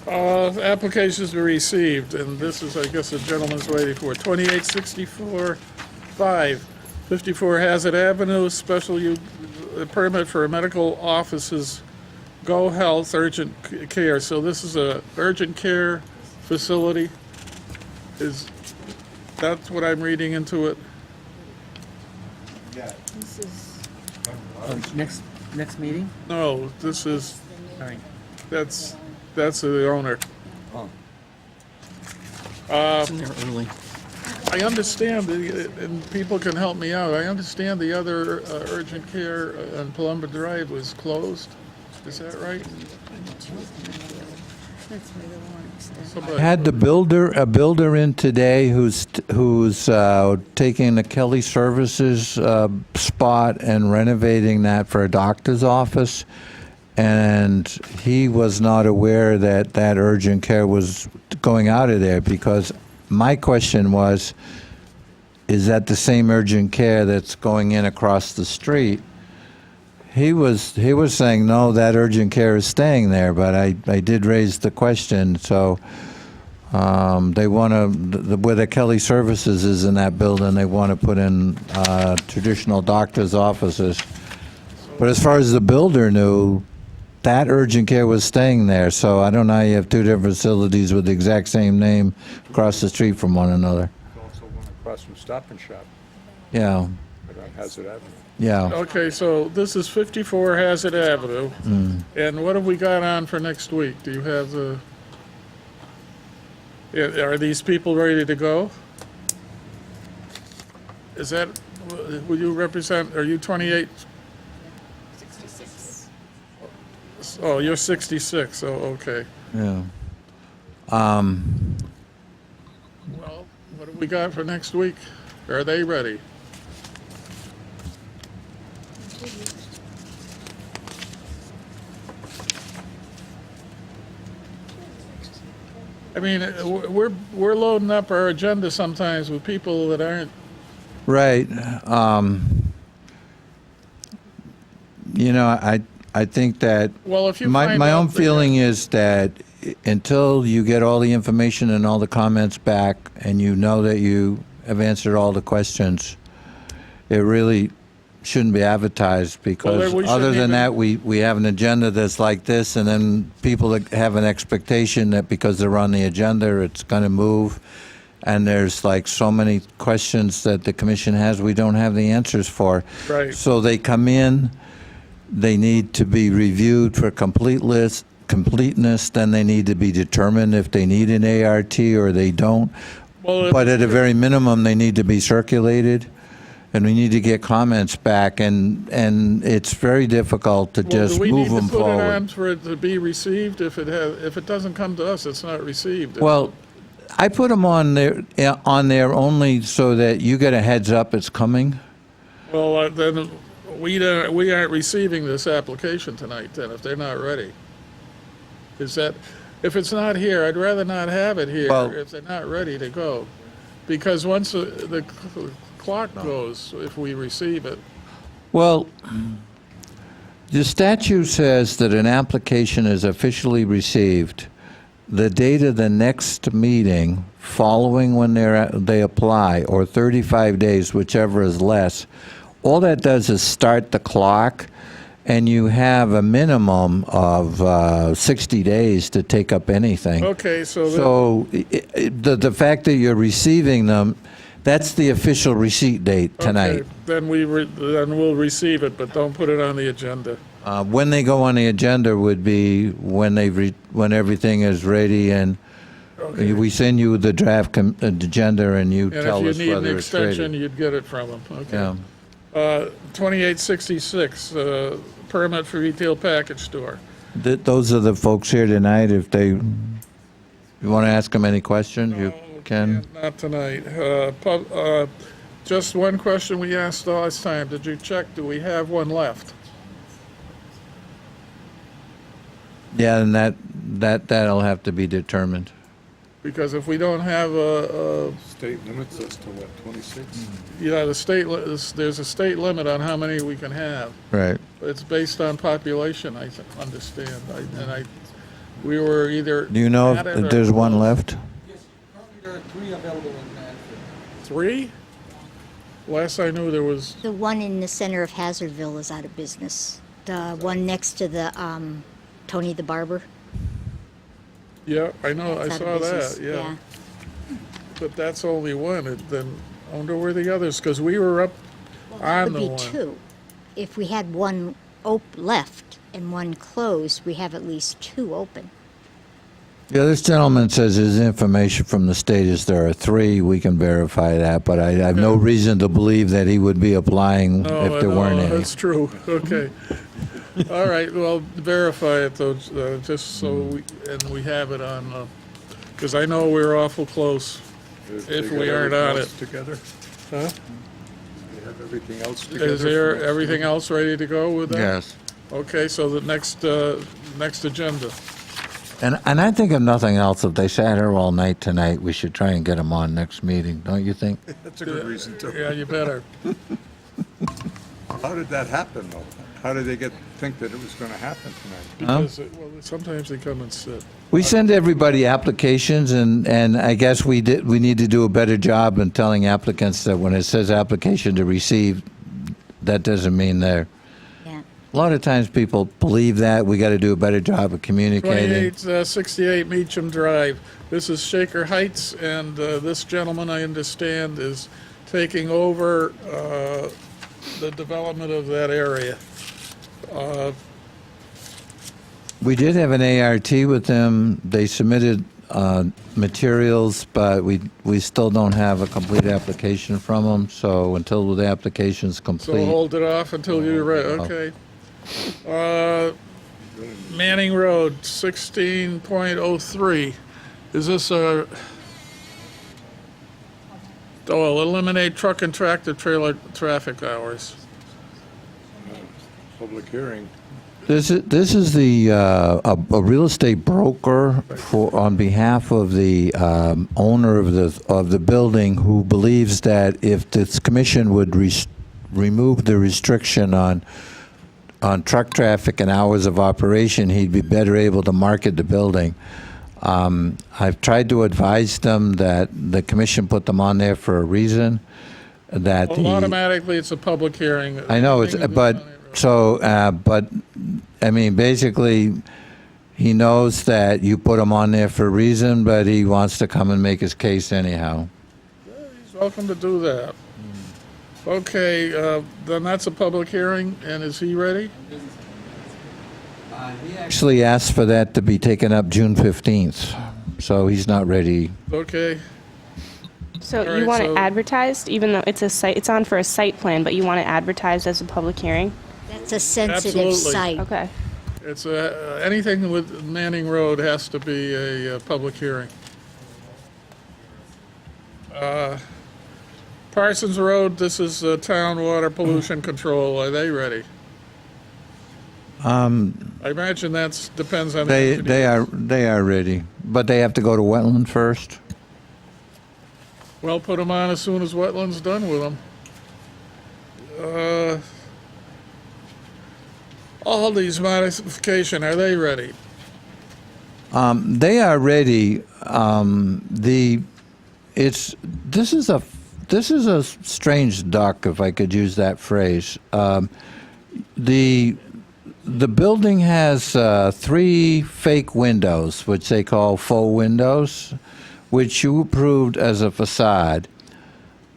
Speaker 1: Applications were received, and this is, I guess, the gentleman's waiting for. 2864-5, 54 Hazard Avenue, special permit for medical offices, Go Health Urgent Care. So this is a urgent care facility. That's what I'm reading into it?
Speaker 10: This is,
Speaker 2: Next meeting?
Speaker 1: No, this is,
Speaker 2: All right.
Speaker 1: that's the owner.
Speaker 18: It's in there early.
Speaker 1: I understand, and people can help me out, I understand the other urgent care on Palumba Drive was closed. Is that right?
Speaker 10: that's where the warrants there.
Speaker 1: Somebody-
Speaker 4: Had a builder in today who's taking the Kelly Services spot and renovating that for a doctor's office, and he was not aware that that urgent care was going out of there, because my question was, is that the same urgent care that's going in across the street? He was saying, no, that urgent care is staying there, but I did raise the question. So they want to, where the Kelly Services is in that building, they want to put in traditional doctor's offices. But as far as the builder knew, that urgent care was staying there. So I don't know how you have 2 different facilities with the exact same name across the street from one another.
Speaker 7: There's also one across from Stop and Shop,
Speaker 4: Yeah,
Speaker 7: right on Hazard Avenue.
Speaker 4: yeah.
Speaker 1: Okay, so this is 54 Hazard Avenue, and what have we got on for next week? Do you have are these people ready to go? Is that, will you represent, are you 28? 66. Oh, you're 66, oh, okay.
Speaker 4: Yeah.
Speaker 1: Well, what have we got for next week? Are they ready? I mean, we're loading up our agenda sometimes with people that aren't.
Speaker 4: Right. I think that
Speaker 1: Well, if you
Speaker 4: my
Speaker 1: find
Speaker 4: own
Speaker 1: out that-
Speaker 4: feeling is that until you get all the information and all the comments back, and you know that you have answered all the questions, it really shouldn't be advertised, because
Speaker 1: then we
Speaker 4: other
Speaker 1: shouldn't
Speaker 4: than
Speaker 1: even-
Speaker 4: that, we have an agenda that's like this, and then people that have an expectation that because they're on the agenda, it's going to move. And there's so many questions that the commission has we don't have the answers for.
Speaker 1: Right.
Speaker 4: So they come in, they need to be reviewed for completeness, then they need to be determined if they need an ART or they don't.
Speaker 1: Well,
Speaker 4: But at a very minimum, they need to be circulated, and we need to get comments back, and it's very difficult to just
Speaker 1: do we
Speaker 4: move
Speaker 1: need
Speaker 4: them
Speaker 1: to put it on
Speaker 4: forward.
Speaker 1: for it to be received? If it doesn't come to us, it's not received.
Speaker 4: Well, I put them on there only so that you get a heads up it's coming.
Speaker 1: Well, then we aren't receiving this application tonight. Then, if they're not ready, is that if it's not here, I'd rather not have it here
Speaker 4: Well-
Speaker 1: if they're not ready to go, because once the clock goes, if we receive it.
Speaker 4: Well, the statute says that an application is officially received the date of the next meeting following when they apply, or 35 days, whichever is less. All that does is start the clock, and you have a minimum of 60 days to take up anything.
Speaker 1: Okay, so then-
Speaker 4: So the fact that you're receiving them, that's the official receipt date tonight.
Speaker 1: Okay, then then we'll receive it, but don't put it on the agenda.
Speaker 4: When they go on the agenda would be when when everything is ready and we send you the draft agenda and you tell us
Speaker 1: And if you need an
Speaker 4: whether it's
Speaker 1: extension,
Speaker 4: ready.
Speaker 1: you'd get it from them, okay?
Speaker 4: Yeah.
Speaker 1: 2866, permit for retail package store.
Speaker 4: Those are the folks here tonight. If you want to ask them any questions, you can.
Speaker 1: Not tonight. Just one question we asked last time. Did you check, do we have one left?
Speaker 4: Yeah, and that'll have to be determined.
Speaker 1: Because if we don't have a,
Speaker 7: State limits us to what, 26?
Speaker 1: yeah, there's a state limit on how many we can have.
Speaker 4: Right.
Speaker 1: It's based on population, I understand. We were either.
Speaker 4: Do you know
Speaker 1: at it
Speaker 4: if
Speaker 1: or
Speaker 4: there's one
Speaker 1: close.
Speaker 4: left?
Speaker 2: There are 3 available in Manatee.
Speaker 1: 3? Last I knew there was,
Speaker 5: The one in the center of Hazardville is out of business. The one next to the Tony the Barber.
Speaker 1: yeah, I know, I
Speaker 5: That's out
Speaker 1: saw
Speaker 5: of business,
Speaker 1: that, yeah. But that's only one, then I wonder where the others, because we were up on the
Speaker 5: Would
Speaker 1: one.
Speaker 5: be 2. If we had one left and one closed, we have at least 2 open.
Speaker 4: Yeah, this gentleman says his information from the state is there are 3. We can verify that, but I have no reason to believe that he would be applying
Speaker 1: No,
Speaker 4: if there weren't any.
Speaker 1: That's true, okay. All right, well, verify it though, just so we have it on, because I know we're awful close if we aren't on it.
Speaker 7: Together?
Speaker 1: Huh?
Speaker 7: They have everything else together?
Speaker 1: Is there
Speaker 7: for next
Speaker 1: everything
Speaker 7: week?
Speaker 1: else ready to go with that?
Speaker 4: Yes.
Speaker 1: Okay, so the next agenda.
Speaker 4: And I think if nothing else, if they sat here all night tonight, we should try and get them on next meeting, don't you think?
Speaker 7: That's a good reason to.
Speaker 1: Yeah, you better.
Speaker 7: How did that happen, though? How did they think that it was going to happen tonight?
Speaker 1: Because, well, sometimes they come and sit.
Speaker 4: We send everybody applications, and I guess we need to do a better job in telling applicants that when it says application to receive, that doesn't mean they're.
Speaker 5: Yeah.
Speaker 4: A lot of times people believe that. We got to do a better job of communicating.
Speaker 1: 2868 Meacham Drive. This is Shaker Heights, and this gentleman, I understand, is taking over the development of that area.
Speaker 4: We did have an ART with them. They submitted materials, but we still don't have a complete application from them. So until the application's
Speaker 1: So
Speaker 4: complete.
Speaker 1: hold it off until you're ready, okay. Manning Road, 16.03. Is this a, eliminate truck and tractor trailer traffic hours?
Speaker 7: Public hearing.
Speaker 4: This is the a real estate broker on behalf of the owner of the building, who believes that if this commission would remove the restriction on truck traffic and hours of operation, he'd be better able to market the building. I've tried to advise them that the commission put them on there for a reason. That
Speaker 1: Well, automatically, it's a public hearing.
Speaker 4: I know it's, but I mean, basically, he knows that you put him on there for a reason, but he wants to come and make his case anyhow.
Speaker 1: He's welcome to do that. Okay, then that's a public hearing, and is he ready?
Speaker 4: Actually asked for that to be taken up June 15th, so he's not ready.
Speaker 1: Okay,
Speaker 6: So
Speaker 1: All
Speaker 6: you
Speaker 1: right,
Speaker 6: want
Speaker 1: so-
Speaker 6: it advertised, even though it's on for a site plan, but you want it advertised as a public hearing?
Speaker 5: That's a sensitive
Speaker 1: Absolutely.
Speaker 5: site.
Speaker 6: Okay.
Speaker 1: it's anything with Manning Road has to be a public hearing. Parsons Road, this is town water pollution control. Are they ready? I imagine that depends on. the engineer.
Speaker 4: They are ready, but they have to go to wetland first.
Speaker 1: Well, put them on as soon as wetland's done with them. All these modification, are they ready?
Speaker 4: They are ready. This is a strange duck, if I could use that phrase. The building has 3 fake windows, which they call faux windows, which you approved as a facade.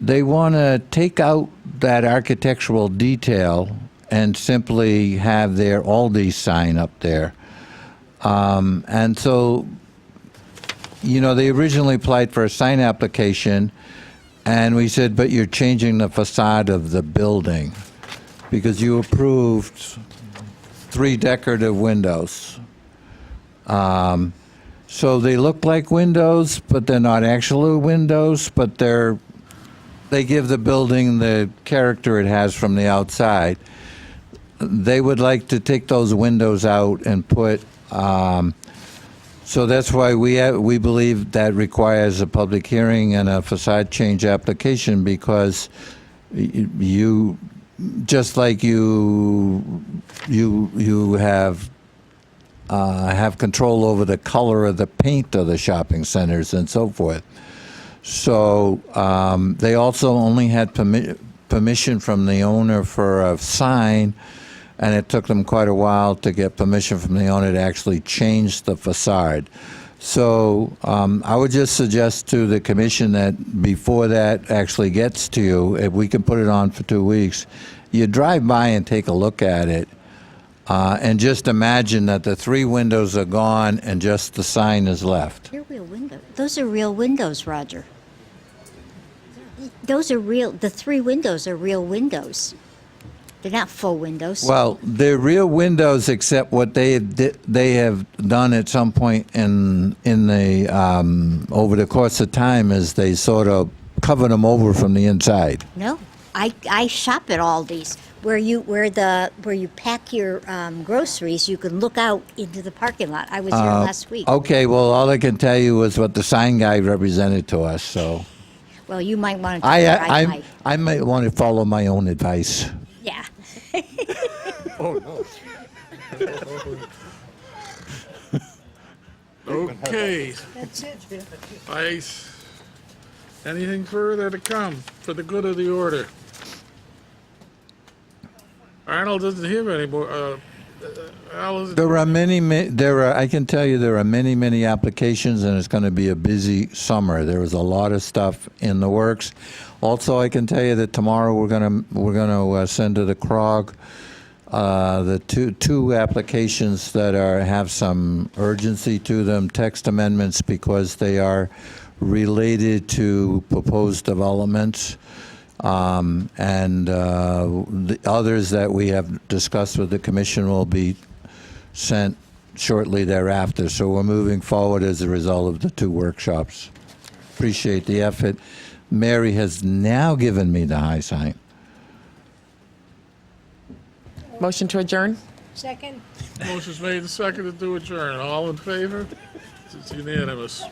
Speaker 4: They want to take out that architectural detail and simply have their Aldi sign up there. And so, you know, they originally applied for a sign application, and we said, but you're changing the facade of the building because you approved 3 decorative windows. So they look like windows, but they're not actually windows, but they give the building the character it has from the outside. They would like to take those windows out and put, so that's why we believe that requires a public hearing and a facade change application, because you, just like you have control over the color of the paint of the shopping centers and so forth. So they also only had permission from the owner for a sign, and it took them quite a while to get permission from the owner to actually change the facade. So I would just suggest to the commission that before that actually gets to you, if we can put it on for 2 weeks, you drive by and take a look at it. And just imagine that the 3 windows are gone and just the sign is left.
Speaker 5: They're real windows. Those are real windows, Roger. Those are real. The 3 windows are real windows. They're not faux windows.
Speaker 4: Well, they're real windows, except what they have done at some point in the over the course of time is they sort of cover them over from the inside.
Speaker 5: No, I shop at Aldi's where you pack your groceries. You can look out into the parking lot. I was here last week.
Speaker 4: Okay, well, all I can tell you is what the sign guy represented to us. So
Speaker 5: Well, you might want to.
Speaker 4: I might want to follow my own advice.
Speaker 5: Yeah.
Speaker 7: Oh, no.
Speaker 1: Okay. Anything further to come for the good of the order? Arnold doesn't have any more. Al is-
Speaker 4: There are I can tell you there are many applications, and it's going to be a busy summer. There is a lot of stuff in the works. Also, I can tell you that tomorrow we're going to send to the CROG the two applications that have some urgency to them, text amendments, because they are related to proposed developments. And the others that we have discussed with the commission will be sent shortly thereafter. So we're moving forward as a result of the 2 workshops. Appreciate the effort. Mary has now given me the high sign.
Speaker 3: Motion to adjourn?
Speaker 10: Second.
Speaker 1: Motion's made and seconded to adjourn. All in favor? It's unanimous.